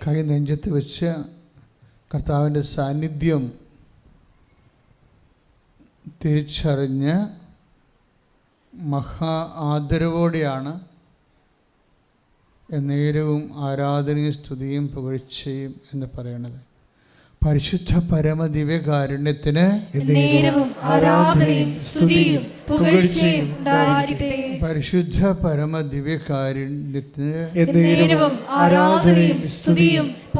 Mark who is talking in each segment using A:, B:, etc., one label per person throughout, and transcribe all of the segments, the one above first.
A: കൈ നെഞ്ചത്ത് വെച്ച് കർത്താവിൻ്റെ സാന്നിധ്യം തിരിച്ചറിഞ്ഞ് മഹാ ആദരവോടെയാണ് എന്നേരവും ആരാധനയും സ്തുതിയും പുകഴ്ചയും എന്ന് പറയണത്. പരിശുദ്ധ പരമ ദിവ്യകാരുണ്യത്തിന് പരിശുദ്ധ പരമ ദിവ്യകാരുണ്യത്തിന്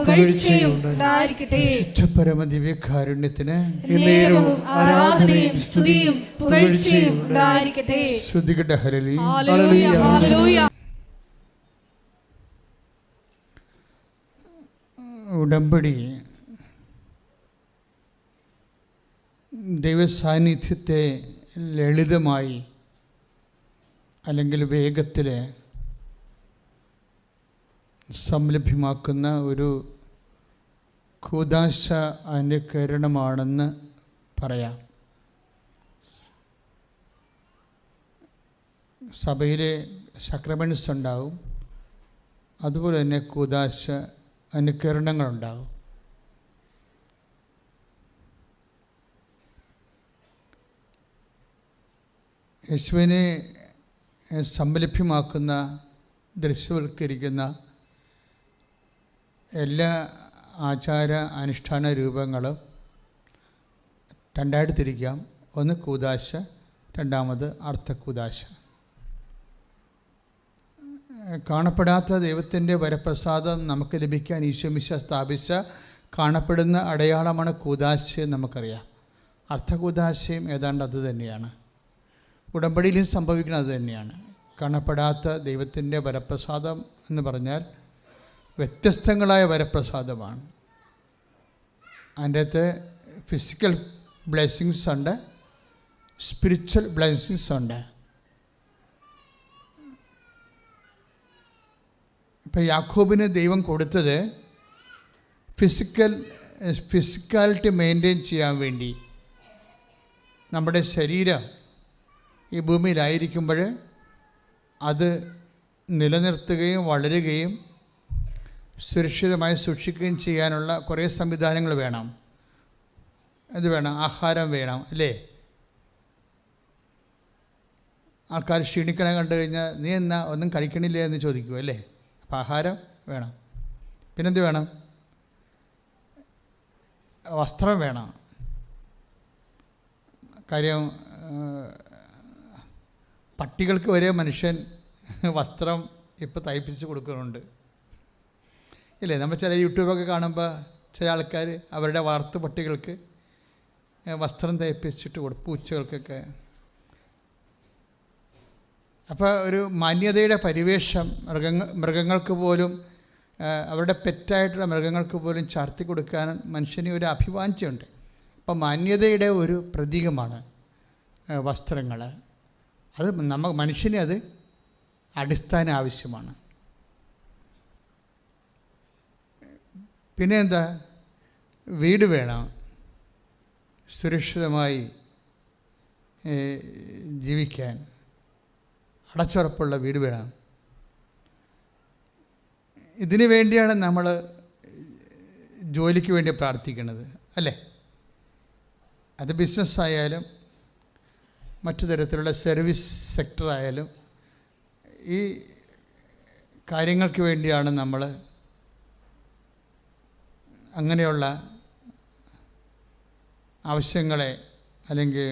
A: പരിശുദ്ധ പരമ ദിവ്യകാരുണ്യത്തിന് ശ്രുതികട്ടെ ഹല്ലേലൂയ. ഉടമ്പടി ദൈവസാന്നിധ്യത്തെ ലളിതമായി അല്ലെങ്കിൽ വേഗത്തിൽ സംലഭ്യമാക്കുന്ന ഒരു കൂദാശ അനുകരണമാണെന്ന് പറയാം. സഭയിലെ സക്രമെൻറ്റ്സ് ഉണ്ടാവും, അതുപോലെ തന്നെ കൂദാശ അനുകരണങ്ങളുണ്ടാകും. യേശുവിനെ സംലഭ്യമാക്കുന്ന, ദൃശ്യവൽക്കരിക്കുന്ന എല്ലാ ആചാര അനുഷ്ഠാന രൂപങ്ങളും രണ്ടായിട്ട് തിരിക്കാം. ഒന്ന് കൂദാശ, രണ്ടാമത് അർത്ഥകൂദാശ. കാണപ്പെടാത്ത ദൈവത്തിൻ്റെ വരപ്രസാദം നമുക്ക് ലഭിക്കാൻ ഈശോമിശിഹ സ്ഥാപിച്ച കാണപ്പെടുന്ന അടയാളമാണ് കൂദാശ. നമുക്കറിയാം, അർത്ഥകൂദാശയും ഏതാണ്ട് അത് തന്നെയാണ്. ഉടമ്പടിയിലും സംഭവിക്കുന്നത് അത് തന്നെയാണ്. കാണപ്പെടാത്ത ദൈവത്തിൻ്റെ വരപ്രസാദം എന്ന് പറഞ്ഞാൽ വ്യത്യസ്തങ്ങളായ വരപ്രസാദമാണ്. അതിൻ്റെ അകത്ത് ഫിസിക്കൽ ബ്ലെസ്സിങ്സ് ഉണ്ട്, സ്പിരിച്വൽ ബ്ലെസ്സിങ്സ് ഉണ്ട്. ഇപ്പം യാക്കോബിന് ദൈവം കൊടുത്തത് ഫിസിക്കാലിറ്റി മെയിൻറ്റെയിൻ ചെയ്യാൻ വേണ്ടി. നമ്മുടെ ശരീരം ഈ ഭൂമിയിലായിരിക്കുമ്പോൾ അത് നിലനിർത്തുകയും വളരുകയും സുരക്ഷിതമായി സൂക്ഷിക്കുകയും ചെയ്യാനുള്ള കുറേ സംവിധാനങ്ങൾ വേണം. ഇത് വേണം, ആഹാരം വേണം, അല്ലേ? ആൾക്കാർ ക്ഷീണിക്കണ കണ്ടു കഴിഞ്ഞാൽ നീ എന്നാ ഒന്നും കഴിക്കണില്ലേ എന്ന് ചോദിക്കും, അല്ലേ? അപ്പം ആഹാരം വേണം. പിന്നെന്ത് വേണം? വസ്ത്രം വേണം. കാര്യം പട്ടികൾക്ക് വരെ മനുഷ്യൻ വസ്ത്രം ഇപ്പോൾ തയ്പ്പിച്ച് കൊടുക്കുന്നുണ്ട്, ഇല്ലേ? നമ്മൾ ചില യൂട്യൂബൊക്കെ കാണുമ്പോൾ ചില ആൾക്കാർ അവരുടെ വളർത്തു പട്ടികൾക്ക് വസ്ത്രം തയ്പ്പിച്ചിട്ട് കൊടുക്കും, പൂച്ചകൾക്കൊക്കെ. അപ്പോൾ ഒരു മാന്യതയുടെ പരിവേഷം മൃഗങ്ങൾക്ക് പോലും, അവരുടെ പെറ്റായിട്ടുള്ള മൃഗങ്ങൾക്ക് പോലും ചാർത്തി കൊടുക്കാൻ മനുഷ്യന് ഒരു അഭിവാഞ്ചയുണ്ട്. അപ്പം മാന്യതയുടെ ഒരു പ്രതീകമാണ് വസ്ത്രങ്ങൾ. അത് മനുഷ്യന് അത് അടിസ്ഥാന ആവശ്യമാണ്. പിന്നെ എന്താ? വീട് വേണം, സുരക്ഷിതമായി ജീവിക്കാൻ അടച്ചുറപ്പുള്ള വീട് വേണം. ഇതിനു വേണ്ടിയാണ് നമ്മൾ ജോലിക്ക് വേണ്ടി പ്രാർത്ഥിക്കുന്നത്, അല്ലേ? അത് ബിസിനസ്സായാലും മറ്റു തരത്തിലുള്ള സർവീസ് സെക്ടറായാലും ഈ കാര്യങ്ങൾക്ക് വേണ്ടിയാണ് നമ്മൾ അങ്ങനെയുള്ള ആവശ്യങ്ങളെ അല്ലെങ്കിൽ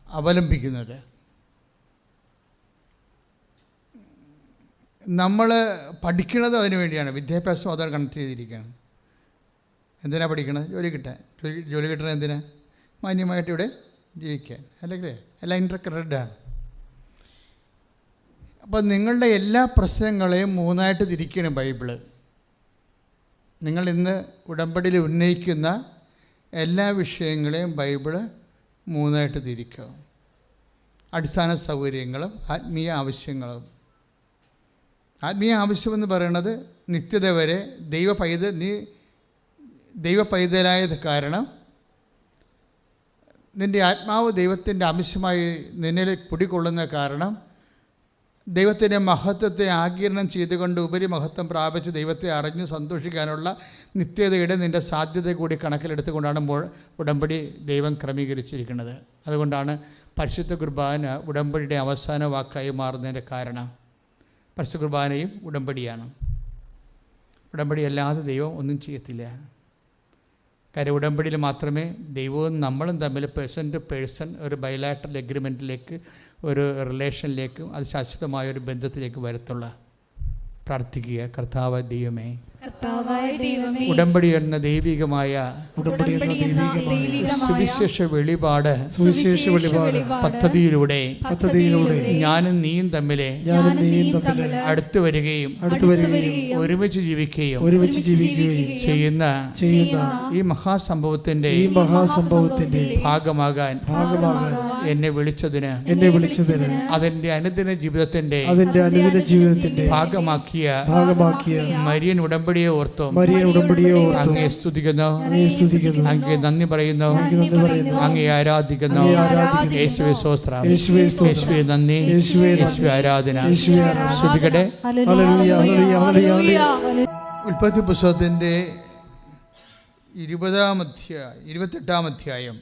A: അവലംബിക്കുന്നത്. നമ്മൾ പഠിക്കുന്നത് അതിനു വേണ്ടിയാണ്. വിദ്യാഭ്യാസം അതാണ് കണക്ട് ചെയ്തിരിക്കുകയാണ്. എന്തിനാണ് പഠിക്കണത്? ജോലി കിട്ടാൻ. ജോലി കിട്ടണത് എന്തിനാ? മാന്യമായിട്ട് ഇവിടെ ജീവിക്കാൻ, അല്ലെങ്കിൽ എല്ലാം ഇൻ്റർകണക്റ്റഡാണ്. അപ്പോൾ നിങ്ങളുടെ എല്ലാ പ്രശ്നങ്ങളെയും മൂന്നായിട്ട് തിരിക്കണം ബൈബിള്. നിങ്ങൾ ഇന്ന് ഉടമ്പടിയിൽ ഉന്നയിക്കുന്ന എല്ലാ വിഷയങ്ങളെയും ബൈബിള് മൂന്നായിട്ട് തിരിക്കുക. അടിസ്ഥാന സൗകര്യങ്ങളും ആത്മീയ ആവശ്യങ്ങളും. ആത്മീയ ആവശ്യമെന്ന് പറയുന്നത് നിത്യത വരെ ദൈവ പൈതലായത് കാരണം നിൻ്റെ ആത്മാവ് ദൈവത്തിൻ്റെ അംശമായി നിന്നിൽ കുടികൊള്ളുന്ന കാരണം ദൈവത്തിൻ്റെ മഹത്വത്തെ ആഗിരണം ചെയ്തുകൊണ്ട് ഉപരിമഹത്വം പ്രാപിച്ച് ദൈവത്തെ അറിഞ്ഞ് സന്തോഷിക്കാനുള്ള നിത്യതയുടെ നിൻ്റെ സാധ്യത കൂടി കണക്കിലെടുത്തുകൊണ്ടാണ് ഉടമ്പടി ദൈവം ക്രമീകരിച്ചിരിക്കുന്നത്. അതുകൊണ്ടാണ് പരിശുദ്ധ കുർബാന ഉടമ്പടിയുടെ അവസാന വാക്കായി മാറുന്നതിൻ്റെ കാരണം. പരിശുദ്ധ കുർബാനയും ഉടമ്പടിയാണ്. ഉടമ്പടി അല്ലാതെ ദൈവം ഒന്നും ചെയ്യത്തില്ല. കാര്യം ഉടമ്പടിയിൽ മാത്രമേ ദൈവവും നമ്മളും തമ്മിൽ പേഴ്സൺ ടു പേഴ്സൺ ഒരു ബൈലാറ്ററൽ എഗ്രിമെൻറ്റിലേക്ക്, ഒരു റിലേഷനിലേക്കും അത് ശാശ്വതമായ ഒരു ബന്ധത്തിലേക്ക് വരത്തുള്ളൂ. പ്രാർത്ഥിക്കുക, കർത്താവ് ദൈവമേ, ഉടമ്പടി എന്ന ദൈവികമായ സുവിശേഷ വെളിപാട് പദ്ധതിയിലൂടെ ഞാനും നീയും തമ്മിലെ അടുത്തു വരികയും ഒരുമിച്ച് ജീവിക്കുകയും ചെയ്യുന്ന ഈ മഹാസംഭവത്തിന്റെ ഭാഗമാകാൻ എന്നെ വിളിച്ചതിന് അതിന്റെ അനുദിന ജീവിതത്തിന്റെ ഭാഗമാക്കിയ മരിയൻ ഉടമ്പടിയെ ഓർത്തോ അങ്ങയെ സ്തുതിക്കുന്നു, അങ്ങയെ നന്ദി പറയുന്നു, അങ്ങയെ ആരാധിക്കുന്നു. യേശുവേ സ്തോത്രം, യേശുവേ നന്ദി, യേശുവേ ആരാധന. സ്തുതിക്കട്ടെ. ഉൽപ്പത്തി പുസ്തകത്തിൻ്റെ 28-ാം അധ്യായം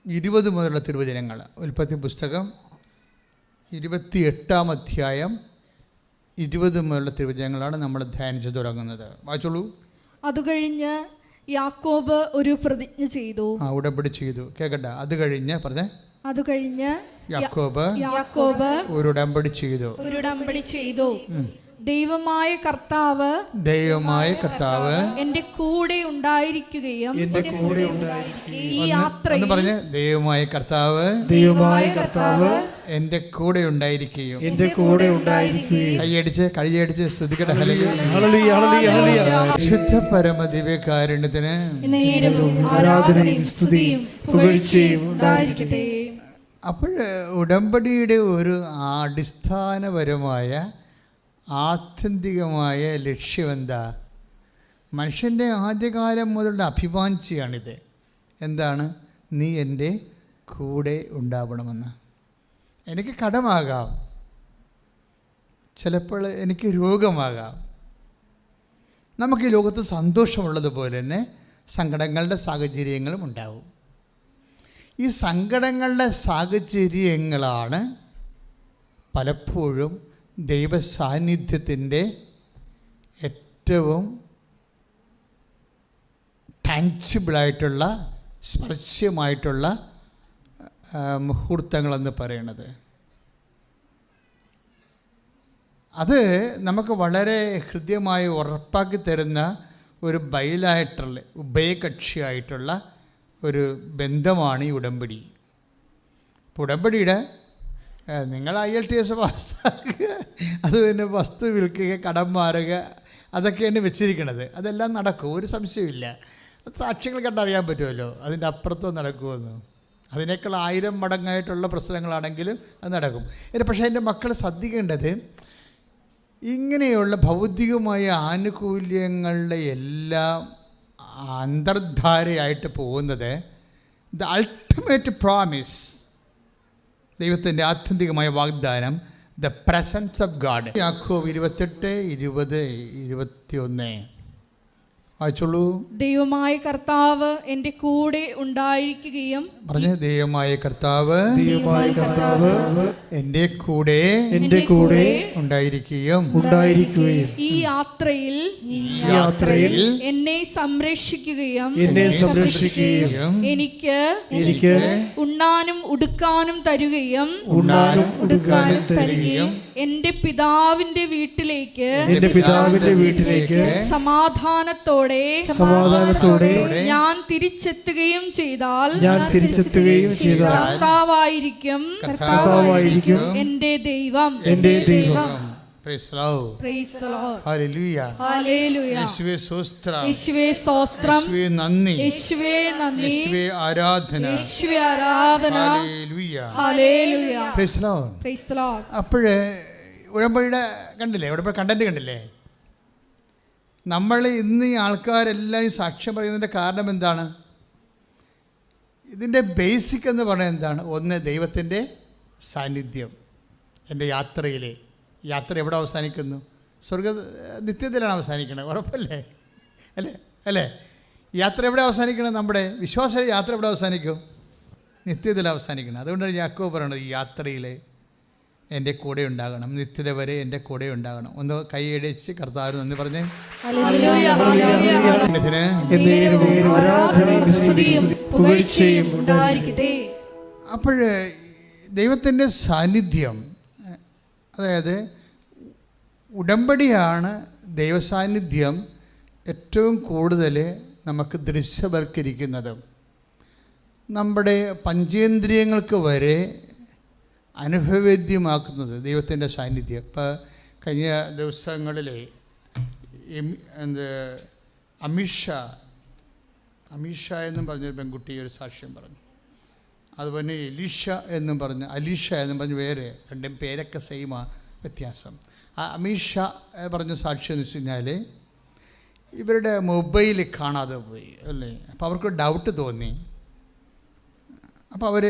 A: 20 മുതലുള്ള തിരുവചനങ്ങൾ. ഉൽപ്പത്തി പുസ്തകം 28-ാം അധ്യായം 20 മുതലുള്ള തിരുവചനങ്ങളാണ് നമ്മൾ ധ്യാനിച്ചു തുടങ്ങുന്നത്. വായിച്ചോളൂ.
B: അത് കഴിഞ്ഞ് യാക്കോബ് ഒരു പ്രതിജ്ഞ ചെയ്തു.
A: ഉടമ്പടി ചെയ്തു. കേക്കട്ടെ. അത് കഴിഞ്ഞ് യാക്കോബ് ഒരു ഉടമ്പടി ചെയ്തു.
B: ദൈവമായ കർത്താവ് എന്റെ കൂടെ ഉണ്ടായിരിക്കുകയും ഈ യാത്രയിൽ
A: ദൈവമായ കർത്താവ് എന്റെ കൂടെ ഉണ്ടായിരിക്കുകയും കൈയടിച്ച് സ്തുതിക്കട്ടെ. ശുദ്ധ പരമ ദിവ്യകാരുണ്യത്തിന്
B: ആരാധനയും സ്തുതിയും പുകഴ്ചയും ഉണ്ടായിരിക്കട്ടെ.
A: അപ്പോൾ ഉടമ്പടിയുടെ ഒരു അടിസ്ഥാനപരമായ ആത്യന്തികമായ ലക്ഷ്യം എന്താ? മനുഷ്യൻ്റെ ആദ്യകാലം മുതലുള്ള അഭിവാഞ്ചിയാണിത്. എന്താണ്? നീ എൻ്റെ കൂടെ ഉണ്ടാവണമെന്ന്. എനിക്ക് കടമാകാം, ചിലപ്പോൾ എനിക്ക് രോഗമാകാം. നമുക്ക് ഈ ലോകത്ത് സന്തോഷമുള്ളതുപോലെ തന്നെ സങ്കടങ്ങളുടെ സാഹചര്യങ്ങളും ഉണ്ടാവും. ഈ സങ്കടങ്ങളുടെ സാഹചര്യങ്ങളാണ് പലപ്പോഴും ദൈവസാന്നിധ്യത്തിൻ്റെ ഏറ്റവും ടാൻസിബിളായിട്ടുള്ള സ്പർശ്യമായിട്ടുള്ള മുഹൂർത്തങ്ങളെന്ന് പറയുന്നത്. അത് നമുക്ക് വളരെ ഹൃദ്യമായി ഉറപ്പാക്കി തരുന്ന ഒരു ബൈലാറ്ററൽ ഉഭയകക്ഷിയായിട്ടുള്ള ഒരു ബന്ധമാണ് ഈ ഉടമ്പടി. ഉടമ്പടിയുടെ നിങ്ങൾ IELTS പാസ്സാക്കുക, അത് പിന്നെ വസ്തു വിൽക്കുക, കടം മാറുക, അതൊക്കെയാണ് വെച്ചിരിക്കുന്നത്. അതെല്ലാം നടക്കും, ഒരു സംശയമില്ല. സാക്ഷ്യങ്ങൾ കണ്ടറിയാൻ പറ്റുമല്ലോ അതിൻ്റെ അപ്പുറത്ത് നടക്കുമെന്ന്. അതിനേക്കാൾ 1000 മടങ്ങായിട്ടുള്ള പ്രശ്നങ്ങളാണെങ്കിലും അത് നടക്കും. പക്ഷേ എൻ്റെ മക്കൾ ശ്രദ്ധിക്കേണ്ടത്, ഇങ്ങനെയുള്ള ഭൗതികമായ ആനുകൂല്യങ്ങളുടെ എല്ലാം അന്തർധാരയായിട്ട് പോകുന്നത് ദ അൾട്ടിമേറ്റ് പ്രോമിസ്, ദൈവത്തിൻ്റെ ആത്യന്തികമായ വാഗ്ദാനം, ദ പ്രസൻസ് ഓഫ് ഗാഡ്. യാക്കോബ് 28:20-21 വായിച്ചോളൂ.
B: ദൈവമായ കർത്താവ് എൻ്റെ കൂടെ ഉണ്ടായിരിക്കുകയും
A: ദൈവമായ കർത്താവ് എൻ്റെ കൂടെ ഉണ്ടായിരിക്കുകയും
B: ഈ യാത്രയിൽ എന്നെ സംരക്ഷിക്കുകയും എനിക്ക് ഉണ്ണാനും ഉടുക്കാനും തരുകയും എൻ്റെ പിതാവിന്റെ വീട്ടിലേക്ക് സമാധാനത്തോടെ ഞാൻ തിരിച്ചെത്തുകയും ചെയ്താൽ കർത്താവായിരിക്കും എൻ്റെ ദൈവം.
A: Praise the Lord.
B: Praise the Lord.
A: Hallelujah.
B: Hallelujah.
A: യേശുവേ സ്തോത്രം.
B: യേശുവേ സ്തോത്രം.
A: യേശുവേ നന്ദി.
B: യേശുവേ നന്ദി.
A: യേശുവേ ആരാധന.
B: യേശുവേ ആരാധന.
A: Hallelujah.
B: Hallelujah.
A: Praise the Lord.
B: Praise the Lord.
A: അപ്പോഴേ ഉടമ്പടിയുടെ കണ്ടില്ലേ, ഉടമ്പടി കണ്ടന്റ് കണ്ടില്ലേ? നമ്മൾ ഇന്ന് ഈ ആൾക്കാരെല്ലാം ഈ സാക്ഷ്യം പറയുന്നതിൻ്റെ കാരണം എന്താണ്? ഇതിൻ്റെ ബേസിക് എന്ന് പറയുന്നത് എന്താണ്? ഒന്ന്, ദൈവത്തിൻ്റെ സാന്നിധ്യം. എൻ്റെ യാത്രയിൽ. യാത്ര എവിടെ അവസാനിക്കുന്നു? നിത്യത്തിലാണ് അവസാനിക്കുന്നത്, ഉറപ്പല്ലേ? അല്ലേ? യാത്ര എവിടെ അവസാനിക്കണം? നമ്മുടെ വിശ്വാസ യാത്ര എവിടെ അവസാനിക്കും? നിത്യത്തിൽ അവസാനിക്കണം. അതുകൊണ്ടാണ് യാക്കോബ് പറയുന്നത്, ഈ യാത്രയിൽ എൻ്റെ കൂടെ ഉണ്ടാകണം, നിത്യത വരെ എൻ്റെ കൂടെ ഉണ്ടാകണം. ഒന്ന് കൈയടിച്ച് കർത്താവിന് നന്ദി പറഞ്ഞേ. അപ്പോൾ ദൈവത്തിൻ്റെ സാന്നിധ്യം, അതായത് ഉടമ്പടിയാണ് ദൈവസാന്നിധ്യം ഏറ്റവും കൂടുതൽ നമുക്ക് ദൃശ്യവൽക്കരിക്കുന്നത്. നമ്മുടെ പഞ്ചേന്ദ്രിയങ്ങൾക്ക് വരെ അനുഭവവേദ്യമാക്കുന്നത് ദൈവത്തിൻ്റെ സാന്നിധ്യം. ഇപ്പോൾ കഴിഞ്ഞ ദിവസങ്ങളിൽ അമീഷ എന്നും പറഞ്ഞൊരു പെൺകുട്ടി ഒരു സാക്ഷ്യം പറഞ്ഞു. അതുപോലെ അലീഷ എന്നും പറഞ്ഞ് വേറെ രണ്ടും പേരൊക്കെ സെയിമാണ്, വ്യത്യാസം. ആ അമീഷ പറഞ്ഞ സാക്ഷ്യം എന്ന് വെച്ച് കഴിഞ്ഞാൽ ഇവരുടെ മൊബൈൽ കാണാതെ പോയി അല്ലേ. അപ്പോൾ അവർക്ക് ഡൗട്ട് തോന്നി. അപ്പോൾ അവർ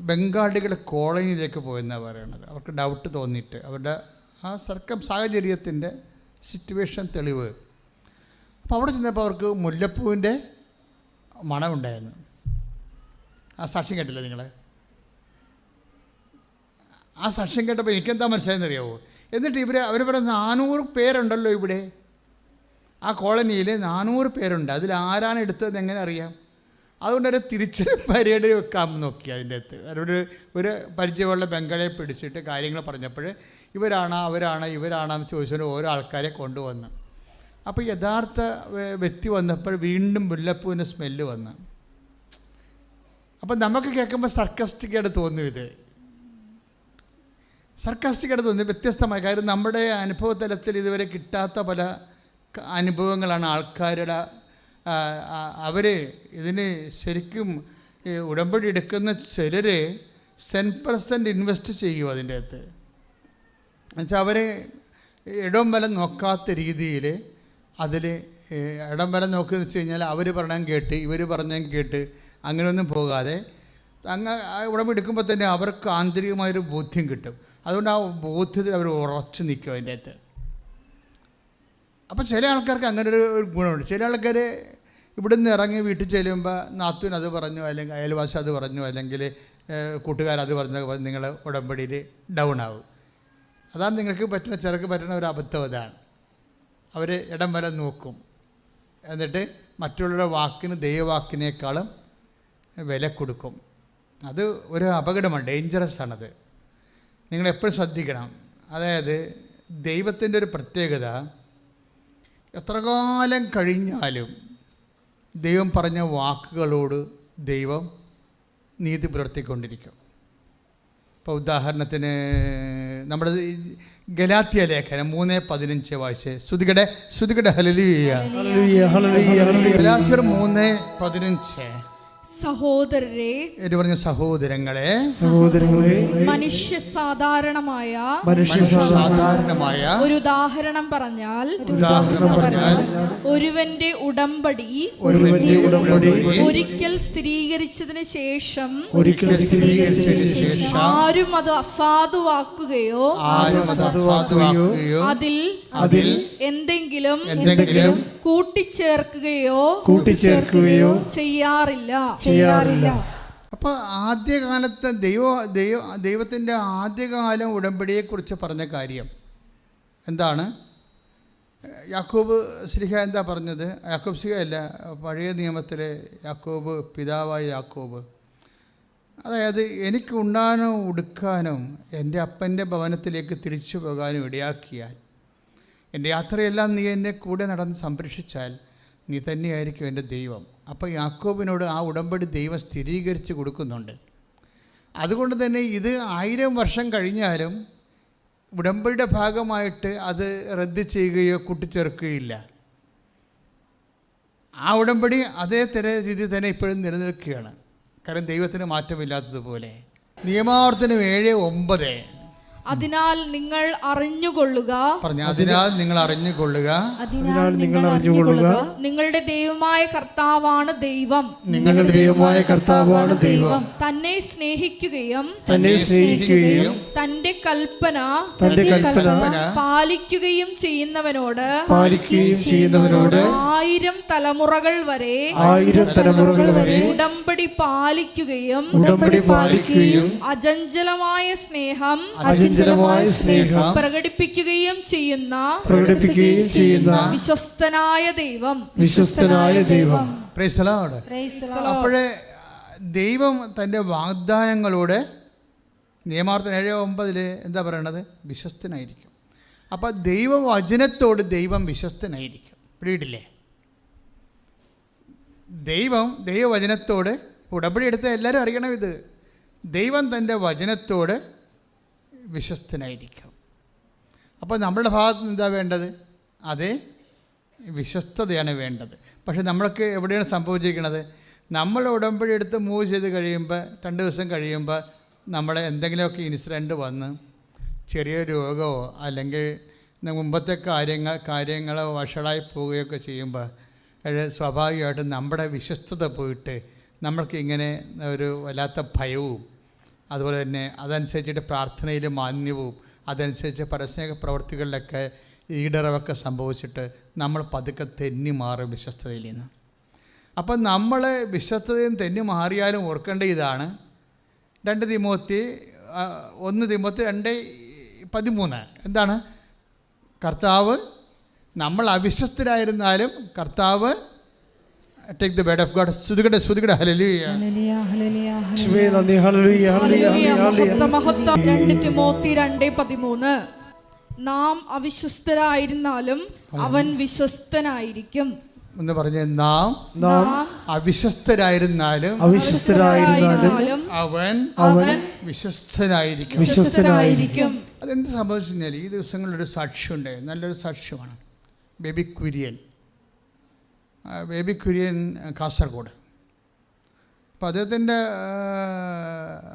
A: ബംഗാളികളുടെ കോളനിയിലേക്ക് പോയെന്നാണ് പറയണത്. അവർക്ക് ഡൗട്ട് തോന്നിയിട്ട് അവരുടെ ആ സാഹചര്യത്തിൻ്റെ സിറ്റുവേഷൻ തെളിവ്. അപ്പോൾ അവിടെ ചെന്നപ്പോൾ അവർക്ക് മുല്ലപ്പൂവിൻ്റെ മണമുണ്ടായിരുന്നു. ആ സാക്ഷ്യം കേട്ടില്ല നിങ്ങൾ? ആ സാക്ഷ്യം കേട്ടപ്പോൾ എനിക്കെന്താ മനസ്സിലായെന്നറിയാവോ? എന്നിട്ട് അവർ പറയുന്ന 400 പേരുണ്ടല്ലോ ഇവിടെ, ആ കോളനിയിൽ 400 പേരുണ്ട്, അതിൽ ആരാണ് എടുത്തതെന്ന് എങ്ങനെ അറിയാം? അതുകൊണ്ട് ഒരു തിരിച്ചറിവ് പരേഡ് വെക്കാൻ നോക്കി. അതിൻ്റെ അകത്ത് ഒരു പരിചയമുള്ള ബംഗാളിയെ പിടിച്ചിട്ട് കാര്യങ്ങൾ പറഞ്ഞപ്പോൾ ഇവരാണെന്ന് ചോദിച്ചുകൊണ്ട് ഓരോ ആൾക്കാരെ കൊണ്ടുവന്നു. അപ്പോൾ യഥാർത്ഥ വ്യക്തി വന്നപ്പോൾ വീണ്ടും മുല്ലപ്പൂവിൻ്റെ സ്മെല്ല് വന്നു. അപ്പം നമുക്ക് കേൾക്കുമ്പോൾ സർക്കാസ്റ്റിക്കായിട്ട് തോന്നും, ഇത് സർക്കാസ്റ്റിക്കായിട്ട് തോന്നി, വ്യത്യസ്തമായ കാര്യം. നമ്മുടെ അനുഭവതലത്തിൽ ഇതുവരെ കിട്ടാത്ത പല അനുഭവങ്ങളാണ് ആൾക്കാരുടെ. അവർ ഇതിന് ശരിക്കും ഉടമ്പടി എടുക്കുന്ന ചിലർ 10% ഇൻവെസ്റ്റ് ചെയ്യും അതിൻ്റെ അകത്ത്. എന്നുവെച്ചാൽ അവർ ഇടം വലം നോക്കാത്ത രീതിയിൽ അതിൽ ഇടം വലം നോക്കുകയെന്ന് വെച്ച് കഴിഞ്ഞാൽ അവർ പറഞ്ഞാൽ കേട്ട് ഇവർ പറഞ്ഞാൽ കേട്ട് അങ്ങനെയൊന്നും പോകാതെ ഉടമ്പടി എടുക്കുമ്പോൾ തന്നെ അവർക്ക് ആന്തരികമായൊരു ബോധ്യം കിട്ടും. അതുകൊണ്ട് ആ ബോധ്യത്തിൽ അവർ ഉറച്ചു നിൽക്കും അതിൻ്റെ അകത്ത്. അപ്പോൾ ചില ആൾക്കാർക്ക് അങ്ങനെ ഒരു ഗുണമുണ്ട്. ചില ആൾക്കാർ ഇവിടുന്ന് ഇറങ്ങി വീട്ടിൽ ചെല്ലുമ്പോൾ നാത്തൂൻ അത് പറഞ്ഞു, അല്ലെങ്കിൽ അയൽവാസി അത് പറഞ്ഞു, അല്ലെങ്കിൽ കൂട്ടുകാരത് പറഞ്ഞു, നിങ്ങൾ ഉടമ്പടിയിൽ ഡൗൺ ആവും. അതാണ് നിങ്ങൾക്ക് ചെറുക്ക് പറ്റുന്ന ഒരു അബദ്ധം. അതാണ് അവർ ഇടം വരെ നോക്കും, എന്നിട്ട് മറ്റുള്ളവരുടെ വാക്കിന് ദൈവവാക്കിനേക്കാളും വില കൊടുക്കും. അത് ഒരു അപകടമാണ്, ഡേഞ്ചറസ് ആണത്. നിങ്ങളെപ്പോഴും ശ്രദ്ധിക്കണം. അതായത് ദൈവത്തിൻ്റെ ഒരു പ്രത്യേകത, എത്ര കാലം കഴിഞ്ഞാലും ദൈവം പറഞ്ഞ വാക്കുകളോട് ദൈവം നീതി പുലർത്തിക്കൊണ്ടിരിക്കും. ഇപ്പോൾ ഉദാഹരണത്തിന് നമ്മുടെ ഗലാത്യ ലേഖനം 3:15 വായിച്ച് ശ്രുതികടെ ഹല്ലേലൂയ. ഗലാത്യർ 3:15.
B: സഹോദരരെ,
A: സഹോദരങ്ങളെ,
B: മനുഷ്യ സാധാരണമായ ഒരു ഉദാഹരണം പറഞ്ഞാൽ ഒരുവന്റെ ഉടമ്പടി ഒരിക്കൽ സ്ഥിരീകരിച്ചതിന് ശേഷം ആരും അത് അസാധുവാക്കുകയോ അതിൽ എന്തെങ്കിലും കൂട്ടിച്ചേർക്കുകയോ ചെയ്യാറില്ല.
A: അപ്പോൾ ആദ്യകാലത്തെ ദൈവത്തിൻ്റെ ആദ്യകാലം ഉടമ്പടിയെക്കുറിച്ച് പറഞ്ഞ കാര്യം എന്താണ്? യാക്കോബ് ശ്ലീഹ എന്താ പറഞ്ഞത്? യാക്കോബ് ശ്ലീഹ അല്ല, പഴയ നിയമത്തിലെ യാക്കോബ്, പിതാവായ യാക്കോബ്. അതായത് എനിക്ക് ഉണ്ണാനോ ഉടുക്കാനും എൻ്റെ അപ്പൻ്റെ ഭവനത്തിലേക്ക് തിരിച്ചു പോകാനും ഇടയാക്കിയാൽ, എൻ്റെ യാത്രയെല്ലാം നീ എന്നെ കൂടെ നടന്ന് സംരക്ഷിച്ചാൽ നീ തന്നെയായിരിക്കും എൻ്റെ ദൈവം. അപ്പോൾ യാക്കോബിനോട് ആ ഉടമ്പടി ദൈവം സ്ഥിരീകരിച്ച് കൊടുക്കുന്നുണ്ട്. അതുകൊണ്ട് തന്നെ ഇത് 1000 വർഷം കഴിഞ്ഞാലും ഉടമ്പടിയുടെ ഭാഗമായിട്ട് അത് റദ്ദ് ചെയ്യുകയോ കൂട്ടിച്ചേർക്കുകയില്ല. ആ ഉടമ്പടി അതേ രീതിയിൽ തന്നെ ഇപ്പോഴും നിലനിൽക്കുകയാണ്. കാരണം ദൈവത്തിന് മാറ്റമില്ലാത്തതുപോലെ. നിയമാവർത്തനം 7:9.
B: അതിനാൽ നിങ്ങൾ അറിഞ്ഞുകൊള്ളുക.
A: പറഞ്ഞു, അതിനാൽ നിങ്ങൾ അറിഞ്ഞുകൊള്ളുക.
C: അതിനാൽ നിങ്ങൾ അറിഞ്ഞുകൊള്ളുക.
B: നിങ്ങളുടെ ദൈവമായ കർത്താവാണ് ദൈവം.
C: നിങ്ങളുടെ ദൈവമായ കർത്താവാണ് ദൈവം.
B: തന്നെ സ്നേഹിക്കുകയും തന്റെ കൽപ്പന പാലിക്കുകയും ചെയ്യുന്നവനോട് 1000 തലമുറകൾ വരെ ഉടമ്പടി പാലിക്കുകയും അചഞ്ചലമായ സ്നേഹം പ്രകടിപ്പിക്കുകയും ചെയ്യുന്ന വിശ്വസ്തനായ ദൈവം.
A: Price the Lord. അപ്പോഴേ ദൈവം തൻ്റെ വാഗ്ദാനങ്ങളോട് നിയമാർത്ഥം 7:9 എന്താ പറയണത്? വിശ്വസ്തനായിരിക്കും. അപ്പോൾ ദൈവവചനത്തോട് ദൈവം വിശ്വസ്തനായിരിക്കും. പിടിയിട്ടില്ലേ? ദൈവവചനത്തോട് ഉടമ്പടി എടുത്ത എല്ലാവരും അറിയണം ഇത്. ദൈവം തൻ്റെ വചനത്തോട് വിശ്വസ്തനായിരിക്കും. അപ്പോൾ നമ്മളുടെ ഭാഗത്ത് നിന്ന് എന്താ വേണ്ടത്? അതേ വിശ്വസ്തതയാണ് വേണ്ടത്. പക്ഷേ നമ്മൾക്ക് എവിടെയാണ് സംഭവിച്ചിരിക്കുന്നത്? നമ്മൾ ഉടമ്പടി എടുത്ത് മൂവ് ചെയ്ത് കഴിയുമ്പോൾ 2 ദിവസം കഴിയുമ്പോൾ നമ്മളെ എന്തെങ്കിലുമൊക്കെ ഇൻസിഡൻറ്റ് വന്ന് ചെറിയ രോഗമോ അല്ലെങ്കിൽ മുമ്പത്തെ കാര്യങ്ങളോ വഷളായി പോവുകയൊക്കെ ചെയ്യുമ്പോൾ സ്വാഭാവികമായിട്ടും നമ്മുടെ വിശ്വസ്തത പോയിട്ട് നമ്മൾക്ക് ഇങ്ങനെ ഒരു വല്ലാത്ത ഭയവും അതുപോലെ തന്നെ അതനുസരിച്ചിട്ട് പ്രാർത്ഥനയിൽ മാന്യവും അതനുസരിച്ച് പരസ്നേഹ പ്രവർത്തികളിലൊക്കെ ഈടറവൊക്കെ സംഭവിച്ചിട്ട് നമ്മൾ പതുക്കെ തെന്നി മാറും വിശ്വസ്തതയിൽ നിന്ന്. അപ്പം നമ്മൾ വിശ്വസ്തതയും തെന്നി മാറിയാലും ഓർക്കേണ്ട ഇതാണ് 1 തിമോത്തി 2:13 എന്താണ്? കർത്താവ് നമ്മൾ അവിശ്വസ്തരായിരുന്നാലും കർത്താവ് take the word of God. സ്തുതിക്കട്ടെ ഹല്ലേലൂയ.
B: 2 തിമോത്തി 2:13 നാം അവിശ്വസ്തരായിരുന്നാലും അവൻ വിശ്വസ്തനായിരിക്കും.
A: എന്ന് പറഞ്ഞ നാം അവിശ്വസ്തരായിരുന്നാലും അവൻ വിശ്വസ്തനായിരിക്കും. അതെന്ത് സംഭവിച്ചു കഴിഞ്ഞാൽ ഈ ദിവസങ്ങളിലൊരു സാക്ഷ്യമുണ്ട്, നല്ലൊരു സാക്ഷ്യമാണ്. ബേബി കുര്യൻ കാസർഗോഡ്. അപ്പോൾ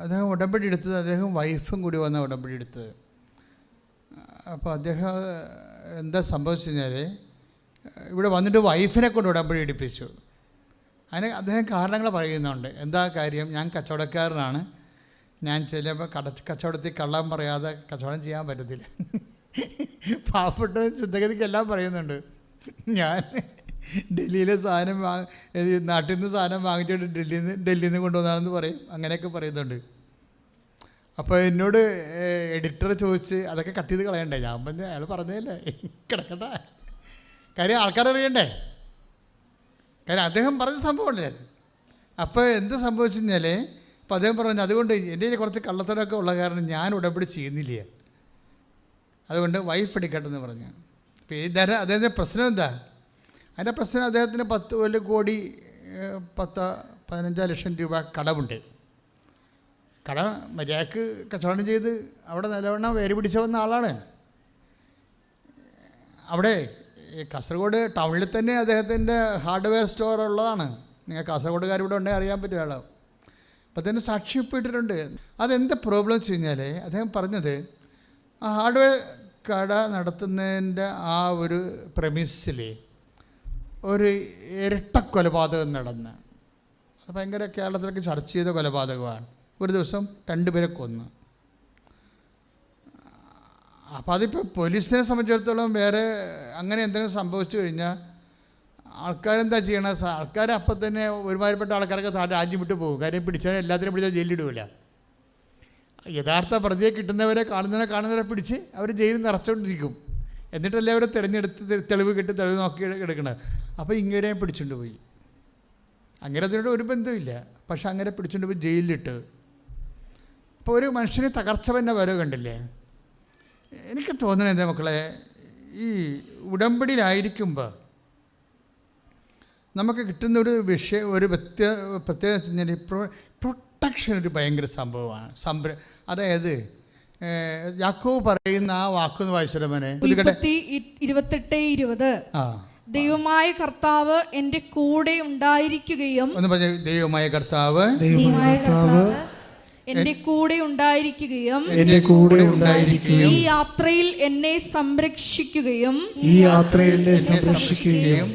A: അദ്ദേഹം ഉടമ്പടി എടുത്തത്, അദ്ദേഹം വൈഫും കൂടി വന്ന ഉടമ്പടി എടുത്തത്. അപ്പോൾ അദ്ദേഹം എന്താ സംഭവിച്ചു കഴിഞ്ഞാൽ ഇവിടെ വന്നിട്ട് വൈഫിനെ കൊണ്ട് ഉടമ്പടി എടുപ്പിച്ചു. അതിന് അദ്ദേഹം കാരണങ്ങൾ പറയുന്നുണ്ട്. എന്താ കാര്യം? ഞാൻ കച്ചവടക്കാരനാണ്, ഞാൻ ചിലപ്പോൾ കച്ചവടത്തിൽ കള്ളം പറയാതെ കച്ചവടം ചെയ്യാൻ പറ്റത്തില്ല. പാവപ്പെട്ട ശുദ്ധഗതിക്കെല്ലാം പറയുന്നുണ്ട്. ഞാൻ ഡൽഹിയിലെ സാധനം നാട്ടിൽ നിന്ന് സാധനം വാങ്ങിച്ചിട്ട് ഡൽഹിയിൽ നിന്ന് കൊണ്ടുവന്നാണെന്ന് പറയും. അങ്ങനെയൊക്കെ പറയുന്നുണ്ട്. അപ്പോൾ എന്നോട് എഡിറ്റർ ചോദിച്ച് അതൊക്കെ കട്ട് ചെയ്ത് കളയണ്ടേ? ഞാൻ പറഞ്ഞു അയാൾ പറഞ്ഞതല്ലേ, കിടക്കട്ടെ. കാര്യം ആൾക്കാരറിയണ്ടേ? കാര്യം അദ്ദേഹം പറഞ്ഞ സംഭവമല്ലേ അത്. അപ്പോൾ എന്ത് സംഭവിച്ചു കഴിഞ്ഞാൽ അപ്പോൾ അദ്ദേഹം പറഞ്ഞു, അതുകൊണ്ട് എൻ്റെ കുറച്ച് കള്ളത്തരമൊക്കെ ഉള്ള കാരണം ഞാൻ ഉടമ്പടി ചെയ്യുന്നില്ല, അതുകൊണ്ട് വൈഫ് എടുക്കട്ടെന്ന് പറഞ്ഞു. അപ്പോൾ അദ്ദേഹത്തിൻ്റെ പ്രശ്നം എന്താ? അതിൻ്റെ പ്രശ്നം അദ്ദേഹത്തിന് 10 കോടി 15 ലക്ഷം രൂപ കടമുണ്ട്. കടം മര്യാദക്ക് കച്ചവടം ചെയ്ത് അവിടെ നിലവണ്ണം വേര് പിടിച്ച വന്ന ആളാണ്. അവിടെ കാസർഗോഡ് ടൗണിൽ തന്നെ അദ്ദേഹത്തിൻ്റെ ഹാർഡ്വെയർ സ്റ്റോർ ഉള്ളതാണ്. നിങ്ങൾ കാസർഗോഡുകാർ ഇവിടെ ഉണ്ടെങ്കിൽ അറിയാൻ പറ്റും ആളോ. അപ്പോൾ തന്നെ സാക്ഷ്യപ്പെട്ടിട്ടുണ്ട്. അതെന്താ പ്രോബ്ലം വെച്ച് കഴിഞ്ഞാൽ അദ്ദേഹം പറഞ്ഞത്, ആ ഹാർഡ്വെയർ കട നടത്തുന്നതിൻ്റെ ആ ഒരു പ്രമിസിൽ ഒരു ഇരട്ട കൊലപാതകം നടന്ന്, അത് ഭയങ്കര കേരളത്തിലൊക്കെ ചർച്ച ചെയ്ത കൊലപാതകമാണ്. ഒരു ദിവസം 2 പേരെ കൊന്നു. അപ്പോൾ അതിപ്പോൾ പോലീസിനെ സംബന്ധിച്ചിടത്തോളം വേറെ അങ്ങനെ എന്തെങ്കിലും സംഭവിച്ചു കഴിഞ്ഞാൽ ആൾക്കാരെന്താ ചെയ്യണത്? ആൾക്കാർ അപ്പം തന്നെ ഒരുമാതിരിപ്പെട്ട ആൾക്കാരൊക്കെ രാജ്യം വിട്ടു പോകും. കാര്യം പിടിച്ചാൽ എല്ലാത്തിനും പിടിച്ചാൽ ജയിലിലിടില്ല. യഥാർത്ഥ പ്രതിയെ കിട്ടുന്നവരെ കാണുന്നവരെ പിടിച്ച് അവർ ജയിലിൽ നിറച്ചുകൊണ്ടിരിക്കും. എന്നിട്ടല്ലേ അവരെ തിരഞ്ഞെടുത്ത് തെളിവ് നോക്കി എടുക്കണത്. അപ്പോൾ ഇങ്ങനെ പിടിച്ചുകൊണ്ട് പോയി. അങ്ങനെ അതിനോട് ഒരു ബന്ധമില്ല, പക്ഷെ അങ്ങനെ പിടിച്ചുകൊണ്ട് പോയി ജയിലിലിട്ട്. അപ്പോൾ ഒരു മനുഷ്യന് തകർച്ച തന്നെ വരെ കണ്ടില്ലേ? എനിക്ക് തോന്നുന്നത് എന്താ മക്കളെ, ഈ ഉടമ്പടിയിലായിരിക്കുമ്പോൾ നമുക്ക് കിട്ടുന്ന ഒരു പ്രത്യേകത വെച്ച് കഴിഞ്ഞാൽ പ്രൊട്ടക്ഷൻ ഒരു ഭയങ്കര സംഭവമാണ്. അതായത് യാക്കോബ് പറയുന്ന ആ വാക്കൊന്ന് വായിച്ചല്ലോ മോനെ.
B: 28:20 ദൈവമായ കർത്താവ് എൻ്റെ കൂടെ ഉണ്ടായിരിക്കുകയും
A: ഒന്ന് പറഞ്ഞ ദൈവമായ കർത്താവ്
B: എന്റെ കൂടെ ഉണ്ടായിരിക്കുകയും
C: എന്റെ കൂടെ ഉണ്ടായിരിക്കുകയും
B: ഈ യാത്രയിൽ എന്നെ സംരക്ഷിക്കുകയും
C: ഈ യാത്രയിൽ എന്നെ സംരക്ഷിക്കുകയും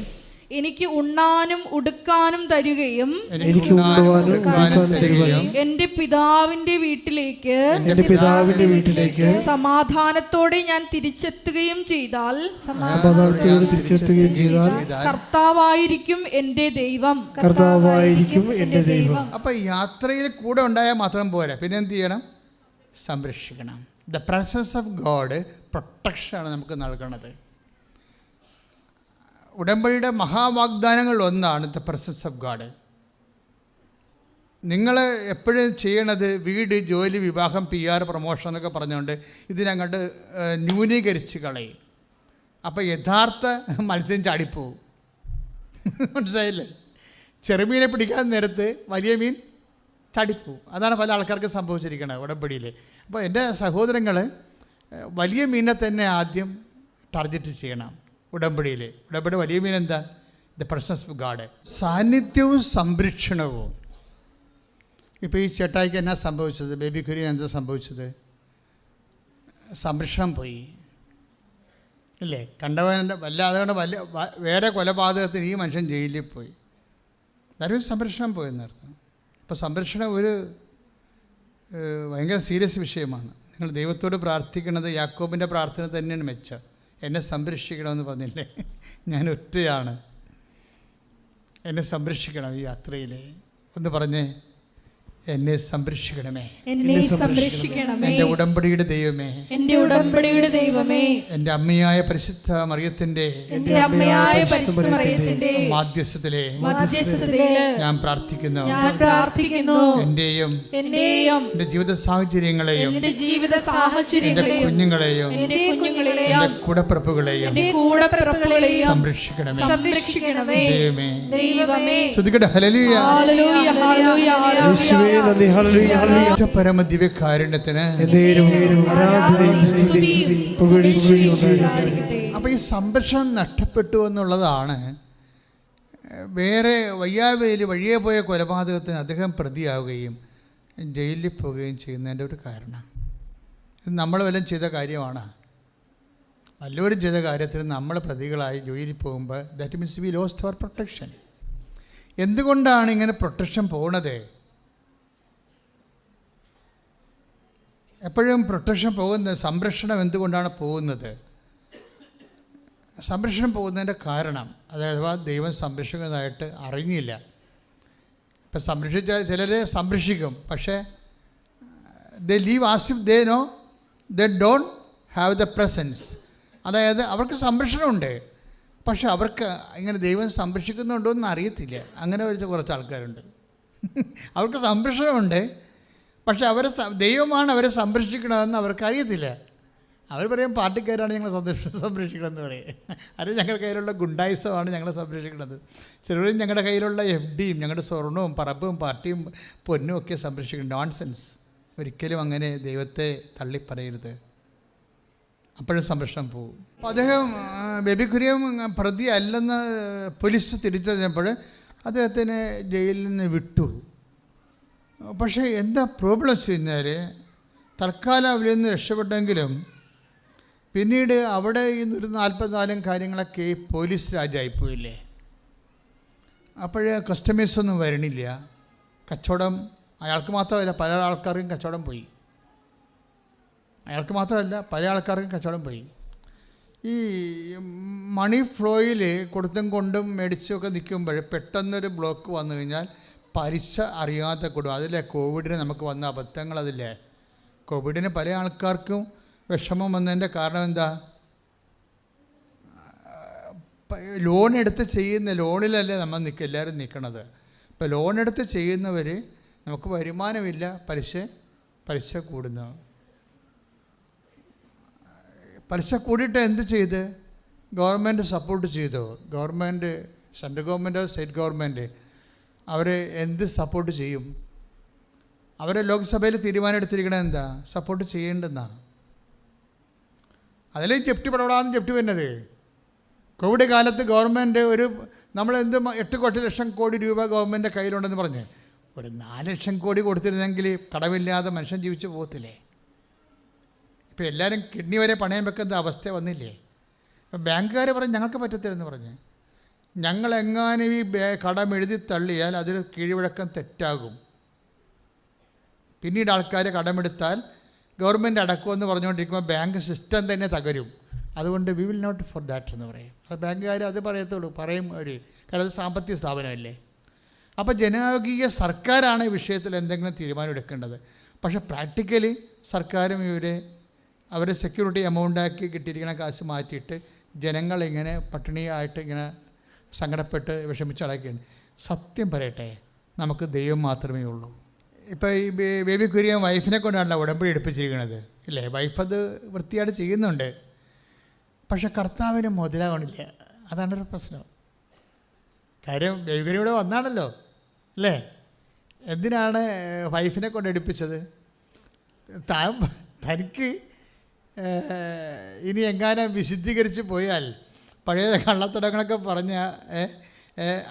B: എനിക്ക് ഉണ്ണാനും ഉടുക്കാനും തരുകയും
C: എനിക്ക് ഉണ്ണുവാനും ഉടുക്കാനും തരുകയും
B: എന്റെ പിതാവിന്റെ വീട്ടിലേക്ക്
C: എന്റെ പിതാവിന്റെ വീട്ടിലേക്ക്
B: സമാധാനത്തോടെ ഞാൻ തിരിച്ചെത്തുകയും ചെയ്താൽ
C: സമാധാനത്തോടെ തിരിച്ചെത്തുകയും ചെയ്താൽ
B: കർത്താവായിരിക്കും എന്റെ ദൈവം.
C: കർത്താവായിരിക്കും എന്റെ ദൈവം.
A: അപ്പോൾ യാത്രയിൽ കൂടെ ഉണ്ടായാൽ മാത്രം പോരാ, പിന്നെ എന്ത് ചെയ്യണം? സംരക്ഷിക്കണം. ദ പ്രസൻസ് ഓഫ് ഗോഡ് പ്രൊട്ടക്ഷനാണ് നമുക്ക് നൽകണത്. ഉടമ്പടിയുടെ മഹാവാഗ്ദാനങ്ങളിൽ ഒന്നാണ് ദ പ്രസൻസ് ഓഫ് ഗോഡ്. നിങ്ങൾ എപ്പോഴും ചെയ്യണത് വീട്, ജോലി, വിവാഹം, PR, പ്രൊമോഷൻ എന്നൊക്കെ പറഞ്ഞുകൊണ്ട് ഇതിനങ്ങോട്ട് ന്യൂനീകരിച്ച് കളയും. അപ്പോൾ യഥാർത്ഥ മത്സ്യം ചാടിപ്പോവും. മനസ്സിലായില്ലേ? ചെറുമീനെ പിടിക്കാൻ നേരത്ത് വലിയ മീൻ ചാടിപ്പോവും. അതാണ് പല ആൾക്കാർക്ക് സംഭവിച്ചിരിക്കുന്നത് ഉടമ്പടിയിൽ. അപ്പോൾ എൻ്റെ സഹോദരങ്ങൾ വലിയ മീനെ തന്നെ ആദ്യം ടാർഗറ്റ് ചെയ്യണം. ഉടമ്പടി വലിയ മീൻ എന്താ? The presence of God. സാന്നിധ്യവും സംരക്ഷണവും. ഇപ്പോൾ ഈ ചേട്ടായിക്ക് എന്നാ സംഭവിച്ചത്? ബേബി കുര്യൻ എന്താ സംഭവിച്ചത്? സംരക്ഷണം പോയി ഇല്ലേ? കണ്ടവൻ്റെ അതുകൊണ്ട് വേറെ കൊലപാതകത്തിന് ഈ മനുഷ്യൻ ജയിലിൽ പോയി. അതൊരു സംരക്ഷണം പോയെന്നർത്ഥം. അപ്പോൾ സംരക്ഷണം ഒരു ഭയങ്കര സീരിയസ് വിഷയമാണ്. നിങ്ങൾ ദൈവത്തോട് പ്രാർത്ഥിക്കുന്നത് യാക്കോബിൻ്റെ പ്രാർത്ഥന തന്നെയാണ് മെച്ചം. എന്നെ സംരക്ഷിക്കണമെന്ന് പറഞ്ഞില്ലേ? ഞാൻ ഒറ്റയാണ്, എന്നെ സംരക്ഷിക്കണം ഈ യാത്രയിൽ. ഒന്ന് പറഞ്ഞേ, എന്നെ സംരക്ഷിക്കണമേ,
B: എന്നെ സംരക്ഷിക്കണമേ,
A: എൻ്റെ ഉടമ്പടിയുടെ ദൈവമേ,
B: എൻ്റെ ഉടമ്പടിയുടെ ദൈവമേ,
A: എൻ്റെ അമ്മയായ പരിശുദ്ധ മറിയത്തിൻ്റെ മാധ്യസ്ഥത്തിലെ ഞാൻ പ്രാർത്ഥിക്കുന്നു. എൻ്റെയും എൻ്റെ ജീവിത സാഹചര്യങ്ങളെയും എൻ്റെ കുഞ്ഞുങ്ങളെയും എൻ്റെ കൂടപ്പിറപ്പുകളെയും സംരക്ഷിക്കണമേ ദൈവമേ. ശ്രുതികട്ടെ, ഹല്ലേലൂയ. പരമദിവ്യകാരുണ്യത്തിന്. അപ്പോൾ ഈ സംരക്ഷണം നഷ്ടപ്പെട്ടു എന്നുള്ളതാണ് വേറെ വഴിയെ പോയ കൊലപാതകത്തിന് അദ്ദേഹം പ്രതിയാവുകയും ജയിലിൽ പോവുകയും ചെയ്യുന്നതിൻ്റെ ഒരു കാരണം. ഇത് നമ്മൾ വല്ലതും ചെയ്ത കാര്യമാണ്. വല്ലവരും ചെയ്ത കാര്യത്തിന് നമ്മൾ പ്രതികളായി ജയിലിൽ പോകുമ്പോൾ that means we lost our protection. എന്തുകൊണ്ടാണ് ഇങ്ങനെ പ്രൊട്ടക്ഷൻ പോകുന്നത്? എപ്പോഴും പ്രൊട്ടക്ഷൻ പോകുന്നത്, സംരക്ഷണം എന്തുകൊണ്ടാണ് പോകുന്നത്? സംരക്ഷണം പോകുന്നതിൻ്റെ കാരണം, അതായത് ദൈവം സംരക്ഷിക്കുന്നതായിട്ട് അറിഞ്ഞില്ല. ഇപ്പം സംരക്ഷിച്ചാൽ ചിലർ സംരക്ഷിക്കും, പക്ഷേ they live as if they know they don't have the presence. അതായത് അവർക്ക് സംരക്ഷണമുണ്ട്, പക്ഷെ അവർക്ക് ഇങ്ങനെ ദൈവം സംരക്ഷിക്കുന്നുണ്ടോ എന്ന് അറിയത്തില്ല. അങ്ങനെ കുറച്ച് ആൾക്കാരുണ്ട്. അവർക്ക് സംരക്ഷണമുണ്ട്, പക്ഷെ ദൈവമാണ് അവരെ സംരക്ഷിക്കണമെന്ന് അവർക്ക് അറിയത്തില്ല. അവർ പറയും പാർട്ടിക്കാരാണ് ഞങ്ങളെ സംരക്ഷിക്കണമെന്ന് പറയും. അത് ഞങ്ങളുടെ കയ്യിലുള്ള ഗുണ്ടായുസമാണ് ഞങ്ങളെ സംരക്ഷിക്കുന്നത്. ചിലരും ഞങ്ങളുടെ കയ്യിലുള്ള FDയും ഞങ്ങളുടെ സ്വർണവും പറമ്പും പാർട്ടിയും പൊന്നും ഒക്കെ സംരക്ഷിക്കണം. നോൺസെൻസ്. ഒരിക്കലും അങ്ങനെ ദൈവത്തെ തള്ളിപ്പറയരുത്. അപ്പോഴും സംരക്ഷണം പോകും. അപ്പോൾ അദ്ദേഹം ബേബി കുര്യൻ പ്രതി അല്ലെന്ന് പോലീസ് തിരിച്ചറിഞ്ഞപ്പോൾ അദ്ദേഹത്തിന് ജയിലിൽ നിന്ന് വിട്ടു. പക്ഷേ എന്താ പ്രോബ്ലം വെച്ച് കഴിഞ്ഞാൽ തൽക്കാലം അവിടെ നിന്ന് രക്ഷപ്പെട്ടെങ്കിലും പിന്നീട് അവിടെ ഈ 144 കാര്യങ്ങളൊക്കെ പോലീസ് രാജായിപ്പോയില്ലേ. അപ്പോഴേ കസ്റ്റമേഴ്സൊന്നും വരണില്ല. കച്ചവടം അയാൾക്ക് മാത്രമല്ല, പല ആൾക്കാർക്കും കച്ചവടം പോയി. അയാൾക്ക് മാത്രമല്ല, പല ആൾക്കാർക്കും കച്ചവടം പോയി. ഈ മണി ഫ്ലോയിൽ കൊടുത്തും കൊണ്ടും മേടിച്ചൊക്കെ നിൽക്കുമ്പോൾ പെട്ടെന്നൊരു ബ്ലോക്ക് വന്നു കഴിഞ്ഞാൽ പലിശ അറിയാതെ കൊടുക്കും. അതിലെ കോവിഡിന് നമുക്ക് വന്ന അബദ്ധങ്ങൾ. അതില്ലേ കോവിഡിന് പല ആൾക്കാർക്കും വിഷമം വന്നതിൻ്റെ കാരണം എന്താ? ലോൺ എടുത്ത് ചെയ്യുന്ന ലോണിലല്ലേ നമ്മൾ എല്ലാവരും നിൽക്കണത്. ഇപ്പോൾ ലോൺ എടുത്ത് ചെയ്യുന്നവർ നമുക്ക് വരുമാനമില്ല, പലിശ കൂടുന്നു. പലിശ കൂടിയിട്ട് എന്ത് ചെയ്ത്? ഗവൺമെൻറ് സപ്പോർട്ട് ചെയ്തോ? ഗവൺമെൻറ്, സെൻട്രൽ ഗവൺമെൻറ്റോ സ്റ്റേറ്റ് ഗവൺമെൻറ് അവർ എന്ത് സപ്പോർട്ട് ചെയ്യും? അവരെ ലോക്സഭയിൽ തീരുമാനം എടുത്തിരിക്കണത് എന്താ? സപ്പോർട്ട് ചെയ്യേണ്ടെന്നാണ്. അതിലേ ജപ്തി പടപടാന്ന് ജപ്തി വരുന്നത്. കോവിഡ് കാലത്ത് ഗവൺമെൻറ് നമ്മളെന്ത് 8 ലക്ഷം കോടി രൂപ ഗവൺമെൻറ് കയ്യിലുണ്ടെന്ന് പറഞ്ഞ് ഒരു 4 ലക്ഷം കോടി കൊടുത്തിരുന്നെങ്കിൽ കടമില്ലാതെ മനുഷ്യൻ ജീവിച്ചു പോകത്തില്ലേ? ഇപ്പോൾ എല്ലാവരും കിഡ്നി വരെ പണയം വെക്കുന്ന അവസ്ഥ വന്നില്ലേ? അപ്പം ബാങ്കുകാർ പറഞ്ഞ് ഞങ്ങൾക്ക് പറ്റത്തില്ലെന്ന് പറഞ്ഞ്, ഞങ്ങളെങ്ങാനും ഈ കടം എഴുതി തള്ളിയാൽ അതൊരു കീഴ്വഴക്കം തെറ്റാകും. പിന്നീട് ആൾക്കാർ കടമെടുത്താൽ ഗവൺമെൻറ് അടക്കുമെന്ന് പറഞ്ഞുകൊണ്ടിരിക്കുമ്പോൾ ബാങ്ക് സിസ്റ്റം തന്നെ തകരും. അതുകൊണ്ട് we will not for that എന്ന് പറയും. അത് ബാങ്കുകാർ അത് പറയത്തുള്ളൂ, പറയും അവർ, കാരണം അത് സാമ്പത്തിക സ്ഥാപനമല്ലേ. അപ്പോൾ ജനാധിപത്യ സർക്കാരാണ് ഈ വിഷയത്തിൽ എന്തെങ്കിലും തീരുമാനം എടുക്കേണ്ടത്. പക്ഷേ പ്രാക്ടിക്കലി സർക്കാരും അവരെ സെക്യൂരിറ്റി എമൗണ്ടാക്കി കിട്ടിയിരിക്കുന്ന കാശ് മാറ്റിയിട്ട് ജനങ്ങളിങ്ങനെ പട്ടിണിയായിട്ട് ഇങ്ങനെ സങ്കടപ്പെട്ട് വിഷമിച്ചടക്കുകയാണ്. സത്യം പറയട്ടെ, നമുക്ക് ദൈവം മാത്രമേ ഉള്ളൂ. ഇപ്പോൾ ഈ ബേബി കുര്യൻ വൈഫിനെ കൊണ്ടാണല്ലോ ഉടമ്പടി എടുപ്പിച്ചിരിക്കുന്നത്, ഇല്ലേ? വൈഫ് അത് വൃത്തിയായിട്ട് ചെയ്യുന്നുണ്ട്. പക്ഷെ കർത്താവിന് മുതലാവണില്ല. അതാണൊരു പ്രശ്നം. കാര്യം ബേബി കുര്യൻ ഇവിടെ വന്നാണല്ലോ, അല്ലേ? എന്തിനാണ് വൈഫിനെ കൊണ്ട് എടുപ്പിച്ചത്? തനിക്ക് ഇനി എങ്ങാനും വിശുദ്ധീകരിച്ച് പോയാൽ പഴയ കള്ളത്തടങ്ങളൊക്കെ പറഞ്ഞ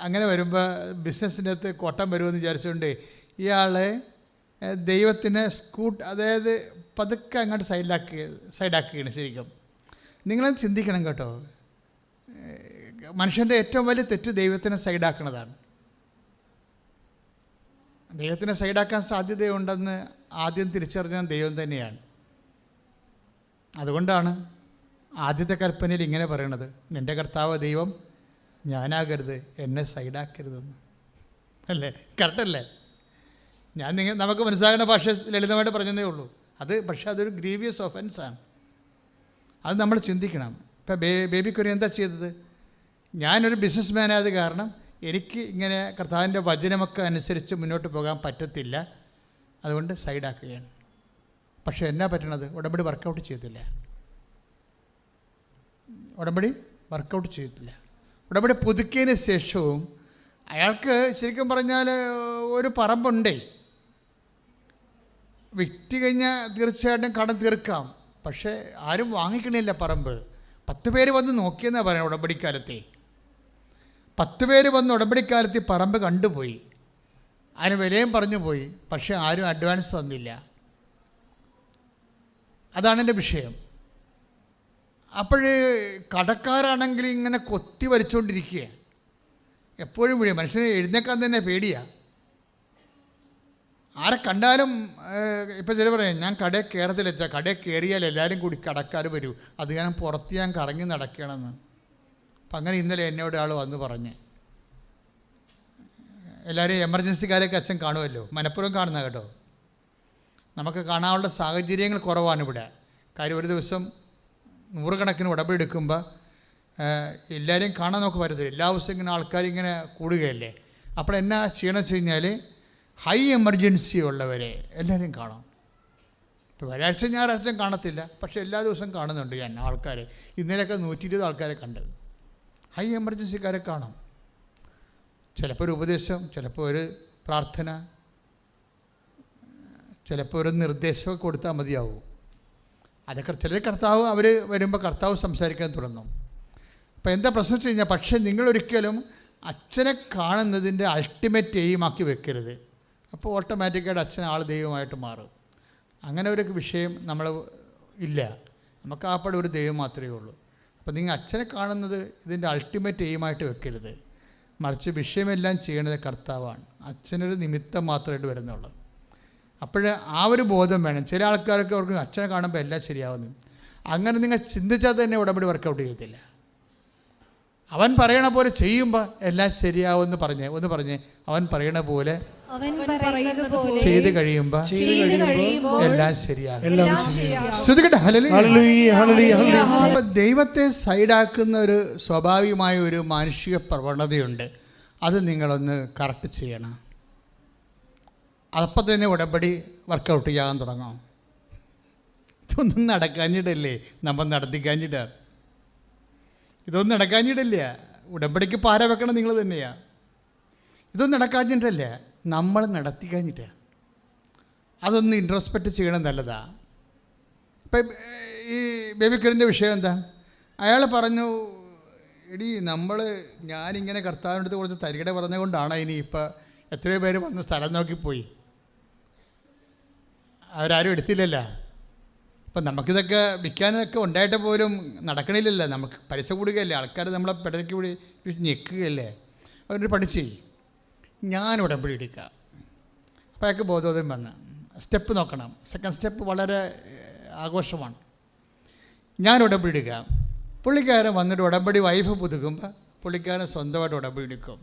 A: അങ്ങനെ വരുമ്പോൾ ബിസിനസ്സിൻ്റെ അകത്ത് കോട്ടം വരുമെന്ന് വിചാരിച്ചുകൊണ്ട് ഇയാൾ ദൈവത്തിനെ അതായത് പതുക്കെ അങ്ങോട്ട് സൈഡാക്കുകയാണ്. ശരിക്കും നിങ്ങളത് ചിന്തിക്കണം കേട്ടോ. മനുഷ്യൻ്റെ ഏറ്റവും വലിയ തെറ്റ് ദൈവത്തിനെ സൈഡാക്കുന്നതാണ്. ദൈവത്തിനെ സൈഡാക്കാൻ സാധ്യതയുണ്ടെന്ന് ആദ്യം തിരിച്ചറിഞ്ഞ ദൈവം തന്നെയാണ്. അതുകൊണ്ടാണ് ആദ്യത്തെ കൽപ്പനയിൽ ഇങ്ങനെ പറയണത്, നിൻ്റെ കർത്താവ് ദൈവം ഞാനാകരുത്, എന്നെ സൈഡാക്കരുതെന്ന്. അല്ലേ? കറക്റ്റല്ലേ? നമുക്ക് മനസ്സിലാകുന്ന ഭാഷ ലളിതമായിട്ട് പറഞ്ഞതേ ഉള്ളൂ. പക്ഷേ അതൊരു ഗ്രീവിയസ് ഒഫൻസാണ്. അത് നമ്മൾ ചിന്തിക്കണം. ഇപ്പം ബേബി കുര്യൻ എന്താ ചെയ്തത്? ഞാനൊരു ബിസിനസ് മാൻ ആയത് കാരണം എനിക്ക് ഇങ്ങനെ കർത്താവിൻ്റെ വചനമൊക്കെ അനുസരിച്ച് മുന്നോട്ട് പോകാൻ പറ്റത്തില്ല, അതുകൊണ്ട് സൈഡാക്കുകയാണ്. പക്ഷേ എന്നാ പറ്റണത്? ഉടമ്പടി വർക്കൗട്ട് ചെയ്തില്ല. ഉടമ്പടി പുതുക്കിയതിന് ശേഷവും അയാൾക്ക് ശരിക്കും പറഞ്ഞാൽ ഒരു പറമ്പുണ്ടേ, വിറ്റ് കഴിഞ്ഞാൽ തീർച്ചയായിട്ടും കടം തീർക്കാം. പക്ഷേ ആരും വാങ്ങിക്കണില്ല പറമ്പ്. 10 പേര് വന്ന് നോക്കിയെന്നാണ് പറയുന്നത്. ഉടമ്പടിക്കാലത്തെ 10 പേര് വന്ന് ഉടമ്പടിക്കാലത്ത് പറമ്പ് കണ്ടുപോയി, അതിന് വിലയും പറഞ്ഞു പോയി. പക്ഷേ ആരും അഡ്വാൻസ് തന്നില്ല. അതാണ് എൻ്റെ വിഷയം. അപ്പോൾ കടക്കാരാണെങ്കിൽ ഇങ്ങനെ കൊത്തി വരച്ചുകൊണ്ടിരിക്കുക. എപ്പോഴും വിളിയും. മനുഷ്യനെ എഴുന്നേക്കാൻ തന്നെ പേടിയാണ്. ആരെ കണ്ടാലും ഇപ്പം ചില പറയാം, ഞാൻ കടയിൽ കയറത്തില്ല, കടയിൽ കയറിയാൽ എല്ലാവരും കൂടി കടക്കാർ വരൂ, അത് ഞാൻ പുറത്ത് ഞാൻ കറങ്ങി നടക്കണമെന്ന്. അപ്പം അങ്ങനെ ഇന്നലെ എന്നോട് ആൾ വന്ന് പറഞ്ഞ്, എല്ലാവരും എമർജൻസിക്കാരൊക്കെ അച്ഛൻ കാണുമല്ലോ, മനഃപൂർവ്വം കാണുന്ന കേട്ടോ. നമുക്ക് കാണാനുള്ള സാഹചര്യങ്ങൾ കുറവാണ് ഇവിടെ. കാര്യം ഒരു ദിവസം 100 കണക്കിന് ഉടമ്പടി എടുക്കുമ്പോൾ എല്ലാവരെയും കാണാൻ നമുക്ക് പറ്റത്തില്ല. എല്ലാ ദിവസവും ഇങ്ങനെ ആൾക്കാരിങ്ങനെ കൂടുകയല്ലേ. അപ്പോൾ എന്നാ ചെയ്യണമെന്ന് വെച്ച് കഴിഞ്ഞാൽ ഹൈ എമർജൻസി ഉള്ളവരെ എല്ലാവരെയും കാണാം. ഇപ്പോൾ ഒരാഴ്ച ഞായറാഴ്ച കാണത്തില്ല, പക്ഷേ എല്ലാ ദിവസവും കാണുന്നുണ്ട് ഞാൻ ആൾക്കാരെ. ഇന്നലെയൊക്കെ 120 ആൾക്കാരെ കണ്ടത്. ഹൈ എമർജൻസിക്കാരെ കാണാം. ചിലപ്പോൾ ഒരു ഉപദേശം, ചിലപ്പോൾ ഒരു പ്രാർത്ഥന, ചിലപ്പോൾ ഒരു നിർദ്ദേശമൊക്കെ കൊടുത്താൽ മതിയാവും. അതൊക്കെ ചില കർത്താവ് അവർ വരുമ്പോൾ കർത്താവ് സംസാരിക്കാൻ തുടങ്ങും. അപ്പോൾ എന്താ പ്രശ്നം വെച്ച് കഴിഞ്ഞാൽ, പക്ഷേ നിങ്ങളൊരിക്കലും അച്ഛനെ കാണുന്നതിൻ്റെ അൾട്ടിമേറ്റ് എയിമാക്കി വെക്കരുത്. അപ്പോൾ ഓട്ടോമാറ്റിക്കായിട്ട് അച്ഛൻ ആൾ ദൈവമായിട്ട് മാറും. അങ്ങനെ ഒരു വിഷയം നമ്മൾ ഇല്ല. നമുക്ക് ആപ്പടെ ഒരു ദൈവം മാത്രമേ ഉള്ളൂ. അപ്പോൾ നിങ്ങൾ അച്ഛനെ കാണുന്നത് ഇതിൻ്റെ അൾട്ടിമേറ്റ് എയിമായിട്ട് വെക്കരുത്. മറിച്ച് വിഷയമെല്ലാം ചെയ്യണത് കർത്താവാണ്. അച്ഛനൊരു നിമിത്തം മാത്രമായിട്ട് വരുന്നുള്ളൂ. അപ്പോൾ ആ ഒരു ബോധം വേണം. ചില ആൾക്കാരൊക്കെ അവർക്ക് അച്ഛനെ കാണുമ്പോൾ എല്ലാം ശരിയാവുന്നു. അങ്ങനെ നിങ്ങൾ ചിന്തിച്ചാൽ തന്നെ ഉടമ്പടി വർക്കൗട്ട് ചെയ്യത്തില്ല. അവൻ പറയണ പോലെ ചെയ്യുമ്പോൾ എല്ലാം ശരിയാവുമെന്ന് പറഞ്ഞ് അവൻ പറയണ പോലെ ചെയ്ത് കഴിയുമ്പോൾ എല്ലാം ശരിയാകും. ദൈവത്തെ സൈഡാക്കുന്ന ഒരു സ്വാഭാവികമായ ഒരു മാനുഷിക പ്രവണതയുണ്ട്. അത് നിങ്ങളൊന്ന് കറക്റ്റ് ചെയ്യണം. അപ്പം തന്നെ ഉടമ്പടി വർക്കൗട്ട് ചെയ്യാൻ തുടങ്ങാം. ഇതൊന്നും നടക്കാഞ്ഞിട്ടല്ലേ, നമ്മൾ നടത്തിക്കാഞ്ഞിട്ടാണ്. ഇതൊന്നും നടക്കാഞ്ഞിട്ടില്ല. ഉടമ്പടിക്ക് പാര വെക്കണം നിങ്ങൾ തന്നെയാണ്. ഇതൊന്നും നടക്കാഞ്ഞിട്ടല്ല, നമ്മൾ നടത്തിക്കാഞ്ഞിട്ടാണ്. അതൊന്ന് ഇൻട്രോസ്പെക്റ്റ് ചെയ്യണം, നല്ലതാണ്. ഇപ്പം ഈ ബേബിക്കറിൻ്റെ വിഷയം എന്താ? അയാൾ പറഞ്ഞു, ഞാനിങ്ങനെ കർത്താവിൻ്റെ അടുത്ത് കുറച്ച് തരികട പറഞ്ഞുകൊണ്ടാണ് ഇനി ഇപ്പം എത്രയോ പേര് വന്ന് സ്ഥലം നോക്കിപ്പോയി, അവരാരും എടുത്തില്ലല്ലോ. അപ്പം നമുക്കിതൊക്കെ വിൽക്കാനൊക്കെ ഉണ്ടായിട്ട് പോലും നടക്കണില്ലല്ലോ. നമുക്ക് പൈസ കൂടുകയല്ലേ, ആൾക്കാർ നമ്മളെ പെടയ്ക്ക് കൂടി ഞെക്കുകയല്ലേ. അവരൊരു പഠിച്ച് ഞാൻ ഉടമ്പടി എടുക്കാം. അപ്പോൾ അയാൾക്ക് ബോധോദയം വന്ന് സ്റ്റെപ്പ് നോക്കണം. സെക്കൻഡ് സ്റ്റെപ്പ് വളരെ ആഘോഷമാണ്. ഞാൻ ഉടമ്പടി എടുക്കാം. പുള്ളിക്കാരൻ വന്നിട്ട് ഉടമ്പടി വൈഫ് പുതുക്കുമ്പോൾ പുള്ളിക്കാരൻ സ്വന്തമായിട്ട് ഉടമ്പടി എടുക്കും.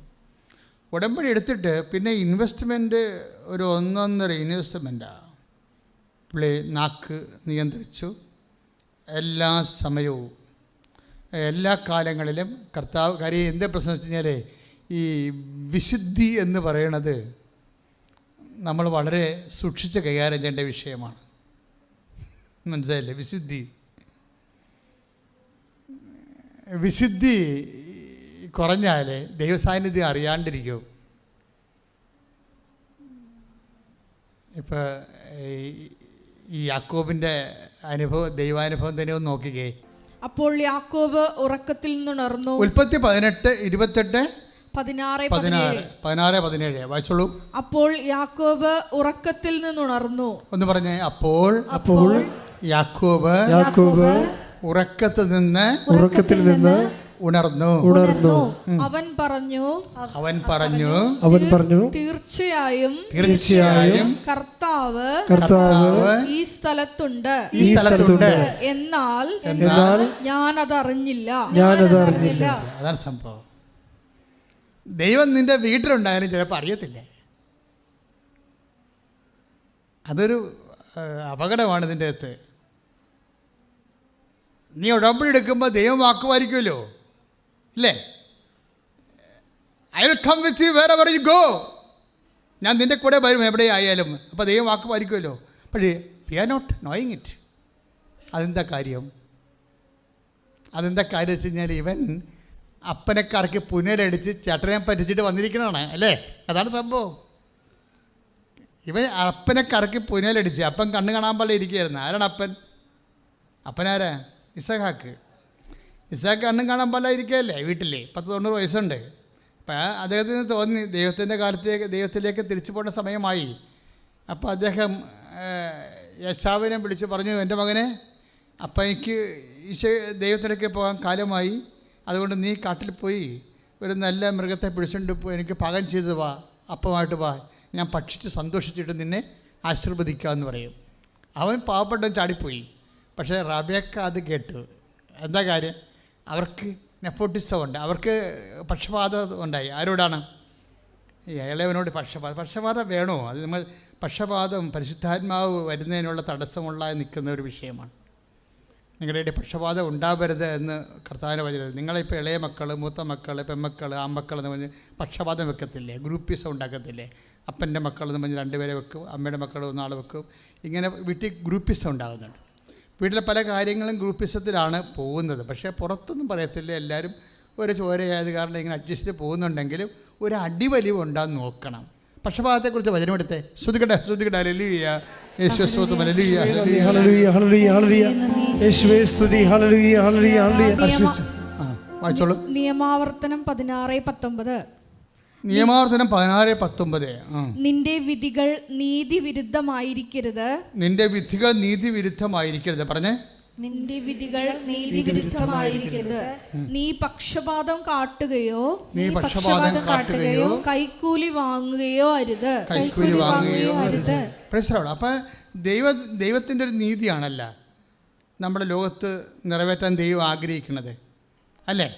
A: ഉടമ്പടി എടുത്തിട്ട് പിന്നെ ഇൻവെസ്റ്റ്മെൻറ്റ് ഒരു 1.5 ഇൻവെസ്റ്റ്മെൻറ്റാണ്. പുള്ളി നാക്ക് നിയന്ത്രിച്ചു. എല്ലാ സമയവും എല്ലാ കാലങ്ങളിലും കർത്താവ് കാര്യം എന്താ പ്രശ്നം വെച്ച് കഴിഞ്ഞാൽ ഈ വിശുദ്ധി എന്ന് പറയണത് നമ്മൾ വളരെ സൂക്ഷിച്ച് കൈകാര്യം ചെയ്യേണ്ട വിഷയമാണ്. മനസ്സിലായില്ലേ? വിശുദ്ധി കുറഞ്ഞാൽ ദൈവസാന്നിധ്യം അറിയാണ്ടിരിക്കും. ഇപ്പോൾ ഈ യാക്കോബിൻ്റെ അനുഭവം, ദൈവാനുഭവം തന്നെ ഒന്ന് നോക്കിക്കേ.
B: അപ്പോൾ യാക്കോബ് ഉറക്കത്തിൽ നിന്നുണർന്നു.
A: ഉൽപ്പത്തി 18:28
B: 16
A: 17 വായിച്ചോളൂ.
B: അപ്പോൾ യാക്കോബ് ഉറക്കത്തിൽ നിന്നുണർന്നു.
A: ഒന്ന് പറഞ്ഞേ. അപ്പോൾ യാക്കോബ് ഉറക്കത്തിൽ നിന്ന് ഉണർന്നു.
B: അവൻ പറഞ്ഞു
A: തീർച്ചയായും
B: കർത്താവ് ഈ സ്ഥലത്തുണ്ട്, എന്നാൽ ഞാനതറിഞ്ഞില്ല.
A: അതാണ് സംഭവം. ദൈവം നിന്റെ വീട്ടിലുണ്ടായാലും ചിലപ്പോൾ അറിയത്തില്ല. അതൊരു അപകടമാണ് ഇതിൻ്റെ അകത്ത്. നീ ഉടമ്പടി എടുക്കുമ്പോൾ ദൈവം വാക്ക് പാലിക്കുമല്ലോ, ഇല്ലേ? I will come with you wherever you go. ഞാൻ നിൻ്റെ കൂടെ വരും എവിടെ ആയാലും. അപ്പോൾ ദൈവം വാക്ക് പാലിക്കുമല്ലോ. പക്ഷേ we are not knowing it. അതെന്താ കാര്യം വെച്ച് കഴിഞ്ഞാൽ ഇവൻ അപ്പനെക്കാർക്ക് പുനരടിച്ച് ചേട്ടനെ പറ്റിച്ചിട്ട് വന്നിരിക്കണതാണ്, അല്ലേ? അതാണ് സംഭവം. ഇവൻ അപ്പനെ കറക്കി പുനലടിച്ച് അപ്പൻ കണ്ണ് കാണാൻ പാടില്ല ഇരിക്കുകയായിരുന്നു. ആരാണ് അപ്പനാരാ? ഇസഹാക്ക് കണ്ണും കാണാൻ പാടില്ല ഇരിക്കുകയല്ലേ വീട്ടിൽ. 90 വയസ്സുണ്ട്. അപ്പം അദ്ദേഹത്തിന് തോന്നി ദൈവത്തിലേക്ക് തിരിച്ചു പോകേണ്ട സമയമായി. അപ്പോൾ അദ്ദേഹം യേശാവിനെ വിളിച്ച് പറഞ്ഞു, എൻ്റെ മകനെ, അപ്പം എനിക്ക് ദൈവത്തിലേക്ക് പോകാൻ കാലമായി, അതുകൊണ്ട് നീ കാട്ടിൽ പോയി ഒരു നല്ല മൃഗത്തെ പിടിച്ചുകൊണ്ട് പോയി എനിക്ക് പാകം ചെയ്ത് വാ, അപ്പമായിട്ട് വാ, ഞാൻ ഭക്ഷിച്ച് സന്തോഷിച്ചിട്ട് നിന്നെ ആശീർവദിക്കാമെന്ന് പറയും. അവൻ പാവപ്പെട്ടവൻ ചാടിപ്പോയി. പക്ഷേ റബേക്ക അത് കേട്ടു. എന്താ കാര്യം? അവർക്ക് നെപ്പോട്ടിസം ഉണ്ട്, അവർക്ക് പക്ഷപാതം ഉണ്ടായി. ആരോടാണ്? ഇളയവനോട് പക്ഷപാതം വേണോ? അത് നമ്മൾ പക്ഷപാതം പരിശുദ്ധാത്മാവ് വരുന്നതിനുള്ള തടസ്സമുള്ള നിൽക്കുന്ന ഒരു വിഷയമാണ്. നിങ്ങളുടെ പക്ഷപാതം ഉണ്ടാവരുത് എന്ന് കർത്താവിനെ വചനം. നിങ്ങളിപ്പോൾ ഇളയ മക്കൾ, മൂത്ത മക്കൾ, പെൺമക്കൾ, ആൺമക്കൾ എന്ന് പറഞ്ഞ് പക്ഷപാതം വെക്കത്തില്ലേ? ഗ്രൂപ്പിസം ഉണ്ടാക്കത്തില്ലേ? അപ്പൻ്റെ മക്കൾ എന്ന് പറഞ്ഞ് 2 പേരെ വെക്കും, അമ്മയുടെ മക്കൾ 1 ആൾ വെക്കും. ഇങ്ങനെ വീട്ടിൽ ഗ്രൂപ്പിസം ഉണ്ടാകുന്നുണ്ട്. വീട്ടിലെ പല കാര്യങ്ങളും ഗ്രൂപ്പിസത്തിലാണ് പോകുന്നത്. പക്ഷേ പുറത്തൊന്നും പറയത്തില്ല. എല്ലാവരും ഒരു ചോരയായത് കാരണം ഇങ്ങനെ അഡ്ജസ്റ്റ് ചെയ്ത് പോകുന്നുണ്ടെങ്കിലും ഒരു അടിവലിവ് ഉണ്ടാകുന്ന നോക്കണം. പക്ഷപാതത്തെക്കുറിച്ച് വചനമെടുത്തേ. ശ്രുതിക്കട്ടെ ഹല്ലേലൂയ, യേശുവേ സ്തുതി, ഹല്ലേലൂയ ഹല്ലേലൂയ ഹല്ലേലൂയ ഹല്ലേലൂയ, യേശുവേ സ്തുതി, ഹല്ലേലൂയ ഹല്ലേലൂയ ഹല്ലേലൂയ. വായിച്ചോളൂ.
B: നിയമാവർത്തനം 16:19.
A: നിയമാവർത്തനം 16:19.
B: നിന്റെ വിധികൾ നീതിവിരുദ്ധമായിരിക്കരുത്.
A: നിന്റെ വിധികൾ നീതിവിരുദ്ധമായിരിക്കരുത്. പറഞ്ഞേ.
B: നിന്റെ വിധികൾ നീതിവിരുദ്ധമായിരിക്കരുത്. നീ പക്ഷപാതം കാട്ടുകയോ കൈക്കൂലി വാങ്ങുകയോ അരുത്.
A: അപ്പം ദൈവത്തിൻ്റെ ഒരു നീതിയാണല്ല നമ്മുടെ ലോകത്ത് നിറവേറ്റാൻ ദൈവം ആഗ്രഹിക്കുന്നത്, അല്ലേ?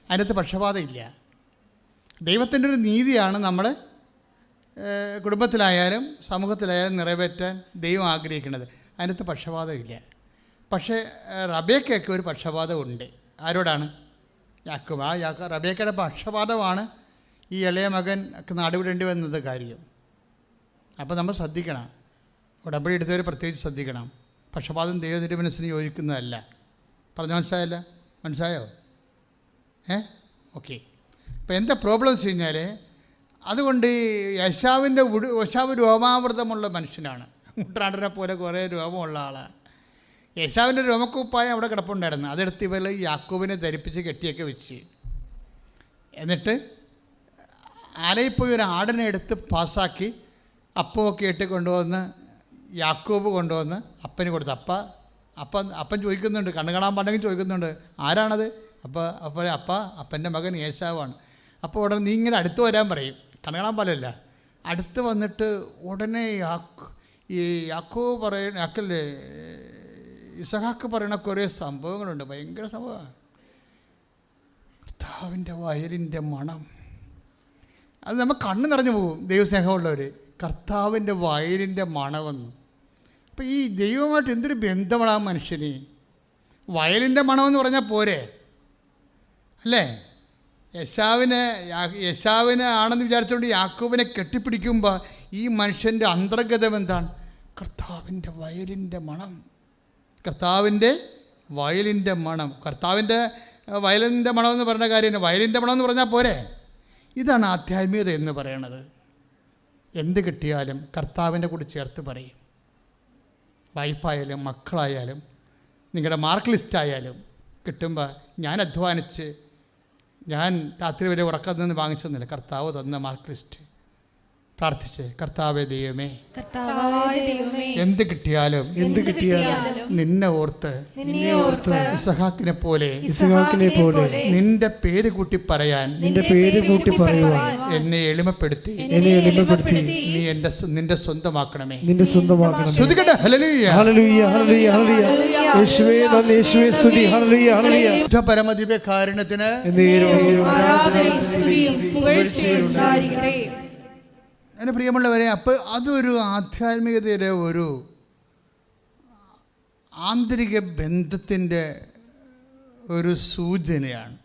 A: അതിനകത്ത് പക്ഷപാതം ഇല്ല. ദൈവത്തിൻ്റെ ഒരു നീതിയാണ് നമ്മൾ കുടുംബത്തിലായാലും സമൂഹത്തിലായാലും നിറവേറ്റാൻ ദൈവം ആഗ്രഹിക്കുന്നത്. അതിനകത്ത് പക്ഷപാതം ഇല്ല. പക്ഷേ റബേക്കയ്ക്ക് ഒരു പക്ഷപാതം ഉണ്ട്. ആരോടാണ്? യാക്കോബ്. റബേക്കയുടെ പക്ഷപാതമാണ് ഈ ഇളയ മകൻ നാടുവിടേണ്ടി വന്നത് കാര്യം. അപ്പോൾ നമ്മൾ ശ്രദ്ധിക്കണം. ഉടമ്പടി എടുത്തവർ പ്രത്യേകിച്ച് ശ്രദ്ധിക്കണം. പക്ഷപാതം ദൈവത്തിൻ്റെ മനസ്സിന് യോജിക്കുന്നതല്ല. പറഞ്ഞ മനസ്സിലായോ? ഓക്കെ. അപ്പോൾ എന്താ പ്രോബ്ലം വെച്ച് കഴിഞ്ഞാൽ, അതുകൊണ്ട് യേശാവ് രോമാവൃതമുള്ള മനുഷ്യനാണ്. മുട്ടാണ്ടനെ പോലെ കുറേ രോമമുള്ള ആളാണ്. യേശാവിൻ്റെ രോമക്കുപ്പായം അവിടെ കിടപ്പുണ്ടായിരുന്നു. അതെടുത്ത് ഇവർ യാക്കോബിനെ ധരിപ്പിച്ച് കെട്ടിയൊക്കെ വെച്ച്, എന്നിട്ട് ആലയിൽ പോയി ഒരു ആടിനെ എടുത്ത് പാസ്സാക്കി അപ്പമൊക്കെ ഇട്ട് കൊണ്ടുവന്ന് യാക്കോബ് കൊണ്ടുവന്ന് അപ്പന് കൊടുത്തു. അപ്പൻ ചോദിക്കുന്നുണ്ട്, കണ്ണു കാണാൻ പാടെങ്കിൽ ചോദിക്കുന്നുണ്ട്, ആരാണത്? അപ്പൻ്റെ മകൻ ഏശാവാണ്. അപ്പോൾ ഉടനെ നീ ഇങ്ങനെ അടുത്ത് വരാൻ പറയും, കണ്ണു കാണാൻ പാടില്ല. അടുത്ത് വന്നിട്ട് ഉടനെ ഈ യാക്കോബ് പറയണ ഇസഹാക്ക് പറയണ കുറേ സംഭവങ്ങളുണ്ട്, ഭയങ്കര സംഭവമാണ്. കർത്താവിൻ്റെ വയലിൻ്റെ മണം, അത് നമ്മൾ കണ്ണ് നിറഞ്ഞു പോകും. ദൈവസ്നേഹമുള്ളവർ, കർത്താവിൻ്റെ വയലിൻ്റെ മണമെന്ന്. അപ്പോൾ ഈ ദൈവമായിട്ട് എന്തൊരു ബന്ധമാണ് ആ മനുഷ്യന്. വയലിൻ്റെ മണമെന്ന് പറഞ്ഞാൽ പോരെ, അല്ലേ? യശാവിനെ ആണെന്ന് വിചാരിച്ചുകൊണ്ട് യാക്കോബിനെ കെട്ടിപ്പിടിക്കുമ്പോൾ ഈ മനുഷ്യൻ്റെ അന്തർഗതം എന്താണ്? കർത്താവിൻ്റെ വയലിൻ്റെ മണം. കർത്താവിൻ്റെ വയലിൻ്റെ മണം. കർത്താവിൻ്റെ വയലിൻ്റെ മണമെന്ന് പറഞ്ഞ കാര്യം വയലിൻ്റെ മണമെന്ന് പറഞ്ഞാൽ പോരെ. ഇതാണ് ആധ്യാത്മികത എന്ന് പറയണത്. എന്ത് കിട്ടിയാലും കർത്താവിൻ്റെ കൂടെ ചേർത്ത് പറയും. വൈഫായാലും മക്കളായാലും നിങ്ങളുടെ മാർക്ക് ലിസ്റ്റായാലും കിട്ടുമ്പോൾ ഞാൻ അധ്വാനിച്ച് ഞാൻ രാത്രി വരെ ഉറക്കം നിന്ന് വാങ്ങിച്ചെന്നില്ല, കർത്താവ് തന്ന മാർക്ക് ലിസ്റ്റ് പ്രാർത്ഥിച്ച് കർത്താവേ ദൈവമേ എന്ത് കിട്ടിയാലും നിന്നെ ഓർത്ത് ഇസഹാക്കിനെ പോലെ നിന്റെ പേര് കൂട്ടി പറയാൻ എന്നെ എളിമപ്പെടുത്തി നീ നിന്റെ സ്വന്തമാക്കണമേ. ശ്രുതികട്ടെ ഹല്ലേലൂയ ഹല്ലേലൂയ ഹല്ലേലൂയ. യേശുവേ നന്ദി, യേശുവേ സ്തുതി. Hallelujah hallelujah. പരമദിവ്യകാരുണ്യത്തിന് ആരാധനയും സ്തുതിയും പുകഴ്ചയും ഉണ്ടായിരിക്കട്ടെ. എൻ്റെ പ്രിയമുള്ളവരെ, അപ്പോൾ അതൊരു ആധ്യാത്മികതയുടെ ഒരു ആന്തരിക ബന്ധത്തിൻ്റെ ഒരു സൂചനയാണ്,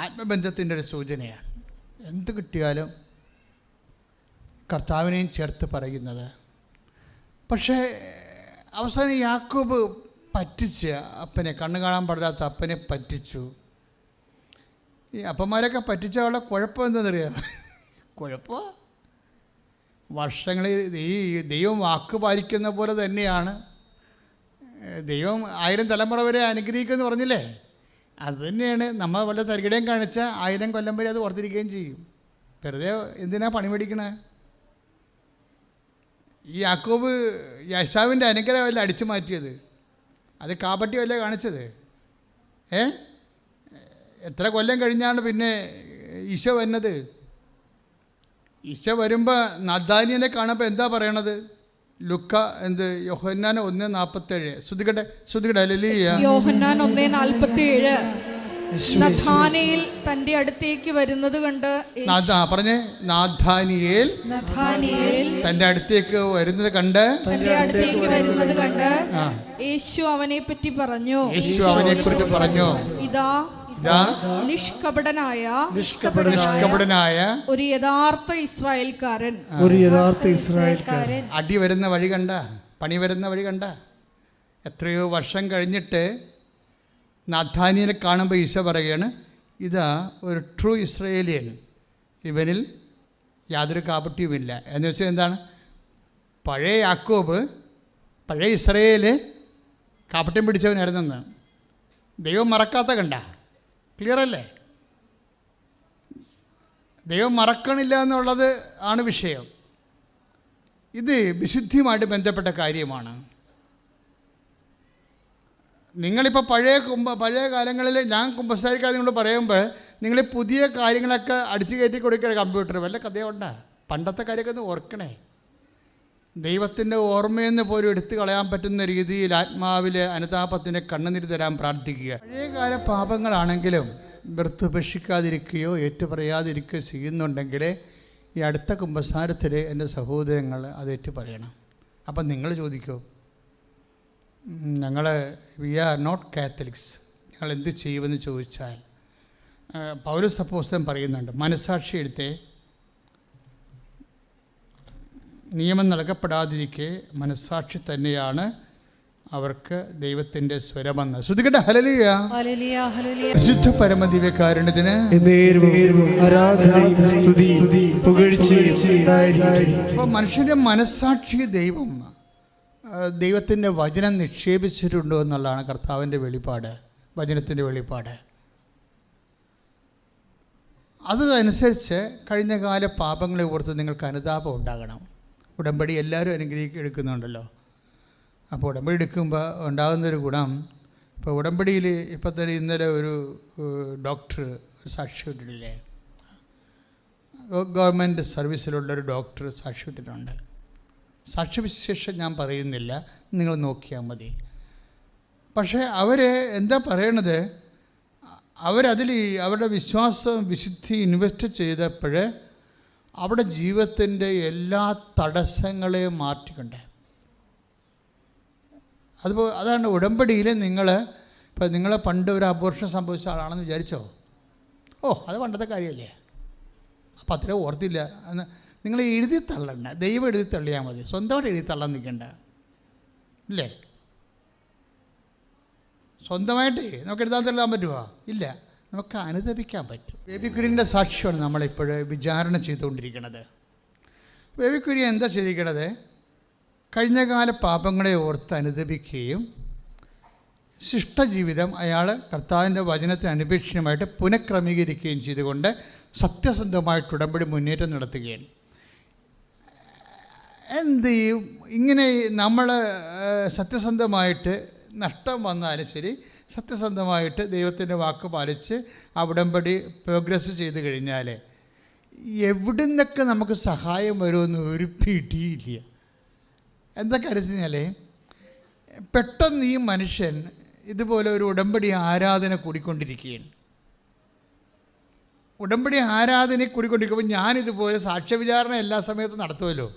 A: ആത്മബന്ധത്തിൻ്റെ ഒരു സൂചനയാണ്. എന്ത് കിട്ടിയാലും കർത്താവിനെയും ചേർത്ത് പറയുന്നത്. പക്ഷേ അവസാനം യാക്കോബ് പറ്റിച്ച് അപ്പനെ, കണ്ണു കാണാൻ പാടില്ലാത്ത അപ്പനെ പറ്റിച്ചു. ഈ അപ്പന്മാരൊക്കെ പറ്റിച്ച അവളെ കുഴപ്പം എന്താണെന്നറിയാം? കുഴപ്പം വർഷങ്ങളിൽ ഈ ദൈവം വാക്ക് പാലിക്കുന്ന പോലെ തന്നെയാണ്. ദൈവം 1000 തലമുറ വരെ അനുഗ്രഹിക്കുമെന്ന് പറഞ്ഞില്ലേ? അത് തന്നെയാണ്. നമ്മൾ വല്ല തരികിടയും കാണിച്ചാൽ 1000 കൊല്ലം വരെ അത് ഓർത്തിരിക്കുകയും ചെയ്യും. വെറുതെ എന്തിനാ പണി മേടിക്കണേ? ഈ യാക്കോബ് യേശാവിൻ്റെ അനുഗ്രഹമല്ല അടിച്ചു മാറ്റിയത്, അത് കാപട്യമല്ലേ കാണിച്ചത്? എത്ര കൊല്ലം കഴിഞ്ഞാണ് പിന്നെ ഈശോ വന്നത്? ഈശോ വരുമ്പോൾ നഥാനിയനെ കാണുമ്പോൾ എന്താ പറയണത്? ലുക്ക യോഹന്നാൻ 1:47. ശ്രുതികട്ടെ ഹല്ലേലൂയ.
B: യോഹന്നാൻ 1:47. നഥാനിയേൽ തന്റെ അടുത്തേക്ക് വരുന്നത് കണ്ട്
A: പറഞ്ഞേ, നാഥാനിയേൽ തന്റെ അടുത്തേക്ക് വരുന്നത് കണ്ട്
B: യേശു അവനെ പറ്റി പറഞ്ഞു,
A: യേശു അവനെ കുറിച്ച് പറഞ്ഞു,
B: ഇതാ നിഷ്കപടനായ ഒരു യഥാർത്ഥ ഇസ്രായേൽക്കാരൻ.
A: അടി വരുന്ന വഴി കണ്ട, പണി വരുന്ന വഴി കണ്ട. എത്രയോ വർഷം കഴിഞ്ഞിട്ട് നാഥാനിയനെ കാണുമ്പോൾ ഈശോ പറയുകയാണ്, ഇതാ ഒരു ട്രൂ ഇസ്രായേലിയൻ, ഇവനിൽ യാതൊരു കാപട്യവുമില്ല. എന്ന് വെച്ചാൽ എന്താണ്? പഴയ യാക്കോബ്, പഴയ ഇസ്രായേൽ കാപട്യം പിടിച്ചവനായിരുന്നെന്ന്. ദൈവം മറക്കാത്ത കണ്ട. ക്ലിയർ അല്ലേ? ദൈവം മറക്കണില്ല എന്നുള്ളത് ആണ് വിഷയം. ഇത് വിശുദ്ധിയുമായിട്ട് ബന്ധപ്പെട്ട കാര്യമാണ്. നിങ്ങളിപ്പോൾ പഴയ കാലങ്ങളിൽ ഞാൻ കുമ്പസാരിക്കാതെ നിങ്ങളോട് പറയുമ്പോൾ നിങ്ങൾ പുതിയ കാര്യങ്ങളൊക്കെ അടിച്ചു കയറ്റി കൊടുക്കണ കമ്പ്യൂട്ടർ വല്ല കഥയുണ്ടാ? പണ്ടത്തെ കാര്യമൊക്കെ ഒന്ന് ഓർക്കണേ. ദൈവത്തിൻ്റെ ഓർമ്മയെന്ന് പോലും എടുത്തു കളയാൻ പറ്റുന്ന രീതിയിൽ ആത്മാവിലെ അനുതാപത്തിന് കണ്ണുനീര് തരാൻ പ്രാർത്ഥിക്കുക. പഴയകാല പാപങ്ങളാണെങ്കിലും വ്യർത്ഥുപേക്ഷിക്കാതിരിക്കുകയോ ഏറ്റുപറയാതിരിക്കുകയോ ചെയ്യുന്നുണ്ടെങ്കിൽ ഈ അടുത്ത കുമ്പസാരത്തിൽ എൻ്റെ സഹോദരങ്ങൾ അത് ഏറ്റുപറയണം. അപ്പം നിങ്ങൾ ചോദിക്കൂ, വി ആർ നോട്ട് കാത്തലിക്സ്, ഞങ്ങൾ എന്ത് ചെയ്യുമെന്ന് ചോദിച്ചാൽ പൗലോസ് അപ്പോസ്തലൻ പറയുന്നുണ്ട്, മനസ്സാക്ഷി എടുത്തേ നിയമം നൽകപ്പെടാതിരിക്കെ മനസ്സാക്ഷി തന്നെയാണ് അവർക്ക് ദൈവത്തിൻ്റെ സ്വരമെന്ന്. ശ്രുതികട്ടെ ഹല്ലേലൂയ. വിശുദ്ധ പരമദിവ്യകാരുണ്യത്തിന് അപ്പോൾ മനുഷ്യൻ്റെ മനസ്സാക്ഷി ദൈവത്തിൻ്റെ വചനം നിക്ഷേപിച്ചിട്ടുണ്ടോ എന്നുള്ളതാണ് കർത്താവിൻ്റെ വെളിപ്പാട്, വചനത്തിൻ്റെ വെളിപ്പാട്. അതനുസരിച്ച് കഴിഞ്ഞകാല പാപങ്ങളെ ഓർത്ത് നിങ്ങൾക്ക് അനുതാപം ഉണ്ടാകണം. ഉടമ്പടി എല്ലാവരും എടുക്കുന്നുണ്ടല്ലോ. അപ്പോൾ ഉടമ്പടി എടുക്കുമ്പോൾ ഉണ്ടാകുന്നൊരു ഗുണം, ഇപ്പോൾ ഉടമ്പടിയിൽ ഇപ്പം തന്നെ ഇന്നലെ ഒരു ഡോക്ടർ ഒരു സാക്ഷ്യം ഇട്ടിട്ടില്ലേ, ഗവൺമെൻറ് സർവീസിലുള്ളൊരു ഡോക്ടർ സാക്ഷ്യം ഇട്ടിട്ടുണ്ട്. സാക്ഷ്യവിശേഷം ഞാൻ പറയുന്നില്ല, നിങ്ങൾ നോക്കിയാൽ മതി. പക്ഷേ അവർ എന്താ പറയണത്, അവരതിൽ അവരുടെ വിശ്വാസം വിശുദ്ധി ഇൻവെസ്റ്റ് ചെയ്തപ്പോൾ അവിടെ ജീവിതത്തിൻ്റെ എല്ലാ തടസ്സങ്ങളെയും മാറ്റിക്കൊണ്ട്. അതാണ് ഉടമ്പടിയിൽ ഇപ്പം നിങ്ങളെ പണ്ട് ഒരു അബോർഷൻ സംഭവിച്ച ആളാണെന്ന് വിചാരിച്ചോ, അത് പണ്ടത്തെ കാര്യമല്ലേ, അപ്പം അത്രയും ഓർത്തില്ല എന്ന് നിങ്ങൾ എഴുതി തള്ളണ്ട. ദൈവം എഴുതി തള്ളിയാൽ മതി, സ്വന്തമായിട്ട് എഴുതി തള്ളാൻ നിൽക്കണ്ട. ഇല്ലേ? സ്വന്തമായിട്ട് നമുക്ക് എഴുതാൻ തള്ളാൻ പറ്റുമോ? ഇല്ല, നമുക്ക് അനുദപിക്കാൻ പറ്റും. ബേബി കുര്യൻ്റെ സാക്ഷ്യമാണ് നമ്മളിപ്പോൾ വിചാരണ ചെയ്തുകൊണ്ടിരിക്കുന്നത്. ബേബി കുര്യൻ എന്താ ചെയ്തിരിക്കണത്? കഴിഞ്ഞകാല പാപങ്ങളെ ഓർത്ത് അനുദപിക്കുകയും ശിഷ്ടജീവിതം അയാൾ കർത്താവിൻ്റെ വചനത്തിന് അനുപേക്ഷണമായിട്ട് പുനഃക്രമീകരിക്കുകയും ചെയ്തുകൊണ്ട് സത്യസന്ധമായിട്ട് ഉടമ്പടി മുന്നേറ്റം നടത്തുകയാണ്. എന്ത് ചെയ്യും? ഇങ്ങനെ നമ്മൾ സത്യസന്ധമായിട്ട് നഷ്ടം വന്നാലും ശരി, സത്യസന്ധമായിട്ട് ദൈവത്തിൻ്റെ വാക്ക് പാലിച്ച് ആ ഉടമ്പടി പ്രോഗ്രസ് ചെയ്ത് കഴിഞ്ഞാൽ എവിടുന്നൊക്കെ നമുക്ക് സഹായം വരുമെന്ന് ഒരു പിടിയില്ല. എന്താ കാര്യം കഴിഞ്ഞാൽ, പെട്ടെന്ന് ഈ മനുഷ്യൻ ഇതുപോലെ ഒരു ഉടമ്പടി ആരാധന കൂടിക്കൊണ്ടിരിക്കുകയാണ്. ഉടമ്പടി ആരാധന കൂടിക്കൊണ്ടിരിക്കുമ്പോൾ ഞാനിതുപോലെ സാക്ഷ്യവിചാരണ എല്ലാ സമയത്തും നടത്തുമല്ലോ.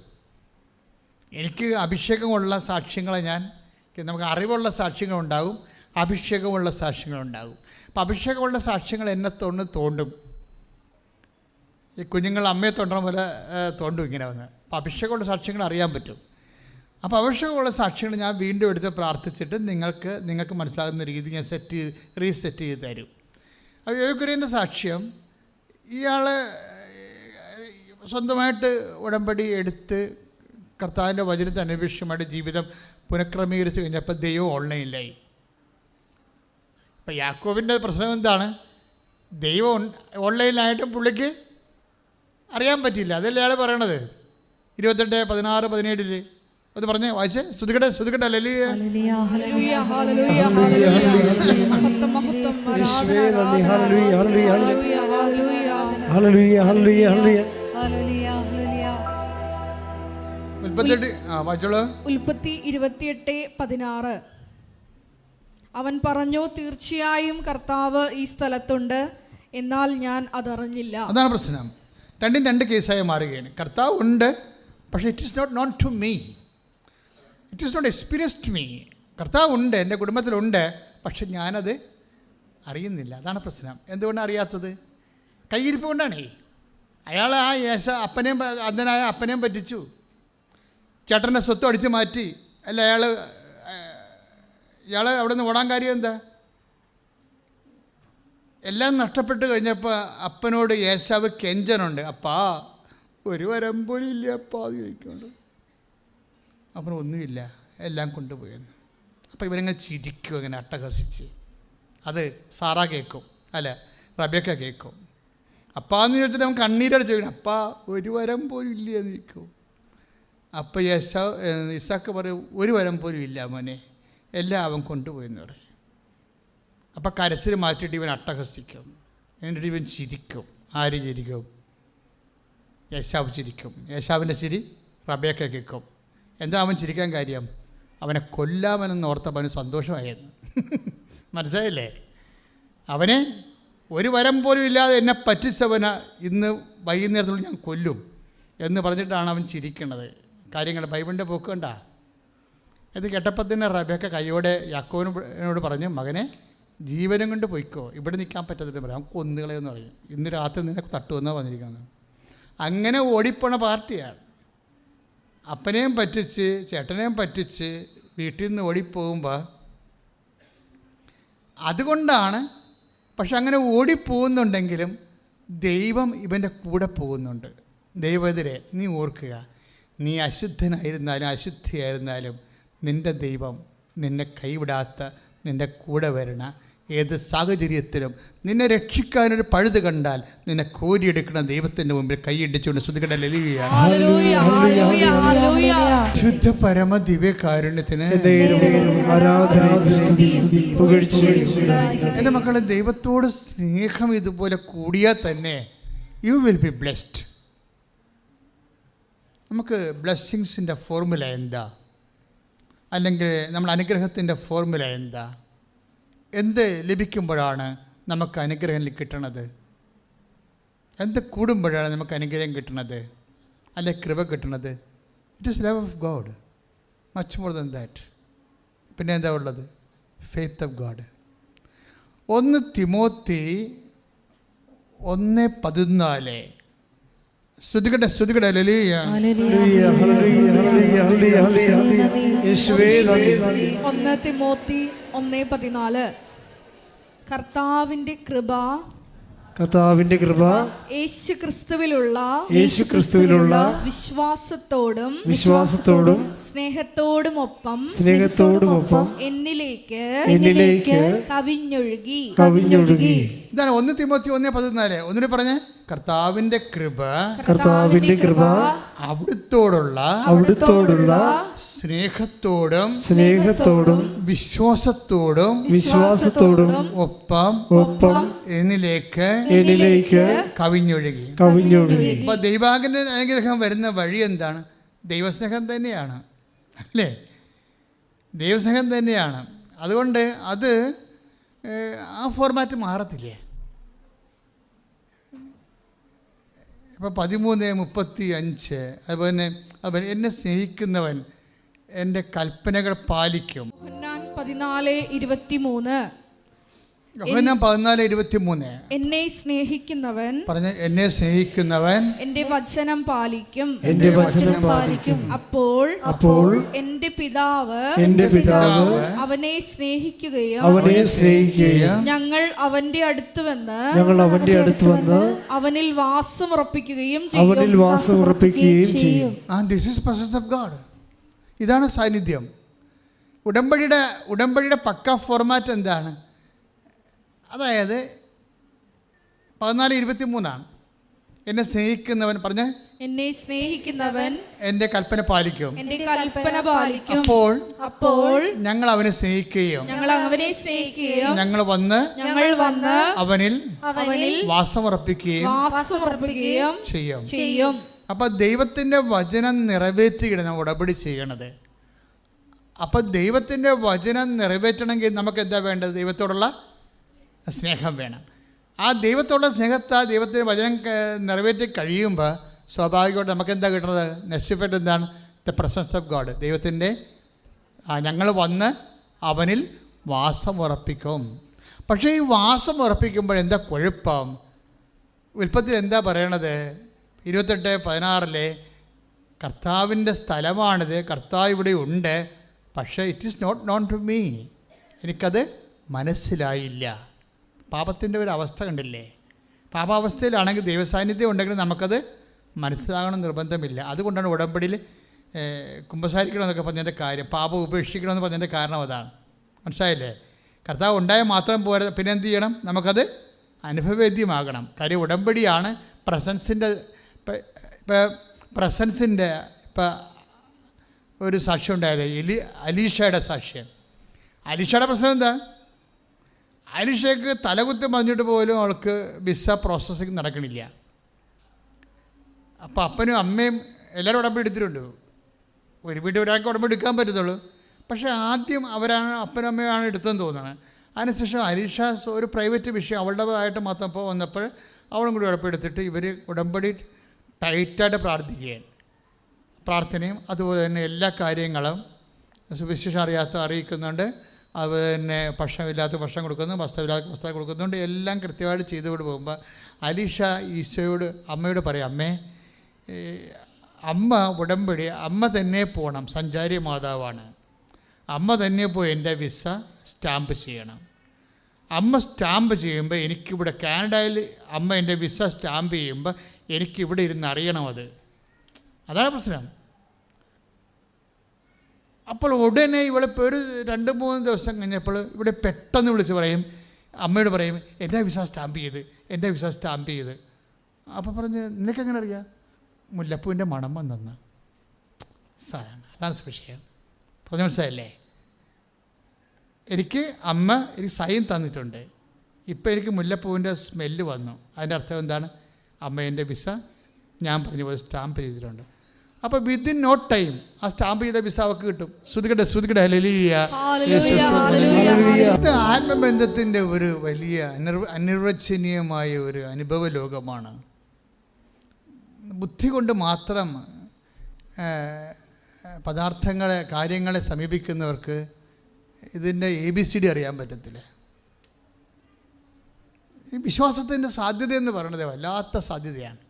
A: എനിക്ക് അഭിഷേകമുള്ള സാക്ഷ്യങ്ങളെ നമുക്ക് അറിവുള്ള സാക്ഷ്യങ്ങളുണ്ടാകും, അഭിഷേകമുള്ള സാക്ഷ്യങ്ങളുണ്ടാകും. അപ്പോൾ അഭിഷേകമുള്ള സാക്ഷ്യങ്ങൾ എന്നെ തോണ്ടും. ഈ കുഞ്ഞുങ്ങൾ അമ്മയെ തോണ്ടണ പോലെ തോണ്ടും ഇങ്ങനെ വന്ന്. അപ്പോൾ അഭിഷേകമുള്ള സാക്ഷ്യങ്ങൾ അറിയാൻ പറ്റും. അപ്പോൾ അഭിഷേകമുള്ള സാക്ഷ്യങ്ങൾ ഞാൻ വീണ്ടും എടുത്ത് പ്രാർത്ഥിച്ചിട്ട് നിങ്ങൾക്ക് മനസ്സിലാകുന്ന രീതി ഞാൻ റീസെറ്റ് ചെയ്ത് തരും. അപ്പോൾ യോഗ്യൻ്റെ സാക്ഷ്യം, ഇയാൾ സ്വന്തമായിട്ട് ഉടമ്പടി എടുത്ത് കർത്താവിൻ്റെ വചനത്തിന് അനുപേക്ഷമായിട്ട് ജീവിതം പുനഃക്രമീകരിച്ച് കഴിഞ്ഞപ്പോൾ ദൈവം ഓൺലൈനിലായി. അപ്പോൾ യാക്കോബിൻ്റെ പ്രശ്നം എന്താണ്? ദൈവം ഓൺലൈനിലായിട്ടും പുള്ളിക്ക് അറിയാൻ പറ്റില്ല. അതല്ലേ അയാൾ പറയണത് 28:16-17 അത് പറഞ്ഞേ, വായിച്ചേ. ശ്രുതികട്ടെ ഹല്ലേലൂയ.
B: ഉൽപ്പത്തി 28:16. അവൻ പറഞ്ഞു, തീർച്ചയായും കർത്താവ് ഈ സ്ഥലത്തുണ്ട്, എന്നാൽ ഞാൻ അതറിഞ്ഞില്ല.
A: അതാണ് പ്രശ്നം. രണ്ടും രണ്ട് കേസായി മാറുകയാണ്. കർത്താവ് ഉണ്ട്, പക്ഷേ it is not known to me, it is not experienced me. കർത്താവ് ഉണ്ട്, എൻ്റെ കുടുംബത്തിലുണ്ട്, പക്ഷെ ഞാനത് അറിയുന്നില്ല. അതാണ് പ്രശ്നം. എന്തുകൊണ്ടാണ് അറിയാത്തത്? കയ്യിരിപ്പ് കൊണ്ടാണേ. അയാൾ ആ അന്ധനായ അപ്പനെയും പറ്റിച്ചു, ചേട്ടൻ്റെ സ്വത്ത് അടിച്ചു മാറ്റി. അല്ല, ഇയാൾ അവിടെ നിന്ന് ഓടാൻ കാര്യം എന്താ? എല്ലാം നഷ്ടപ്പെട്ട് കഴിഞ്ഞപ്പോൾ അപ്പനോട് ഏശാവ് കെഞ്ചനുണ്ട്, അപ്പാ ഒരു വരം പോലും ഇല്ല അപ്പാ എന്ന് ചോദിക്കുന്നുണ്ട്. അപ്പം ഒന്നുമില്ല, എല്ലാം കൊണ്ടുപോയെന്ന്. അപ്പോൾ ഇവരിങ്ങനെ ചിരിക്കും, അങ്ങനെ അട്ടഹസിച്ച്. അത് സാറാ കേൾക്കും, അല്ല റബേക്ക കേൾക്കും. അപ്പാന്ന് ചോദിച്ചിട്ട് അവൻ കണ്ണീരടിച്ച് ചോദിക്കണം, അപ്പാ ഒരു വരം പോലും ഇല്ല എന്ന് ചോദിക്കും. അപ്പോൾ ഇസാക്ക് പറയും, ഒരു വരം പോലും ഇല്ല മോനെ, എല്ലാം അവൻ കൊണ്ടുപോയെന്ന് പറയും. അപ്പം കരച്ചിൽ മാറ്റിയിട്ട് ഇവൻ അട്ടഹസിക്കും, എന്നിട്ട് ഇവൻ ചിരിക്കും. ആര് ചിരിക്കും? യേശാവ് ചിരിക്കും. യേശാവിൻ്റെ ചിരി റബേക്ക കേൾക്കും. എന്താ അവൻ ചിരിക്കാൻ കാര്യം? അവനെ കൊല്ലാമെന്ന് ഓർത്തപ്പോൾ അവന് സന്തോഷമായിരുന്നു. മനസ്സിലായില്ലേ? അവനെ ഒരു വരം പോലും ഇല്ലാതെ എന്നെ പറ്റിച്ചവനെ ഇന്ന് വൈകുന്നേരത്തോളം ഞാൻ കൊല്ലും എന്ന് പറഞ്ഞിട്ടാണ് അവൻ ചിരിക്കുന്നത്. കാര്യങ്ങൾ ബൈബിളിൻ്റെ പോക്ക് കണ്ട. ഇത് കേട്ടപ്പോൾ തന്നെ റബേക്ക കൈയോടെ യാക്കോബിനോട് പറഞ്ഞു, മകനെ ജീവനം കൊണ്ട് പോയിക്കോ, ഇവിടെ നിൽക്കാൻ പറ്റത്തില്ല പറയാം, അവൻ കൊന്നുകളയെന്ന് പറയും. ഇന്ന് രാത്രി നിന്നെ തട്ടുമെന്നാണ് പറഞ്ഞിരിക്കുന്നത്. അങ്ങനെ ഓടിപ്പോണ പാർട്ടിയാണ്. അപ്പനെയും പറ്റിച്ച് ചേട്ടനെയും പറ്റിച്ച് വീട്ടിൽ നിന്ന് ഓടിപ്പോകുമ്പോൾ അതുകൊണ്ടാണ്. പക്ഷെ അങ്ങനെ ഓടിപ്പോകുന്നുണ്ടെങ്കിലും ദൈവം ഇവൻ്റെ കൂടെ പോകുന്നുണ്ട്. ദൈവത്തിരെ നീ ഓർക്കുക, നീ അശുദ്ധനായിരുന്നാലും അശുദ്ധിയായിരുന്നാലും നിൻ്റെ ദൈവം നിന്നെ കൈവിടാത്ത, നിൻ്റെ കൂടെ വരണ ഏത് സാഹചര്യത്തിലും നിന്നെ രക്ഷിക്കാനൊരു പഴുത് കണ്ടാൽ നിന്നെ കോരിയെടുക്കുന്ന ദൈവത്തിൻ്റെ മുമ്പിൽ കൈയിടിച്ചുകൊണ്ട് ശ്രുതികട ലലിയ ശുദ്ധ പരമ ദിവ്യകാരുണ്യത്തിന് എൻ്റെ മക്കളെ, ദൈവത്തോട് സ്നേഹം ഇതുപോലെ കൂടിയാൽ തന്നെ യു വിൽ ബി ബ്ലെസ്ഡ്. നമുക്ക് ബ്ലെസ്സിങ്സിൻ്റെ ഫോർമുല എന്താ? അല്ലെങ്കിൽ നമ്മൾ അനുഗ്രഹത്തിൻ്റെ ഫോർമുല എന്താ? എന്ത് ലഭിക്കുമ്പോഴാണ് നമുക്ക് അനുഗ്രഹം കിട്ടണത്? എന്ത് കൂടുമ്പോഴാണ് നമുക്ക് അനുഗ്രഹം കിട്ടണത്, അല്ലെ കൃപ കിട്ടണത്? It is love of God, much more than that. പിന്നെ എന്താ ഉള്ളത്? Faith of God. 1 തിമോത്തി 1:14. ശ്രുതികട ഹല്ലേലൂയ.
B: 1 തിമോത്തി 1:14. കർത്താവിന്റെ കൃപ യേശുക്രിസ്തുവിലുള്ള വിശ്വാസത്തോടും സ്നേഹത്തോടുമൊപ്പം എന്നിലേക്ക് കവിഞ്ഞൊഴുകി.
A: ഇതാണ് 1 തിമോത്തി 1:14. ഒന്നുകൂടി പറഞ്ഞേ. കർത്താവിന്റെ കൃപ അവിടുത്തോടുള്ള സ്നേഹത്തോടും വിശ്വാസത്തോടും ഒപ്പം എന്നിലേക്ക് കവിഞ്ഞൊഴുകി. അപ്പൊ ദൈവാന്റെ അനുഗ്രഹം വരുന്ന വഴി എന്താണ്? ദൈവസ്നേഹം തന്നെയാണ്, അല്ലേ? ദൈവസ്നേഹം തന്നെയാണ്. അതുകൊണ്ട് അത് ആ ഫോർമാറ്റ് മാറത്തില്ലേ? ഇപ്പോൾ 13:35. അതുപോലെ എന്നെ സ്നേഹിക്കുന്നവൻ എൻ്റെ കൽപ്പനകൾ പാലിക്കും. 14:23.
B: എന്നെ സ്നേഹിക്കുന്നവൻ എന്റെ വചനം പാലിക്കും. അപ്പോൾ എന്റെ പിതാവ് അവനെ സ്നേഹിക്കുകയും ഞങ്ങൾ അവന്റെ അടുത്ത് വന്ന് അവനിൽ വാസമുറപ്പിക്കുകയും ചെയ്യും.
A: This is presence of God. ഇതാണ് സാന്നിധ്യം. ഉടമ്പടിയുടെ പക്ക ഫോർമാറ്റ് എന്താണ്? അതായത് 14:23. എന്നെ സ്നേഹിക്കുന്നവൻ എന്റെ കൽപ്പന പാലിക്കും. അപ്പോൾ ഞങ്ങൾ അവനെ സ്നേഹിക്കുകയും ഞങ്ങൾ വന്ന് അവനിൽ വാസമുറപ്പിക്കുകയും ചെയ്യും. അപ്പൊ ദൈവത്തിന്റെ വചനം നിറവേറ്റുകയാണ് നമ്മൾ ഉടമ്പടി ചെയ്യണത്. അപ്പൊ ദൈവത്തിന്റെ വചനം നിറവേറ്റണമെങ്കിൽ നമുക്ക് എന്താ വേണ്ടത്? ദൈവത്തോടുള്ള സ്നേഹം വേണം. ആ ദൈവത്തോടുള്ള സ്നേഹത്താൽ ദൈവത്തിൻ്റെ വചനം നിറവേറ്റി കഴിയുമ്പോൾ സ്വാഭാവികമായിട്ട് നമുക്ക് എന്താ കിട്ടുന്നത്? നെക്സ്റ്റ് എന്താണ്? The presence of God. ദൈവത്തിൻ്റെ ഞങ്ങൾ വന്ന് അവനിൽ വാസമുറപ്പിക്കും. പക്ഷേ ഈ വാസമുറപ്പിക്കുമ്പോൾ എന്താ കുഴപ്പം? ഉൽപ്പത്തിയിൽ എന്താ പറയണത്? 28:16 കർത്താവിൻ്റെ സ്ഥലമാണിത്, കർത്താവ് ഇവിടെ ഉണ്ട്, പക്ഷേ it is not known to me. എനിക്കത് മനസ്സിലായില്ല. പാപത്തിൻ്റെ ഒരു അവസ്ഥ കണ്ടില്ലേ? പാപാവസ്ഥയിലാണെങ്കിൽ ദൈവസാന്നിധ്യം ഉണ്ടെങ്കിൽ നമുക്കത് മനസ്സിലാകണം നിർബന്ധമില്ല. അതുകൊണ്ടാണ് ഉടമ്പടിയിൽ കുമ്പസാരിക്കണമെന്നൊക്കെ പറഞ്ഞതിൻ്റെ കാര്യം, പാപം ഉപേക്ഷിക്കണമെന്ന് പറഞ്ഞതിൻ്റെ കാരണം അതാണ്. മനസ്സിലായില്ലേ? കർത്താവ് ഉണ്ടായാൽ മാത്രം പോരാ, പിന്നെ എന്ത് ചെയ്യണം? നമുക്കത് അനുഭവവേദ്യമാകണം. കാര്യം ഉടമ്പടിയാണ് പ്രസൻസിൻ്റെ. പ്രസൻസിൻ്റെ ഒരു സാക്ഷ്യം ഉണ്ടായില്ലേ, അലീഷയുടെ സാക്ഷ്യം. അലീഷയുടെ പ്രശ്നം എന്താ? അലീഷയ്ക്ക് തലകുത്തി മറിഞ്ഞിട്ട് പോലും അവൾക്ക് വിസ പ്രോസസ്സിങ് നടക്കണില്ല. അപ്പോൾ അപ്പനും അമ്മയും എല്ലാവരും ഉടമ്പടി എടുത്തിട്ടുണ്ട്. ഒരു വീട്ടിൽ ഒരാൾക്ക് ഉടമ്പടി എടുക്കാൻ പറ്റത്തുള്ളൂ. പക്ഷേ ആദ്യം അപ്പനും അമ്മയാണ് എടുത്തെന്ന് തോന്നുന്നത്. അതിനുശേഷം അലീഷ ഒരു പ്രൈവറ്റ് വിഷയം അവളുടേതായിട്ട് മാത്രം ഇപ്പോൾ വന്നപ്പോൾ അവളും കൂടി ഉടമ്പടി എടുത്തിട്ട് ഇവർ ഉടമ്പടി ടൈറ്റായിട്ട് പ്രാർത്ഥനയും അതുപോലെ തന്നെ എല്ലാ കാര്യങ്ങളും സുവിശേഷം അറിയിക്കുന്നുണ്ട്. അതുപോലെ തന്നെ ഭക്ഷണമില്ലാത്ത ഭക്ഷണം കൊടുക്കുന്നു, വസ്ത്രമില്ലാത്ത വസ്ത്രം കൊടുക്കുന്നുണ്ട്. എല്ലാം കൃത്യമായിട്ട് ചെയ്തുകൊണ്ട് പോകുമ്പോൾ അലീഷ ഈശോയോട് അമ്മയോട് പറയും, അമ്മ ഉടമ്പടി അമ്മ തന്നെ പോകണം, സഞ്ചാരി മാതാവാണ്, അമ്മ തന്നെ പോയി എൻ്റെ വിസ സ്റ്റാമ്പ് ചെയ്യണം. അമ്മ സ്റ്റാമ്പ് ചെയ്യുമ്പോൾ എനിക്കിവിടെ കാനഡയിൽ അമ്മ എൻ്റെ വിസ സ്റ്റാമ്പ് ചെയ്യുമ്പോൾ എനിക്കിവിടെ ഇരുന്ന് അറിയണം. അതാണ് പ്രശ്നം. അപ്പോൾ ഉടനെ ഇവളിപ്പോൾ ഒരു 2-3 ദിവസം കഴിഞ്ഞപ്പോൾ ഇവിടെ പെട്ടെന്ന് വിളിച്ച് പറയും, അമ്മയോട് പറയും എൻ്റെ വിസ സ്റ്റാമ്പ് ചെയ്ത്, എൻ്റെ വിസ സ്റ്റാമ്പ് ചെയ്ത്. അപ്പോൾ പറഞ്ഞ് നിനക്കെങ്ങനെ അറിയാം? മുല്ലപ്പൂവിൻ്റെ മണം വന്നെന്ന്. അതാണ് വിഷയം. പറഞ്ഞ മനസ്സിലായില്ലേ? എനിക്ക് അമ്മ എനിക്ക് സൈൻ തന്നിട്ടുണ്ട്, ഇപ്പം എനിക്ക് മുല്ലപ്പൂവിൻ്റെ സ്മെല്ല് വന്നു. അതിൻ്റെ അർത്ഥം എന്താണ്? അമ്മ എൻ്റെ വിസ ഞാൻ പറഞ്ഞ പോലെ സ്റ്റാമ്പ് ചെയ്തിട്ടുണ്ട്. അപ്പോൾ വിത്തിൻ നോ ടൈം ആ സ്റ്റാമ്പ് ചെയ്ത വിസ അവർക്ക് കിട്ടും. ശ്രുതികടെ ഹല്ലേലൂയ. ഇത് ആത്മബന്ധത്തിൻ്റെ ഒരു വലിയ അനിർവചനീയമായ ഒരു അനുഭവ ലോകമാണ്. ബുദ്ധി കൊണ്ട് മാത്രം പദാർത്ഥങ്ങളെ കാര്യങ്ങളെ സമീപിക്കുന്നവർക്ക് ഇതിൻ്റെ ABCD അറിയാൻ പറ്റത്തില്ല. ഈ വിശ്വാസത്തിൻ്റെ സാധ്യത എന്ന് പറയുന്നത് വല്ലാത്ത സാധ്യതയാണ്.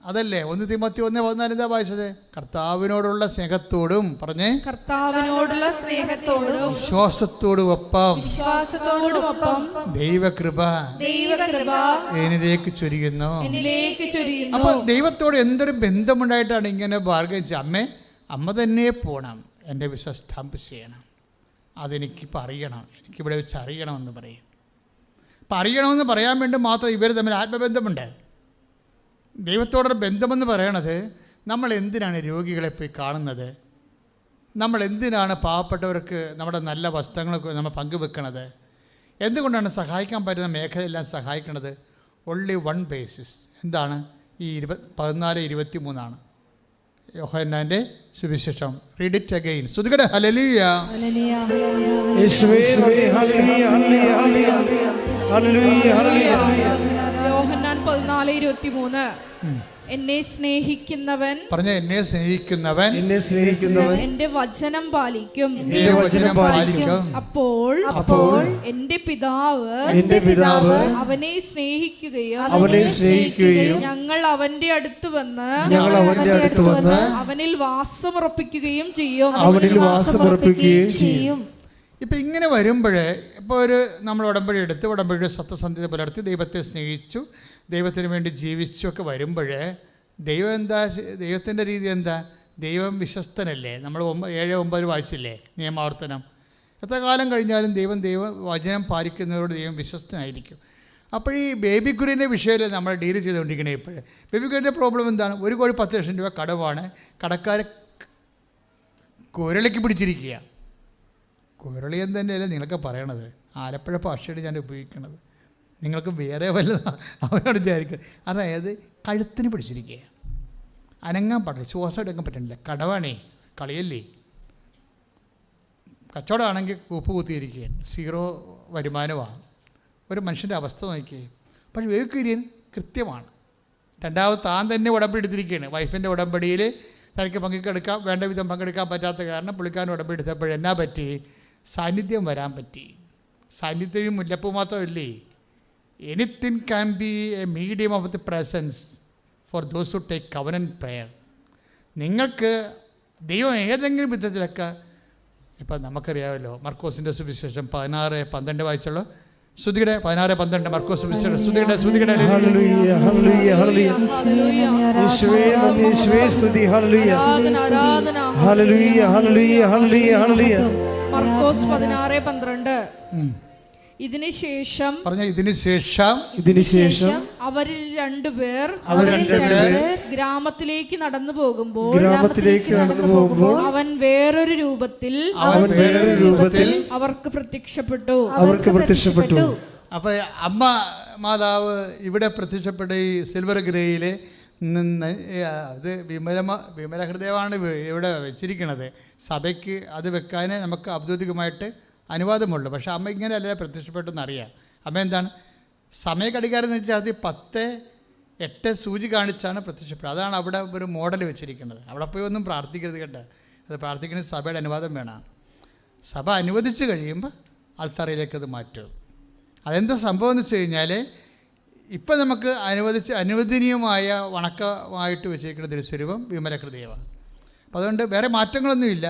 A: അതല്ലേ 1 തിമോത്തി 1:14 എന്താ വായിച്ചത്? കർത്താവിനോടുള്ള സ്നേഹത്തോടും പറഞ്ഞേ,
B: കർത്താവിനോടുള്ള സ്നേഹത്തോടും
A: വിശ്വാസത്തോടും ഒപ്പം ദൈവകൃപ എന്നിലേക്ക് ചൊരിയുന്നു. അപ്പോൾ ദൈവത്തോട് എന്തൊരു ബന്ധമുണ്ടായിട്ടാണ് ഇങ്ങനെ ബാർഗൈൻ ചെയ്യുക? അമ്മ തന്നെ പോകണം, എൻ്റെ വിസ സ്റ്റാമ്പ് ചെയ്യണം, അതെനിക്കിപ്പോൾ അറിയണം, എനിക്കിവിടെ വെച്ച് അറിയണമെന്ന് പറയും. അപ്പം അറിയണമെന്ന് പറയാൻ വേണ്ടി മാത്രം ഇവർ തമ്മിൽ ആത്മബന്ധമുണ്ട്. ദൈവത്തോടൊരു ബന്ധമെന്ന് പറയണത്, നമ്മൾ എന്തിനാണ് രോഗികളെ പോയി കാണുന്നത്? നമ്മൾ എന്തിനാണ് പാവപ്പെട്ടവർക്ക് നമ്മുടെ നല്ല വസ്ത്രങ്ങളൊക്കെ നമ്മൾ പങ്കുവെക്കണത്? എന്തുകൊണ്ടാണ് സഹായിക്കാൻ പറ്റുന്ന മേഖലയെല്ലാം സഹായിക്കണത്? Only one basis. എന്താണ്? ഈ 14:23 യോഹന്നാൻ്റെ സുവിശേഷം. Read it again. ശ്രുതികടെ ഹല്ലേലൂയ.
B: യോഹന്നാൻ 14:23 എന്നെ സ്നേഹിക്കുന്നവൻ എന്റെ വചനം പാലിക്കും. അപ്പോൾ എന്റെ പിതാവ് അവനെ സ്നേഹിക്കുകയും ഞങ്ങൾ അവന്റെ അടുത്ത് വന്ന് അവനിൽ വാസമുറപ്പിക്കുകയും ചെയ്യും.
A: ഇപ്പം ഇങ്ങനെ വരുമ്പോൾ, ഇപ്പോൾ നമ്മൾ ഉടമ്പടി എടുത്ത് ഉടമ്പടിയുടെ സത്യസന്ധത പുലർത്തി ദൈവത്തെ സ്നേഹിച്ചു, ദൈവത്തിന് വേണ്ടി ജീവിച്ചു ഒക്കെ വരുമ്പോൾ ദൈവത്തിൻ്റെ രീതി എന്താ? ദൈവം വിശ്വസ്തനല്ലേ? നമ്മൾ 7:9 വായിച്ചില്ലേ നിയമാവർത്തനം? എത്ര കാലം കഴിഞ്ഞാലും വചനം പാലിക്കുന്നവരോട് ദൈവം വിശ്വസ്തനായിരിക്കും. അപ്പോൾ ഈ ബേബി കുര്യൻ്റെ വിഷയത്തിൽ നമ്മൾ ഡീൽ ചെയ്തുകൊണ്ടിരിക്കണേ. ഇപ്പോൾ ബേബി കുര്യൻ്റെ പ്രോബ്ലം എന്താണ്? 1 കോടി 10 ലക്ഷം രൂപ കടമാണ്. കടക്കാരെ കുരളിക്ക് പിടിച്ചിരിക്കുക. കുരളിയൻ തന്നെയല്ലേ നിങ്ങളൊക്കെ പറയണത്? ആലപ്പുഴ ഭാഷയാണ് ഞാൻ ഉപയോഗിക്കുന്നത്. നിങ്ങൾക്ക് വേറെ വല്ലതാണ് അവനോട് വിചാരിക്കുന്നത്. അതായത് കഴുത്തിന് പിടിച്ചിരിക്കുക, അനങ്ങാൻ പാടില്ല, ശ്വാസം എടുക്കാൻ പറ്റണില്ല. കടവാണേ, കളിയല്ലേ. കച്ചവടമാണെങ്കിൽ ഉപ്പ് കുത്തിയിരിക്കുകയാണ്, 0 വരുമാനമാണ്. ഒരു മനുഷ്യൻ്റെ അവസ്ഥ നോക്കിയേ. പക്ഷേ വേക്കുര്യൻ കൃത്യമാണ്. രണ്ടാമത് താൻ തന്നെ ഉടമ്പടി എടുത്തിരിക്കുകയാണ്. വൈഫിൻ്റെ ഉടമ്പടിയിൽ തനിക്ക് പങ്കെടുക്കാം, വേണ്ട വിധം പങ്കെടുക്കാൻ പറ്റാത്ത കാരണം പുള്ളിക്കാരൻ ഉടമ്പടി എടുത്തപ്പോഴെന്നാ പറ്റി? സാന്നിധ്യം വരാൻ പറ്റി. സാന്നിധ്യം മുല്ലപ്പൂ മാത്രമല്ലേ. Anything can be a medium of the presence for those who take covenant prayer. നിങ്ങൾക്ക് ദൈവം ഏതെങ്കിലും വിധത്തിലൊക്കെ, ഇപ്പം നമുക്കറിയാമല്ലോ മർക്കോസിൻ്റെ സുവിശേഷം 16:12 വായിച്ചുള്ളൂ. ശ്രുതിയുടെ 16:12 മർക്കോസ് സുവിശേഷം. ശ്രുതിയുടെ
B: മർക്കോസ് 16:12 ഇതിനുശേഷം അവരിൽ രണ്ടുപേർ ഗ്രാമത്തിലേക്ക് നടന്നു പോകുമ്പോൾ അവൻ വേറൊരു രൂപത്തിൽ അവർക്ക് പ്രത്യക്ഷപ്പെട്ടു.
A: അപ്പൊ അമ്മ മാതാവ് ഇവിടെ പ്രത്യക്ഷപ്പെട്ട ഈ സിൽവർ ഗ്രേയില് അത് വിമല ഹൃദയമാണ് ഇവിടെ വെച്ചിരിക്കുന്നത്. സഭയ്ക്ക് അത് വെക്കാൻ നമുക്ക് ഔദ്യോഗികമായിട്ട് അനുവാദമുള്ളൂ. പക്ഷേ അമ്മ ഇങ്ങനെയല്ല പ്രത്യക്ഷപ്പെട്ടെന്നറിയാം. അമ്മ എന്താണ്? സമയഘടികാരം എന്ന് വെച്ചാൽ 10:08 സൂചി കാണിച്ചാണ് പ്രത്യക്ഷപ്പെടുന്നത്. അതാണ് അവിടെ ഒരു മോഡൽ വെച്ചിരിക്കുന്നത്. അവിടെ പോയി ഒന്നും പ്രാർത്ഥിക്കരുത് കേട്ടോ. അത് പ്രാർത്ഥിക്കുന്നത് സഭയുടെ അനുവാദം വേണം. സഭ അനുവദിച്ച് കഴിയുമ്പോൾ ആൾത്തറയിലേക്ക് അത് മാറ്റും. അതെന്താ സംഭവം എന്ന് വെച്ച് കഴിഞ്ഞാൽ, ഇപ്പം നമുക്ക് അനുവദനീയമായ വണക്കമായിട്ട് വെച്ചിരിക്കുന്ന തിരുസ്വരൂപം വിമല ഹൃദയമാണ്. അപ്പോൾ അതുകൊണ്ട് വേറെ മാറ്റങ്ങളൊന്നുമില്ല.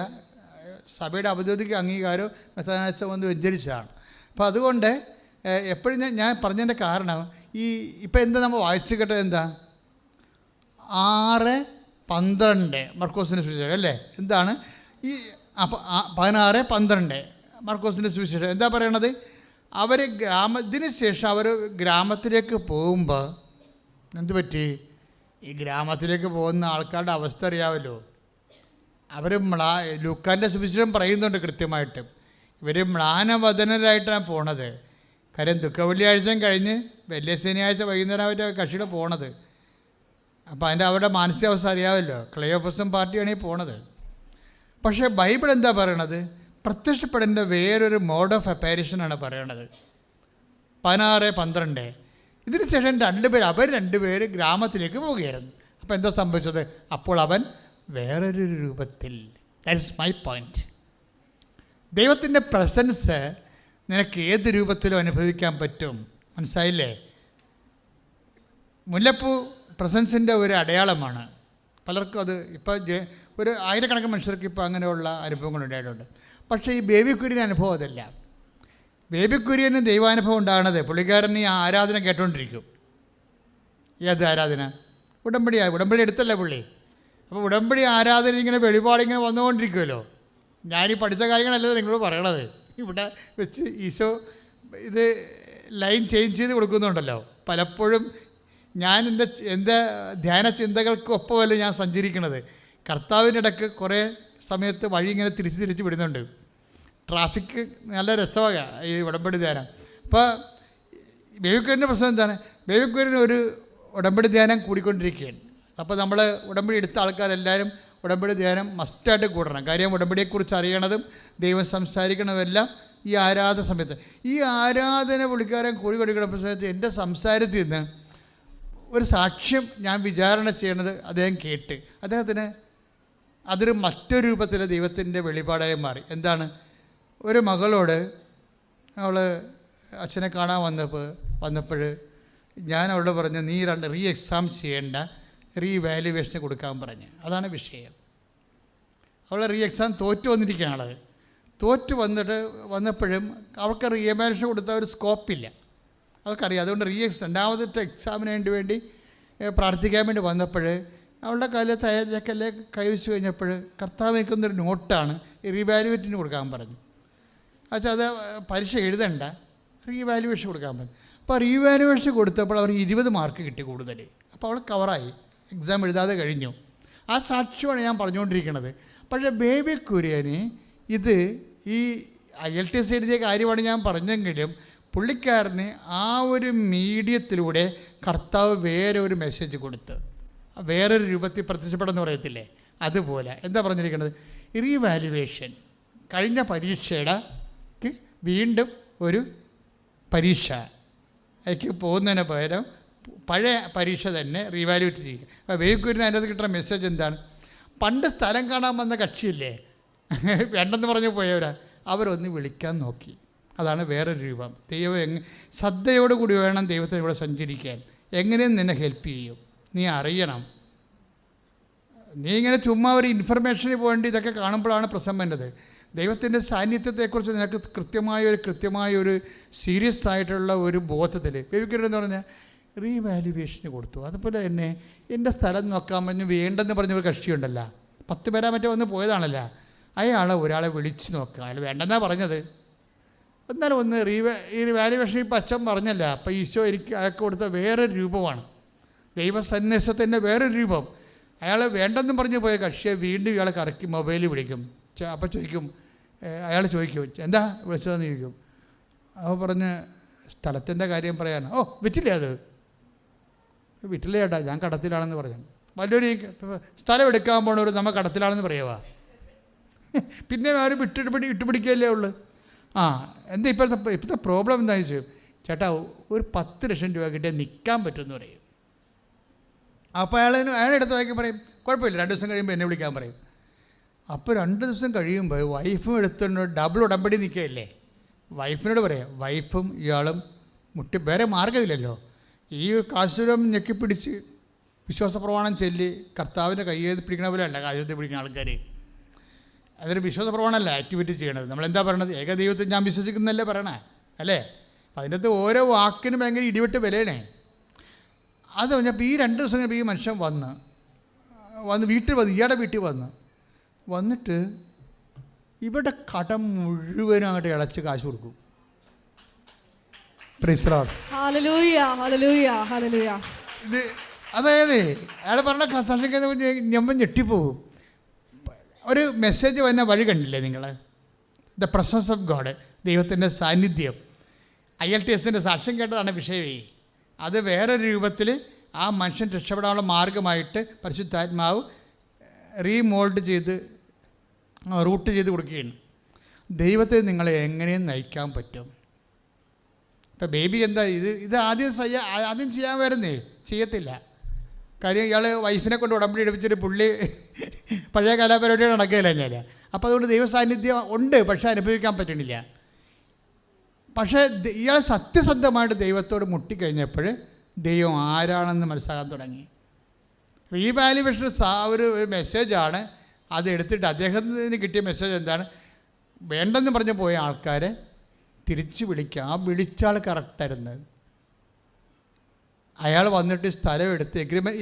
A: സഭയുടെ ഔദ്യോഗിക അംഗീകാരം മെത്രാനാച്ച ഒന്ന് വ്യഞ്ചരിച്ചതാണ്. അപ്പോൾ അതുകൊണ്ട് എപ്പോഴും ഞാൻ പറഞ്ഞതിൻ്റെ കാരണം ഇപ്പം എന്താ നമ്മൾ വായിച്ചു കേട്ടത്? എന്താ 6:12 മർക്കോസിൻ്റെ സുവിശേഷം അല്ലേ? എന്താണ് ഈ 16:12 മർക്കോസിൻ്റെ സുവിശേഷം എന്താ പറയണത്? ഇതിന് ശേഷം അവർ ഗ്രാമത്തിലേക്ക് പോകുമ്പോൾ എന്ത് പറ്റി? ഈ ഗ്രാമത്തിലേക്ക് പോകുന്ന ആൾക്കാരുടെ അവസ്ഥ അറിയാമല്ലോ. അവർ ലൂക്കാൻ്റെ സുവിശേഷം പറയുന്നുണ്ട് കൃത്യമായിട്ട്, ഇവർ മ്ലാനവദനരായിട്ടാണ് പോണത്. കാര്യം ദുഃഖവെള്ളിയാഴ്ചയും കഴിഞ്ഞ് വലിയ ശനിയാഴ്ച വൈകുന്നേരമായിട്ട് കക്ഷികൾ പോണത്. അപ്പോൾ അവരുടെ മാനസികാവസ്ഥ അറിയാമല്ലോ. ക്ലയോഫസും പാർട്ടിയാണ് ഈ പോണത്. പക്ഷേ ബൈബിൾ എന്താ പറയണത്? പ്രത്യക്ഷപ്പെടേണ്ട വേറൊരു മോഡ് ഓഫ് അപ്പാരിഷനാണ് പറയണത്. 16:12. ഇതിന് ശേഷം അവർ രണ്ടുപേർ ഗ്രാമത്തിലേക്ക് പോവുകയായിരുന്നു. അപ്പോൾ എന്താ സംഭവിച്ചത്? അപ്പോൾ അവൻ വേറൊരു രൂപത്തിൽ. That is my point. ദൈവത്തിൻ്റെ പ്രസൻസ് നിനക്ക് ഏത് രൂപത്തിലും അനുഭവിക്കാൻ പറ്റും. മനസ്സിലായില്ലേ? മുല്ലപ്പൂ പ്രസൻസിൻ്റെ ഒരു അടയാളമാണ്. പലർക്കും അത് ഇപ്പോൾ ഒരു ആയിരക്കണക്കിന് മനുഷ്യർക്ക് ഇപ്പോൾ അങ്ങനെയുള്ള അനുഭവങ്ങൾ ഉണ്ടായിട്ടുണ്ട്. പക്ഷേ ഈ ബേബി കുര്യൻ അനുഭവം അതല്ല. ബേബി കുര്യന് ദൈവാനുഭവം ഉണ്ടാകണത് പുള്ളിക്കാരൻ ഈ ആരാധന കേട്ടുകൊണ്ടിരിക്കും. ഏത് ആരാധന? ഉടമ്പടി എടുത്തല്ലേ പുള്ളി. അപ്പോൾ ഉടമ്പടി ആരാധന ഇങ്ങനെ വെളിപാടിങ്ങനെ വന്നുകൊണ്ടിരിക്കുമല്ലോ. ഞാനീ പഠിച്ച കാര്യങ്ങളല്ലല്ലോ നിങ്ങളോട് പറയണത്. ഇവിടെ വെച്ച് ഈശോ ഇത് ലൈൻ ചേഞ്ച് ചെയ്ത് കൊടുക്കുന്നുണ്ടല്ലോ. പലപ്പോഴും ഞാൻ എൻ്റെ ധ്യാന ചിന്തകൾക്കൊപ്പമല്ല ഞാൻ സഞ്ചരിക്കണത്. കർത്താവിൻ്റെ ഇടയ്ക്ക് കുറേ സമയത്ത് വഴി ഇങ്ങനെ തിരിച്ച് വിടുന്നുണ്ട്. ട്രാഫിക് നല്ല രസമാണ് ഈ ഉടമ്പടി ധ്യാനം. അപ്പോൾ ബേബിക്കുര്യൻ്റെ പ്രശ്നം എന്താണ്? ബേബിക്കുര്യൻ ഒരു ഉടമ്പടി ധ്യാനം കൂടിക്കൊണ്ടിരിക്കുകയാണ്. അപ്പോൾ നമ്മൾ ഉടമ്പടി എടുത്ത ആൾക്കാരെല്ലാവരും ഉടമ്പടി ധ്യാനം മസ്റ്റായിട്ട് കൂടണം. കാര്യം ഉടമ്പടിയെക്കുറിച്ച് അറിയണതും ദൈവം സംസാരിക്കണതെല്ലാം ഈ ആരാധന സമയത്ത്. ഈ ആരാധന പുള്ളിക്കാരൻ കൂടി കൊടുക്കുന്ന സമയത്ത് എൻ്റെ സംസാരത്തിൽ നിന്ന് ഒരു സാക്ഷ്യം ഞാൻ വിചാരണ ചെയ്യണത് അദ്ദേഹം കേട്ട് അദ്ദേഹത്തിന് അതൊരു മറ്റൊരു രൂപത്തിൽ ദൈവത്തിൻ്റെ വെളിപാടായി മാറി. എന്താണ്? ഒരു മകളോട് അവൾ അച്ഛനെ കാണാൻ വന്നപ്പോൾ ഞാൻ അവളോട് പറഞ്ഞു, നീ റീ എക്സാം ചെയ്യേണ്ട, റീവാലുവേഷന് കൊടുക്കാൻ പറഞ്ഞു. അതാണ് വിഷയം. അവൾ റീ എക്സാം തോറ്റു വന്നിരിക്കുകയാണ്. തോറ്റു വന്നപ്പോഴും അവൾക്ക് റീവാലുവേഷൻ കൊടുത്ത ഒരു സ്കോപ്പില്ല, അവർക്കറിയാം. അതുകൊണ്ട് രണ്ടാമത്തെ എക്സാമിന് വേണ്ടി പ്രാർത്ഥിക്കാൻ വേണ്ടി വന്നപ്പോൾ അവളുടെ കാലത്ത് കൈവച്ച് കഴിഞ്ഞപ്പോൾ കർത്താവ് നിൽക്കുന്നൊരു നോട്ടാണ് റീവാലുവേറ്റിന് കൊടുക്കാൻ പറഞ്ഞു. അച്ഛാ അത് പരീക്ഷ എഴുതണ്ട, റീവാലുവേഷൻ കൊടുക്കാൻ പറഞ്ഞു. അപ്പോൾ റീവാലുവേഷൻ കൊടുത്തപ്പോൾ അവർ 20 മാർക്ക് കിട്ടി കൂടുതൽ. അപ്പോൾ അവൾ കവറായി, എക്സാം എഴുതാതെ കഴിഞ്ഞു. ആ സാക്ഷ്യമാണ് ഞാൻ പറഞ്ഞുകൊണ്ടിരിക്കുന്നത്. പക്ഷേ ബേബി കുര്യന് ഇത് ഈ IELTS എഴുതിയ കാര്യമാണ് ഞാൻ പറഞ്ഞെങ്കിലും പുള്ളിക്കാരന് ആ ഒരു മീഡിയത്തിലൂടെ കർത്താവ് വേറെ ഒരു മെസ്സേജ് കൊടുത്ത് വേറൊരു രൂപത്തിൽ പ്രത്യക്ഷപ്പെടുമെന്ന് പറയത്തില്ലേ, അതുപോലെ എന്താ പറഞ്ഞിരിക്കുന്നത്? റീവാലുവേഷൻ കഴിഞ്ഞ പരീക്ഷയുടെ വീണ്ടും ഒരു പരീക്ഷ അതിലേക്ക് പോകുന്നതിന് പകരം പഴയ പരീക്ഷ തന്നെ റീവാലുവേറ്റ് ചെയ്യുക. അപ്പോൾ ബേബിക്കുര്യന് അതിനകത്ത് കിട്ടുന്ന മെസ്സേജ് എന്താണ്? പണ്ട് സ്ഥലം കാണാൻ വന്ന കക്ഷിയില്ലേ, വേണ്ടെന്ന് പറഞ്ഞു പോയവരാ, അവരൊന്ന് വിളിക്കാൻ നോക്കി. അതാണ് വേറൊരു രൂപം. ദൈവം ശ്രദ്ധയോടുകൂടി വേണം ദൈവത്തിനൂടെ സഞ്ചരിക്കാൻ. എങ്ങനെയും നിന്നെ ഹെൽപ്പ് ചെയ്യും. നീ അറിയണം. നീ ഇങ്ങനെ ചുമ്മാ ഒരു ഇൻഫർമേഷന് പോകേണ്ടി ഇതൊക്കെ കാണുമ്പോഴാണ് പ്രശ്നം വേണ്ടത്. ദൈവത്തിൻ്റെ സാന്നിധ്യത്തെക്കുറിച്ച് നിനക്ക് കൃത്യമായൊരു സീരിയസ് ആയിട്ടുള്ള ഒരു ബോധത്തിൽ ബേബിക്കുര്യൻ പറഞ്ഞാൽ റീവാലുവേഷന് കൊടുത്തു. അതുപോലെ തന്നെ എൻ്റെ സ്ഥലം നോക്കാൻ പറഞ്ഞു വേണ്ടെന്ന് പറഞ്ഞൊരു കക്ഷിയുണ്ടല്ലോ, 10 പേരാ മറ്റോ വന്ന് പോയതാണല്ലോ, ഒരാളെ വിളിച്ച് നോക്കുക. അയാൾ വേണ്ടെന്നാണ് പറഞ്ഞത്. എന്നാലും ഒന്ന് റീവാലുവേഷൻ ഇപ്പം അച്ഛൻ പറഞ്ഞല്ല. അപ്പോൾ ഈശോ അയാൾക്ക് കൊടുത്ത വേറൊരു രൂപമാണ്, ദൈവസന്ദേശത്തിൻ്റെ വേറൊരു രൂപം. അയാൾ വേണ്ടെന്നും പറഞ്ഞ് പോയ കക്ഷിയെ വീണ്ടും ഇയാളെ കറക്കി മൊബൈലിൽ വിളിക്കും. അപ്പോൾ അയാൾ ചോദിക്കും എന്താ വിളിച്ചതെന്ന് ചോദിക്കും. അപ്പോൾ പറഞ്ഞ് സ്ഥലത്തിൻ്റെ കാര്യം പറയാൻ. ഓ വിറ്റില്ലേ? അത് വിറ്റില്ലേ ചേട്ടാ, ഞാൻ കടത്തിലാണെന്ന് പറഞ്ഞു. വലിയൊരു സ്ഥലം എടുക്കാൻ പോണവർ നമ്മൾ കടത്തിലാണെന്ന് പറയുക. പിന്നെ ആരും ഇട്ടുപിടിക്കുകയല്ലേ ഉള്ളു. എന്താ ഇപ്പോഴത്തെ പ്രോബ്ലം എന്താണെന്ന് ചോദിച്ചു. ചേട്ടാ ഒരു 10 ലക്ഷം രൂപ കിട്ടിയാൽ നിൽക്കാൻ പറ്റുമെന്ന് പറയും. അപ്പോൾ അയാളെടുത്ത് വായിക്കാൻ പറയും, കുഴപ്പമില്ല 2 ദിവസം കഴിയുമ്പോൾ എന്നെ വിളിക്കാൻ പറയും. അപ്പോൾ 2 ദിവസം കഴിയുമ്പോൾ വൈഫും എടുത്തുകൊണ്ട് ഡബിൾ ഉടമ്പടി നിൽക്കുകയല്ലേ. വൈഫിനോട് പറയാം, വൈഫും ഇയാളും വേറെ മാർഗ്ഗമില്ലല്ലോ, ഈ കാശുരം ഞെക്കിപ്പിടിച്ച് വിശ്വാസപ്രമാണം ചൊല്ലി കർത്താവിൻ്റെ കയ്യേത് പിടിക്കണ പോലെ അല്ല കാശുരത്തിൽ പിടിക്കുന്ന ആൾക്കാർ. അതൊരു വിശ്വാസപ്രമാണമല്ല ആക്ടിവിറ്റി ചെയ്യണത്. നമ്മളെന്താ പറയണത്? ഏകദൈവത്തിൽ ഞാൻ വിശ്വസിക്കുന്നതല്ലേ പറയണേ അല്ലേ? അതിനകത്ത് ഓരോ വാക്കിനും ഭയങ്കര ഇടിവിട്ട് വിലയണേ. അത് പറഞ്ഞപ്പോൾ ഈ 2 ദിവസം കഴിഞ്ഞപ്പോൾ ഈ മനുഷ്യൻ വീട്ടിൽ വന്ന് ഇയാളുടെ വീട്ടിൽ വന്നിട്ട് ഇവിടെ കടം മുഴുവനും അങ്ങോട്ട് ഇളച്ച് കാശ് കൊടുക്കും. Price the Lord.
B: ഹല്ലേലൂയ ഹല്ലേലൂയ ഹല്ലേലൂയ.
A: ഇത് അതായത് അയാൾ പറഞ്ഞ സാക്ഷിക്കാൻ നമ്മൾ ഞെട്ടിപ്പോവും. ഒരു മെസ്സേജ് വന്ന വഴി കണ്ടില്ലേ നിങ്ങൾ? ദ പ്രസൻസ് ഓഫ് ഗോഡ്, ദൈവത്തിൻ്റെ സാന്നിധ്യം. ILTSൻ്റെ സാക്ഷ്യം കേട്ടതാണ് വിഷയമേ. അത് വേറൊരു രൂപത്തിൽ ആ മനുഷ്യൻ രക്ഷപ്പെടാനുള്ള മാർഗമായിട്ട് പരിശുദ്ധാത്മാവ് റീമോൾഡ് ചെയ്ത് റൂട്ട് ചെയ്ത് കൊടുക്കുകയാണ്. ദൈവത്തെ നിങ്ങളെ എങ്ങനെയും നയിക്കാൻ പറ്റും. ഇപ്പം ബേബി എന്താ ഇത് ആദ്യം ചെയ്യാൻ വരുന്നേ, ചെയ്യത്തില്ല. കാര്യം ഇയാൾ വൈഫിനെ കൊണ്ട് ഉടമ്പടി എടുപ്പിച്ചിട്ട് പുള്ളി പഴയ കലാപരിപാടിയാണ് നടക്കുകയില്ല ഞാൻ. അപ്പോൾ അതുകൊണ്ട് ദൈവ സാന്നിധ്യം ഉണ്ട്, പക്ഷേ അനുഭവിക്കാൻ പറ്റണില്ല. പക്ഷേ ഇയാൾ സത്യസന്ധമായിട്ട് ദൈവത്തോട് മുട്ടിക്കഴിഞ്ഞപ്പോൾ ദൈവം ആരാണെന്ന് മനസ്സിലാക്കാൻ തുടങ്ങി. റീവാലുവേഷൻ ഒരു മെസ്സേജാണ്. അത് എടുത്തിട്ട് അദ്ദേഹത്തിന് കിട്ടിയ മെസ്സേജ് എന്താണ്? വേണ്ടെന്ന് പറഞ്ഞു പോയ ആൾക്കാരെ തിരിച്ച് വിളിക്കുക. ആ വിളിച്ചാൾ കറക്റ്റായിരുന്നു. അയാൾ വന്നിട്ട് സ്ഥലം എടുത്ത്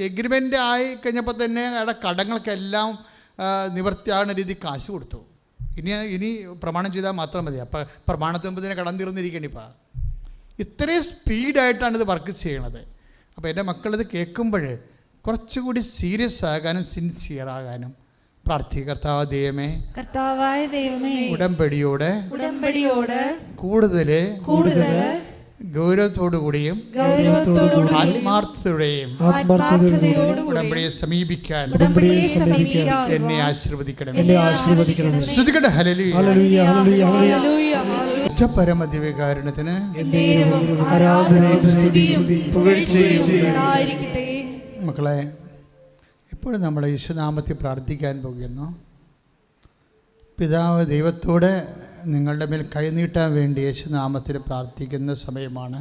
A: എഗ്രിമെൻ്റ് ആയി കഴിഞ്ഞപ്പോൾ തന്നെ അയാളുടെ കടങ്ങൾക്കെല്ലാം നിവൃത്തിയാകുന്ന രീതി കാശ് കൊടുത്തു. ഇനി പ്രമാണം ചെയ്താൽ മാത്രം മതി. അപ്പോൾ പ്രമാണത്തിന് തന്നെ കടം തീർന്നിരിക്കണം. ഇപ്പോൾ ഇത്രയും സ്പീഡായിട്ടാണ് ഇത് വർക്ക് ചെയ്യണത്. അപ്പോൾ എൻ്റെ മക്കളിത് കേൾക്കുമ്പോൾ കുറച്ചുകൂടി സീരിയസ് ആകാനും സിൻസിയറാകാനും പ്രാർത്ഥികർത്താവ്
D: കർത്താവായ ദൈവമേ,
A: ഉടമ്പടിയോട് കൂടുതൽ ഗൗരവത്തോടുകൂടിയും ആത്മാർത്ഥതയോടെയും ഉടമ്പടിയെ സമീപിക്കാൻ എന്നെ ആശീർവദിക്കണം. ശ്രുതികട ഹല്ലേലൂയ. പരമദിവ്യകാരുണ്യത്തിന് മക്കളെ, ഇപ്പോഴും നമ്മൾ യേശുനാമത്തിൽ പ്രാർത്ഥിക്കാൻ പോകുന്നു. പിതാവ് ദൈവത്തോട് നിങ്ങളുടെ മേൽ കൈനീട്ടാൻ വേണ്ടി യേശുനാമത്തിൽ പ്രാർത്ഥിക്കുന്ന സമയമാണ്.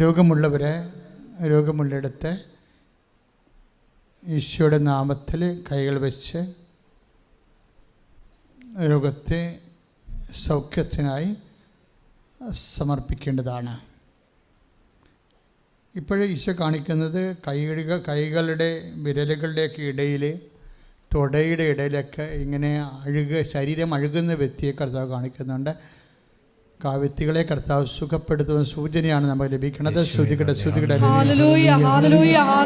A: രോഗമുള്ളിടത്ത് ഈശോയുടെ നാമത്തിൽ കൈകൾ വെച്ച് രോഗത്തെ സൗഖ്യത്തിനായി സമർപ്പിക്കേണ്ടതാണ്. ഇപ്പോഴും ഈശോ കാണിക്കുന്നത് കൈകളുടെ വിരലുകളുടെയൊക്കെ ഇടയിൽ, തുടയുടെ ഇടയിലൊക്കെ ഇങ്ങനെ ശരീരം അഴുകുന്ന വ്യക്തിയെ കർത്താവ് കാണിക്കുന്നുണ്ട്. വ്യക്തികളെ കർത്താവ് സുഖപ്പെടുത്തുന്ന സൂചനയാണ് നമുക്ക് ലഭിക്കുന്നത്.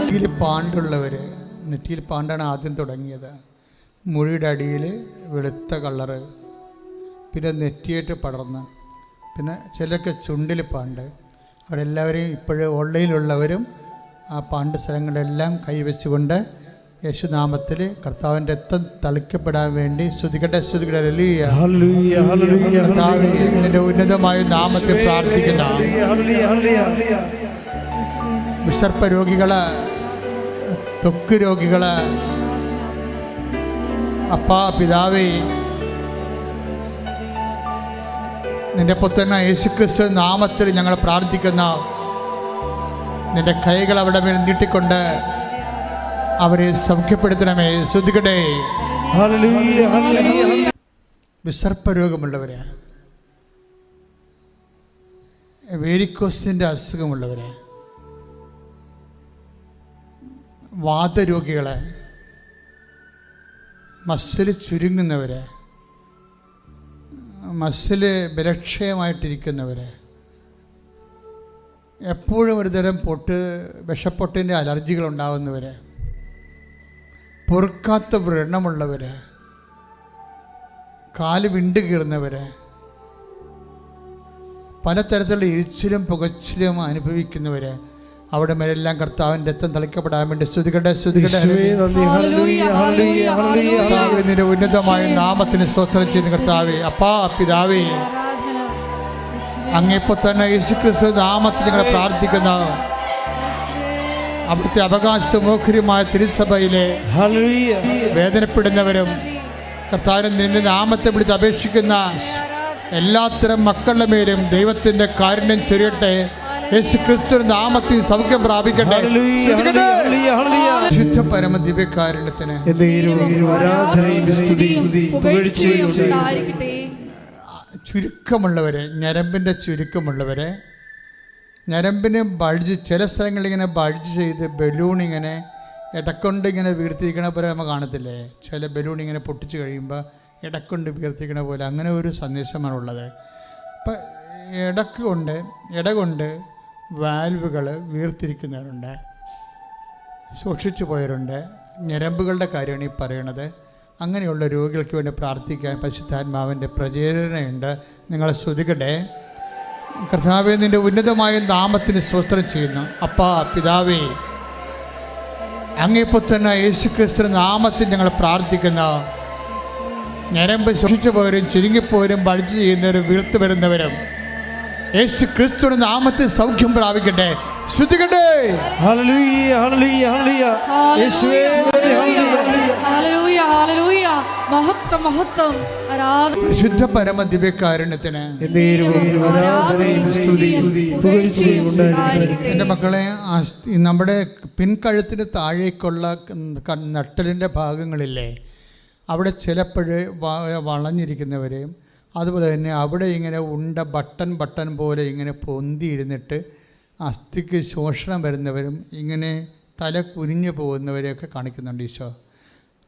A: നെറ്റിയിൽ പാണ്ടുള്ളവർ, നെറ്റിയിൽ പാണ്ടാണ് ആദ്യം തുടങ്ങിയത്. മുഴിയുടെ അടിയിൽ വെളുത്ത കളറ്, പിന്നെ നെറ്റിയായിട്ട് പടർന്ന്, പിന്നെ ചിലർക്ക് ചുണ്ടിൽ പാണ്ട്. അവരെല്ലാവരെയും ഇപ്പോഴും ഓൺലൈനിലുള്ളവരും ആ പാണ്ട് സ്ഥലങ്ങളെല്ലാം കൈവച്ചുകൊണ്ട് യേശുനാമത്തിൽ കർത്താവിൻ്റെ രക്തം തളിക്കപ്പെടാൻ വേണ്ടി സ്തുതിക്കട്ടെ. നിന്റെ ഉന്നതമായ നാമത്തിൽ പ്രാർത്ഥിക്കുന്ന വിസർപ്പ രോഗികള്, ത്വക്ക് രോഗികള്, അപ്പാ പിതാവേ, നിന്റെ പുത്രനായ യേശുക്രിസ്തു നാമത്തിൽ ഞങ്ങൾ പ്രാർത്ഥിക്കുന്ന നിന്റെ കൈകൾ അവിടെ മേൽ നീട്ടിക്കൊണ്ട് അവരെ സൗഖ്യപ്പെടുത്തണമേ. ശ്രദ്ധിക്കട്ടെ. വിസർപ്പ രോഗമുള്ളവരെ, വേരിക്കോസിൻ്റെ അസുഖമുള്ളവരെ, വാതരോഗികളെ, മസിൽ ചുരുങ്ങുന്നവരെ, മസിൽ ബലക്ഷയമായിട്ടിരിക്കുന്നവരെ, എപ്പോഴും ഒരു തരം വിഷപ്പൊട്ടിൻ്റെ അലർജികളുണ്ടാകുന്നവർ, പൊറുക്കാത്ത വ്രണമുള്ളവർ, കാല് വിണ്ടുകീറുന്നവർ, പലതരത്തിലുള്ള ഇരിച്ചിലും പുകച്ചിലും അനുഭവിക്കുന്നവർ, അവിടെ മേലെല്ലാം കർത്താവിൻ്റെ രക്തം തളിക്കപ്പെടാൻ വേണ്ടി സ്തുതിക്കട്ടെ. നിന്റെ ഉന്നതമായ നാമത്തിന് സ്തോത്രം ചെയ്യുന്ന കർത്താവേ, അപ്പാ പിതാവേ, അങ്ങേപ്പോൾ തന്നെ യേശുക്രിസ്തു നാമത്തിൽ ഞങ്ങൾ പ്രാർത്ഥിക്കുന്ന അവിടുത്തെ അവകാശമോഹര്യമായ തിരുസഭയിലെ വേദനപ്പെടുന്നവരും കർത്താവിനെ നിന്റെ നാമത്തെ വിളിച്ച് അപേക്ഷിക്കുന്ന എല്ലാത്തരം മക്കളുടെ മേലും ദൈവത്തിൻ്റെ കാരുണ്യം ചൊരിയട്ടെ. യേശുക്രിസ്തു നാമത്തിൽ സൗഖ്യം പ്രാപിക്കട്ടെ. ശുദ്ധ പരമ ദിവ്യകാരുണ്യത്തിന് ചുരുക്കമുള്ളവരെ, ഞരമ്പിൻ്റെ ചുരുക്കമുള്ളവരെ, ഞരമ്പിന് ബൾജ്, ചില സ്ഥലങ്ങളിൽ ഇങ്ങനെ ബൾജ് ചെയ്ത് ബലൂൺ ഇങ്ങനെ ഇടക്കൊണ്ട് ഇങ്ങനെ വീഴ്ത്തിയിരിക്കണ പോലെ നമ്മൾ കാണത്തില്ലേ? ചില ബലൂൺ ഇങ്ങനെ പൊട്ടിച്ച് കഴിയുമ്പോൾ ഇടക്കൊണ്ട് വീർത്തിക്കണ പോലെ അങ്ങനെ ഒരു സന്ദേശമാണുള്ളത്. ഇപ്പം ഇടകൊണ്ട് വാൽവുകൾ വീർത്തിരിക്കുന്നവരുണ്ട്, സൂക്ഷിച്ചു പോയവരുണ്ട്. ഞരമ്പുകളുടെ കാര്യമാണ് ഈ പറയണത്. അങ്ങനെയുള്ള രോഗികൾക്ക് വേണ്ടി പ്രാർത്ഥിക്കാൻ പരിശുദ്ധാത്മാവിൻ്റെ പ്രചേരണയുണ്ട്. നിങ്ങളെ സ്തുതിക്കട്ടെ. കർത്താവേ, നിൻ്റെ ഉന്നതമായ നാമത്തിന് സ്തോത്രം ചെയ്യുന്നു. അപ്പാ പിതാവേ, അങ്ങേപ്പുത്രനായ യേശുക്രിസ്തു നാമത്തിൽ ഞങ്ങൾ പ്രാർത്ഥിക്കുന്ന ഞരമ്പ് സൂക്ഷിച്ചു പോയവരും ചുരുങ്ങിപ്പോയവരും ബൾജ് ചെയ്യുന്നവരും വീർത്തു വരുന്നവരും യേശു ക്രിസ്തുവിന്റെ നാമത്തിൽ സൗഖ്യം പ്രാപിക്കട്ടെ. ശ്രുതികട്ടെ.
C: ഹല്ലേലൂയ ഹല്ലേലൂയ ഹല്ലേലൂയ യേശുവേ
B: ഹല്ലേലൂയ ഹല്ലേലൂയ മഹത്വം മഹത്വം ആരാധന
A: പരിശുദ്ധ പരമ ദിവ്യകാരുണ്യത്തിന്
C: ആരാധനയും സ്തുതിയും പുകഴ്ചയും ഉണ്ടായിരിക്കട്ടെ.
A: എൻ്റെ മക്കളെ, നമ്മുടെ പിൻകഴുത്തിന് താഴേക്കുള്ള നട്ടലിൻ്റെ ഭാഗങ്ങളില്ലേ, അവിടെ ചിലപ്പോഴ് വളഞ്ഞിരിക്കുന്നവരെയും അതുപോലെ തന്നെ അവിടെ ഇങ്ങനെ ബട്ടൺ പോലെ ഇങ്ങനെ പൊന്തിയിരുന്നിട്ട് അസ്ഥിക്ക് ശോഷണം വരുന്നവരും ഇങ്ങനെ തല കുനിഞ്ഞു പോകുന്നവരെയൊക്കെ കാണിക്കുന്നുണ്ട് ഈശോ.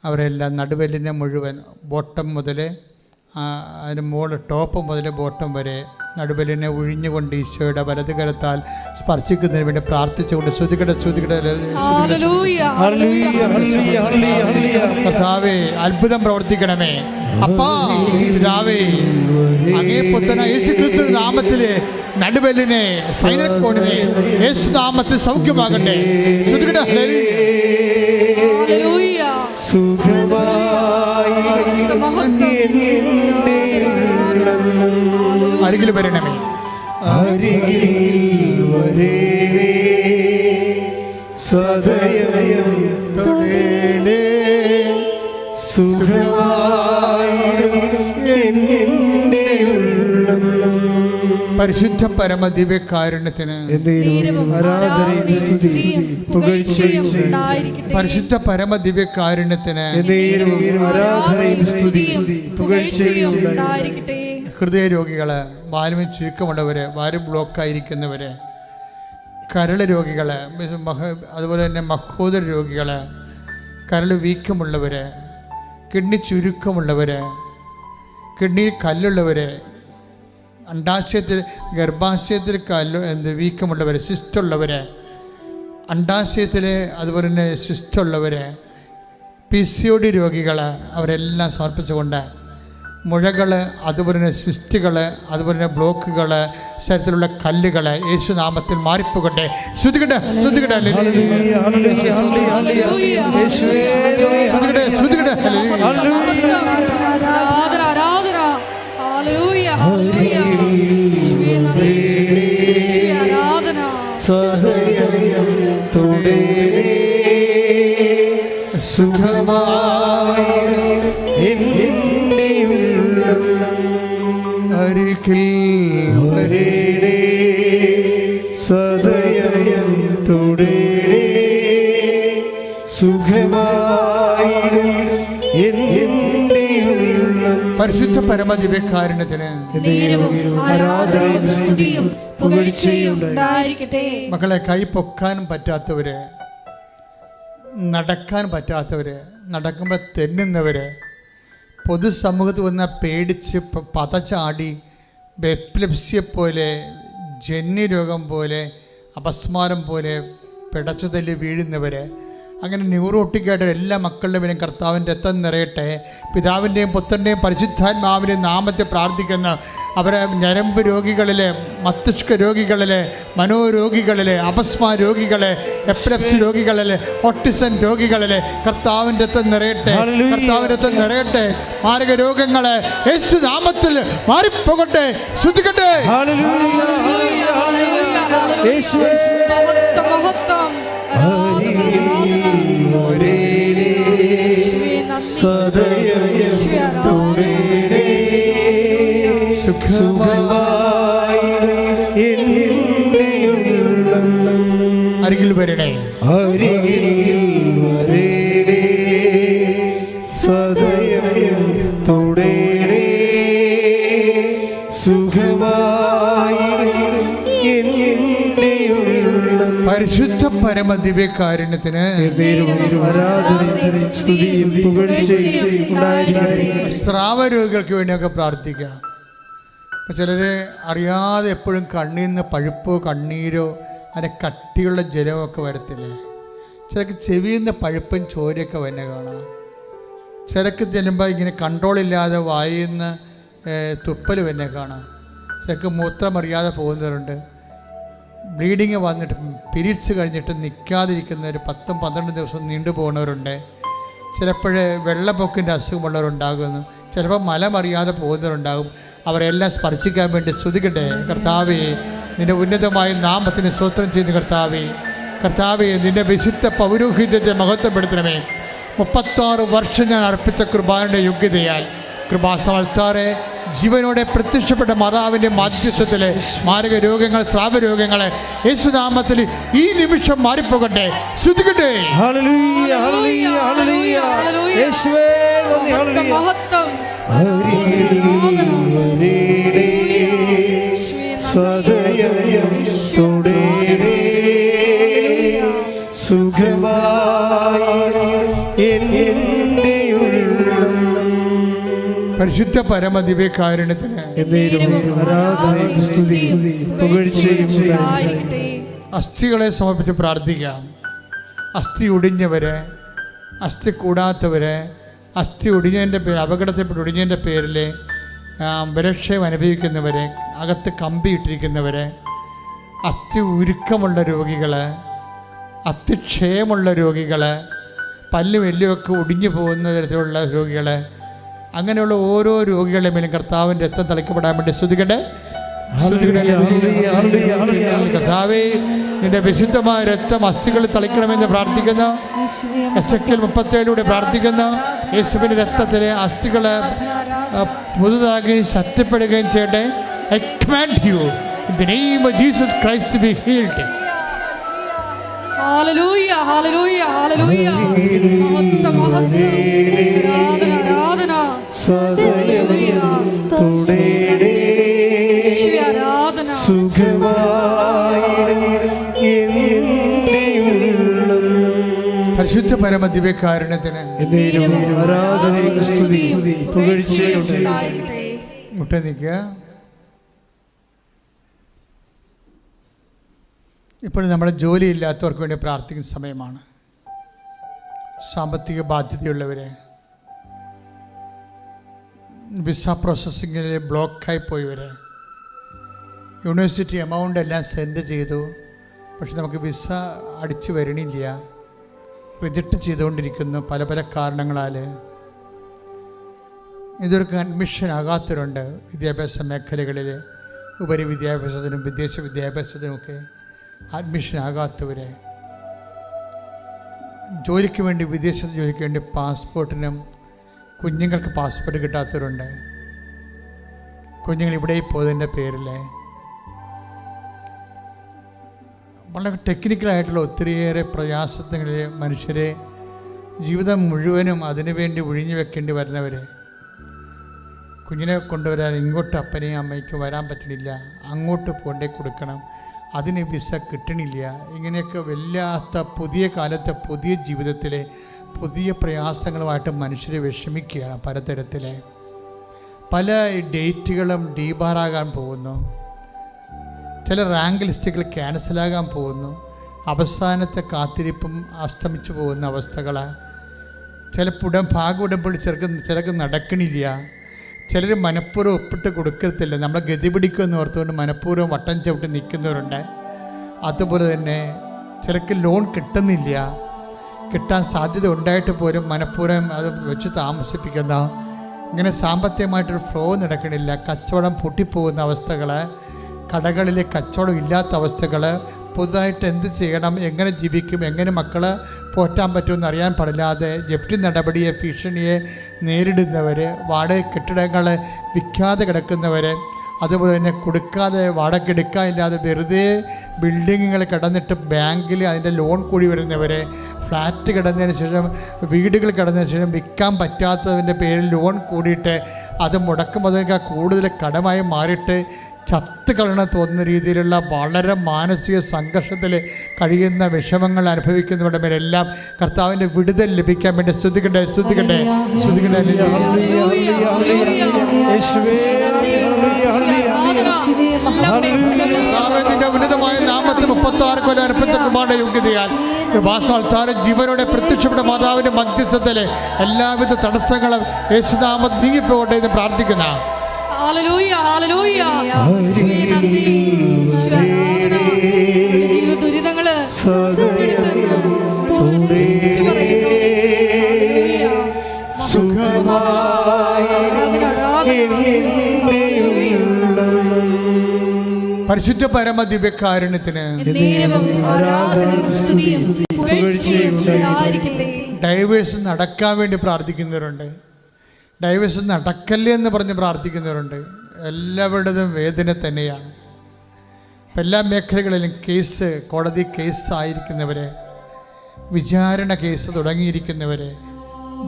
A: അവരെല്ലാം നടുവെല്ലിനെ മുഴുവൻ ബോട്ടം മുതൽ അതിന് മുകളിൽ ടോപ്പ് മുതൽ ബോട്ടം വരെ നടുവെല്ലിനെ ഒഴിഞ്ഞുകൊണ്ട് ഈശോയുടെ വലത് കരത്താൽ സ്പർശിക്കുന്നതിന് വേണ്ടി പ്രാർത്ഥിച്ചുകൊണ്ട് കർത്താവേ, അത്ഭുതം പ്രവർത്തിക്കണമേ. അപ്പാ പിതാവേ, അങ്ങേ പുത്രനായ യേശുക്രിസ്തു നാമത്തിലെ നടുവെല്ലിനെ സ്പൈനൽ കോഡിനെ യേശു നാമത്തിൽ സൗഖ്യമാകട്ടെ. അരികിൽ വരണമേ,
C: അരികിൽ വരേണേ, സദയം തൊടേണേ, സുഖമായിടും എൻ്റെ ഉള്ളം.
A: പരിശുദ്ധ പരമ ദിവ്യകാരുണ്യത്തിന്
C: ആരാധനയും സ്തുതിയും പുകഴ്ചയും ഉണ്ടായിരിക്കട്ടെ.
A: പരിശുദ്ധ പരമ ദിവ്യകാരുണ്യത്തിന്
C: ആരാധനയും സ്തുതിയും പുകഴ്ചയും ഉണ്ടായിരിക്കട്ടെ.
A: ഹൃദയരോഗികൾ, വാൽവിന് ചുരുക്കമുള്ളവർ, വാല് ബ്ലോക്കായിരിക്കുന്നവർ, കരൾ രോഗികൾ, അതുപോലെ തന്നെ മഹോദര രോഗികൾ, കരൾ വീക്കമുള്ളവർ, കിഡ്നി ചുരുക്കമുള്ളവർ, കിഡ്നിയിൽ കല്ലുള്ളവർ, ഗർഭാശയത്തിൽ വീക്കമുള്ളവർ, സിസ്റ്റുള്ളവർ, അണ്ടാശയത്തിൽ അതുപോലെ തന്നെ സിസ്റ്റുള്ളവർ, PCOD രോഗികൾ, അവരെല്ലാം സമർപ്പിച്ചുകൊണ്ട് മുഴകൾ, അതുപോലെ തന്നെ സിസ്റ്റുകൾ, അതുപോലെ തന്നെ ബ്ലോക്കുകൾ, ശരീരത്തിലുള്ള കല്ലുകൾ യേശുനാമത്തിൽ മാറിപ്പോകട്ടെ. ശ്രുതികട്ടെ ശ്രുതികട്ടെ ശ്രുതികട്ടെ. അരികിൽ
C: വരേണേ, സദയം തൊടേണേ, സുഖമായിടും എൻ്റെ ഉള്ളം.
A: പരിശുദ്ധ പരമ ദിവ്യകാരുണ്യത്തിന്
C: ആരാധനയും സ്തുതിയും പുകഴ്ചയും ഉണ്ടായിരിക്കട്ടെ.
A: മക്കളെ, കൈ പൊക്കാനും പറ്റാത്തവര്, നടക്കാൻ പറ്റാത്തവര്, നടക്കുമ്പോൾ തെന്നുന്നവർ, പൊതുസമൂഹത്തിൽ വന്നാൽ പേടിച്ച് പതച്ചാടി എപ്പിലെപ്സിയെപ്പോലെ, ജന്യരോഗം പോലെ, അപസ്മാരം പോലെ പിടച്ചു തല്ലി വീഴുന്നവർ, അങ്ങനെ ന്യൂറോട്ടിക്കായിട്ട് എല്ലാ മക്കളുടെ പേരും കർത്താവിൻ്റെ രക്തം നിറയട്ടെ. പിതാവിൻ്റെയും പുത്രൻ്റെയും പരിശുദ്ധാത്മാവിൻ്റെയും നാമത്തെ പ്രാർത്ഥിക്കുന്ന അവരെ ഞരമ്പ് രോഗികളിലെ, മസ്തിഷ്ക രോഗികളിലെ, മനോരോഗികളിലെ, അപസ്മാ രോഗികളെ, എപ്പിലെപ്സി രോഗികളിലെ, ഓട്ടിസം രോഗികളിലെ കർത്താവിൻ്റെ രക്തം നിറയട്ടെ. കർത്താവിൻ്റെ രക്തം നിറയട്ടെ. മാരക രോഗങ്ങളെ യേശു നാമത്തിൽ മാറിപ്പോകട്ടെ. ശ്രുതിക്കട്ടെ. അരികിൽ വരണേ,
C: അരികിൽ വരേണേ, സദയം തൊടേണേ, സുഖമായിടും എൻ്റെ ഉള്ളം
A: പരിശുദ്ധ പരമദിവ്യകാരുണ്യത്തിന്
C: ആരാധനയും സ്തുതിയും പുകഴ്ചയും ഉണ്ടായിരിക്കട്ടെ.
A: സ്രാവരോഗികൾക്ക് വേണ്ടിയൊക്കെ പ്രാർത്ഥിക്കാം. അപ്പോൾ ചിലർ അറിയാതെ എപ്പോഴും കണ്ണിൽ നിന്ന് പഴുപ്പോ കണ്ണീരോ അതിന് കട്ടിയുള്ള ജലമൊക്കെ വരത്തില്ലേ. ചിലർക്ക് ചെവിയിൽ നിന്ന് പഴുപ്പും ചോരയൊക്കെ വന്നെ കാണാം. ചിലക്ക് ചെല്ലുമ്പോൾ ഇങ്ങനെ കൺട്രോളില്ലാതെ വായിൽ നിന്ന് തുപ്പൽ വന്നെ കാണാം. ചിലർക്ക് മൂത്രമറിയാതെ പോകുന്നവരുണ്ട്. ബ്ലീഡിങ് വന്നിട്ട് പീരീഡ്സ് കഴിഞ്ഞിട്ട് നിൽക്കാതിരിക്കുന്നവർ 10-12 ദിവസം നീണ്ടു പോകുന്നവരുണ്ട്. ചിലപ്പോൾ വെള്ളപ്പൊക്കിൻ്റെ അസുഖമുള്ളവരുണ്ടാകുന്നു. ചിലപ്പോൾ മലമറിയാതെ പോകുന്നവരുണ്ടാകും. അവരെല്ലാം സ്പർശിക്കാൻ വേണ്ടി സ്തുതിക്കട്ടെ. കർത്താവേ, നിൻ്റെ ഉന്നതമായ നാമത്തിന് സ്തോത്രം ചെയ്യുന്ന കർത്താവേ, കർത്താവേ, നിൻ്റെ വിശുദ്ധ പൗരോഹിത്യത്തെ മഹത്വപ്പെടുത്തണമേ. 36 വർഷം ഞാൻ അർപ്പിച്ച കൃപായുടെ യോഗ്യതയാൽ കൃപാസമൽത്താറെ ജീവനോടെ പ്രത്യക്ഷപ്പെട്ട മാതാവിൻ്റെ മാധ്യസ്ഥത്തിലെ മാരക രോഗങ്ങൾ, സ്രാവരോഗങ്ങൾ യേശുനാമത്തിൽ ഈ നിമിഷം മാറിപ്പോകട്ടെ. ശ്രുതിക്കട്ടെ.
C: ഹല്ലേലൂയ, ഹല്ലേലൂയ, ഹല്ലേലൂയ. യേശുവേ നന്ദി. ഹല്ലേലൂയ.
B: മഹത്വം
C: സദയം തുടരേ സുഖമായി എൻ്റെ ഉള്ളം.
A: പരിശുദ്ധ പരമദിവ്യകാരുണ്യത്തിന്
C: ആരാധനയും സ്തുതിയും പുകഴ്ചയും ഉണ്ടായിരിക്കട്ടെ.
A: അസ്ഥികളെ സമർപ്പിച്ച് പ്രാർത്ഥിക്കാം. അസ്ഥി ഒടിഞ്ഞവരെ, അസ്ഥി കൂടാത്തവരെ, അസ്ഥി ഒടിഞ്ഞതിൻ്റെ പേര്, അപകടത്തിൽപ്പെട്ട് ഒടിഞ്ഞതിൻ്റെ പേരിൽ ബലക്ഷയം അനുഭവിക്കുന്നവരെ, അകത്ത് കമ്പിയിട്ടിരിക്കുന്നവരെ, അസ്ഥി ഉരുക്കമുള്ള രോഗികൾ, അസ്ഥിക്ഷയമുള്ള രോഗികൾ, പല്ലും എല്ലുമൊക്കെ ഒടിഞ്ഞു പോകുന്ന തരത്തിലുള്ള രോഗികൾ, അങ്ങനെയുള്ള ഓരോ രോഗികളുടെ മേലും കർത്താവിൻ്റെ രക്തം തളിക്കപ്പെടാൻ വേണ്ടി സ്തുതിക്കട്ടെ. കർത്താവേ, നിന്റെ വിശുദ്ധമായ രക്തം അസ്ഥികളിൽ തളിക്കണമെന്ന് പ്രാർത്ഥിക്കുന്നു. എസെക്കിയേൽ 37 പ്രാർത്ഥിക്കുന്നു. യേശുവിൻ്റെ രക്തത്തിലെ അസ്ഥികൾ പുതുതാകുകയും ശക്തിപ്പെടുകയും ചെയ്യട്ടെ. I command you in the name of Jesus Christ to be healed.
B: Hallelujah, ഹല്ലേലൂയ, ഹല്ലേലൂയ. മഹത്വം, മഹത്വം. ആരാധന,
C: സദയം തുടരേ
B: ആരാധന.
C: സുഖമായി എൻ്റെ ഉള്ളം.
A: പരിശുദ്ധ പരമദിവ്യകാരുണ്യത്തിന്
C: ആരാധനയും സ്തുതിയും പുകഴ്ചയും ഉണ്ടായിരിക്കട്ടെ.
A: മുട്ട നിൽക്കുക. ഇപ്പോൾ നമ്മൾ ജോലിയില്ലാത്തവർക്ക് വേണ്ടി പ്രാർത്ഥിക്കുന്ന സമയമാണ്. സാമ്പത്തിക ബാധ്യതയുള്ളവരെ, വിസ പ്രോസസ്സിങ്ങിൽ ബ്ലോക്കായി പോയവരെ, യൂണിവേഴ്സിറ്റി എമൗണ്ട് എല്ലാം സെൻഡ് ചെയ്തു, പക്ഷെ നമുക്ക് വിസ അടിച്ചു വരണില്ല, റിജക്റ്റ് ചെയ്തുകൊണ്ടിരിക്കുന്നു പല പല കാരണങ്ങളാൽ. ഇതൊരു അഡ്മിഷൻ ആകാത്തവരുണ്ട്. വിദ്യാഭ്യാസ മേഖലകളിൽ ഉപരി വിദ്യാഭ്യാസത്തിനും വിദേശ വിദ്യാഭ്യാസത്തിനുമൊക്കെ അഡ്മിഷൻ ആകാത്തവരെ, ജോലിക്ക് വേണ്ടി വിദേശത്ത് ജോലിക്ക് വേണ്ടി പാസ്പോർട്ടിനും കുഞ്ഞുങ്ങൾക്ക് പാസ്പോർട്ട് കിട്ടാത്തവരുണ്ട്. കുഞ്ഞുങ്ങൾ ഇവിടെ പോയതിൻ്റെ പേരിൽ വളരെ ടെക്നിക്കലായിട്ടുള്ള ഒത്തിരിയേറെ പ്രയാസങ്ങളിൽ മനുഷ്യരെ ജീവിതം മുഴുവനും അതിനുവേണ്ടി ഒഴിഞ്ഞു വെക്കേണ്ടി വരുന്നവർ, കുഞ്ഞിനെ കൊണ്ടുവരാൻ ഇങ്ങോട്ട് അപ്പനെയും അമ്മയ്ക്കും വരാൻ പറ്റണില്ല, അങ്ങോട്ട് കൊണ്ടേ കൊടുക്കണം, അതിന് വിസ കിട്ടണില്ല. ഇങ്ങനെയൊക്കെ വല്ലാത്ത പുതിയ കാലത്തെ പുതിയ ജീവിതത്തിലെ പുതിയ പ്രയാസങ്ങളുമായിട്ട് മനുഷ്യരെ വിഷമിക്കുകയാണ്. പലതരത്തിലെ പല ഡേറ്റുകളും ഡീബാറാകാൻ പോകുന്നു. ചില റാങ്ക് ലിസ്റ്റുകൾ ക്യാൻസലാകാൻ പോകുന്നു. അവസാനത്തെ കാത്തിരിപ്പും അസ്തമിച്ചു പോകുന്ന അവസ്ഥകൾ. ചിലപ്പോൾ ഭാഗുടമ്പോൾ ചിലർക്ക് നടക്കണില്ല. ചിലർ മനഃപൂർവ്വം ഒപ്പിട്ട് കൊടുക്കത്തില്ല, നമ്മളെ ഗതി പിടിക്കുമെന്ന് ഓർത്തുകൊണ്ട് മനഃപൂർവ്വം വട്ടം ചവിട്ടി നിൽക്കുന്നവരുണ്ട്. അതുപോലെ തന്നെ ചിലർക്ക് ലോൺ കിട്ടുന്നില്ല, കിട്ടാൻ സാധ്യത ഉണ്ടായിട്ട് പോലും മനഃപൂർവ്വം അത് വെച്ച് താമസിപ്പിക്കുന്ന, ഇങ്ങനെ സാമ്പത്തികമായിട്ടൊരു ഫ്ലോ നടക്കണില്ല. കച്ചവടം പൊട്ടിപ്പോകുന്ന അവസ്ഥകൾ, കടകളിലെ കച്ചവടം ഇല്ലാത്ത അവസ്ഥകൾ, പുതുതായിട്ട് എന്ത് ചെയ്യണം, എങ്ങനെ ജീവിക്കും, എങ്ങനെ മക്കളെ പോറ്റാൻ പറ്റുമെന്ന് അറിയാൻ പാടില്ലാതെ ജപ്തി നടപടിയെ ഭീഷണിയെ നേരിടുന്നവർ, വാടക കെട്ടിടങ്ങൾ വിൽക്കാതെ കിടക്കുന്നവർ, അതുപോലെ തന്നെ കൊടുക്കാതെ വാടക എടുക്കാനില്ലാതെ വെറുതെ ബിൽഡിങ്ങുകൾ കിടന്നിട്ട് ബാങ്കിൽ അതിൻ്റെ ലോൺ കൂടി വരുന്നവർ, ഫ്ലാറ്റ് കിടന്നതിന് ശേഷം വീടുകൾ കിടന്നതിന് ശേഷം വിൽക്കാൻ പറ്റാത്തതിൻ്റെ പേരിൽ ലോൺ കൂടിയിട്ട് അത് മുടക്കുമ്പോഴേക്കാൾ കൂടുതൽ കടമായി മാറിയിട്ട് ചത്ത് കളയണം തോന്നുന്ന രീതിയിലുള്ള വളരെ മാനസിക സംഘർഷത്തിൽ കഴിയുന്ന വിഷമങ്ങൾ അനുഭവിക്കുന്നവരുടെ മേലെല്ലാം കർത്താവിൻ്റെ വിടുതൽ ലഭിക്കാൻ വേണ്ടി സ്തുതിക്കട്ടെ. നിന്റെ ഉന്നതമായ നാമത്തിൽ 36 കൊല്ലം അർപ്പിച്ച കൃപയുടെ യോഗ്യതയാൽ കൃപാസ്ഥാനം ജീവനോടെ പ്രത്യക്ഷപ്പെട്ട മാതാവിന്റെ മധ്യസ്ഥത്തിലെ എല്ലാവിധ തടസ്സങ്ങളും യേശുനാമത്തിൽ നീങ്ങിപ്പോകട്ടെ എന്ന് പ്രാർത്ഥിക്കുന്ന
B: ദുരിതങ്ങള്
A: പരിശുദ്ധ പരമ ദിവ്യകാരുണ്യത്തിന് ഡൈവേഴ്സ് നടക്കാൻ വേണ്ടി പ്രാർത്ഥിക്കുന്നവരുണ്ട്. ഡൈവേഴ്സ് നടക്കല്ലേ എന്ന് പറഞ്ഞ് പ്രാർത്ഥിക്കുന്നവരുണ്ട്. എല്ലാവരുടേതും വേദന തന്നെയാണ്. എല്ലാ മേഖലകളിലും കേസ്, കോടതി കേസ് ആയിരിക്കുന്നവരെ, വിചാരണ കേസ് തുടങ്ങിയിരിക്കുന്നവരെ,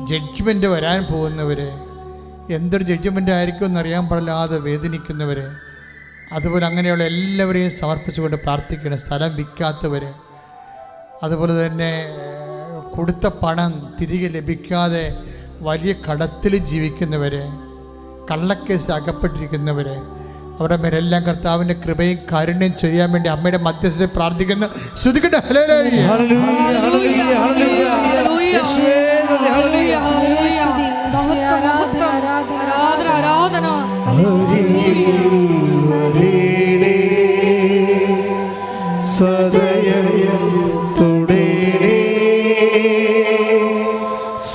A: ജഡ്ജ്മെൻറ്റ് വരാൻ പോകുന്നവരെ, എന്തൊരു ജഡ്ജ്മെൻ്റ് ആയിരിക്കും എന്നറിയാൻ പാടില്ലാതെ വേദനിക്കുന്നവരെ, അതുപോലെ അങ്ങനെയുള്ള എല്ലാവരെയും സമർപ്പിച്ചുകൊണ്ട് പ്രാർത്ഥിക്കണം. സ്ഥലം വിൽക്കാത്തവർ, അതുപോലെ തന്നെ കൊടുത്ത പണം തിരികെ ലഭിക്കാതെ വലിയ കടത്തിൽ ജീവിക്കുന്നവർ, കള്ളക്കേസിൽ അകപ്പെട്ടിരിക്കുന്നവർ, അവരുടെ മേലെല്ലാം കർത്താവിൻ്റെ കൃപയും കാരുണ്യം ചെയ്യാൻ വേണ്ടി അമ്മയുടെ മധ്യസ്ഥതയിൽ പ്രാർത്ഥിക്കുന്നു. ശ്രുതിക്കട്ടെ.
C: സദയം തുടരേ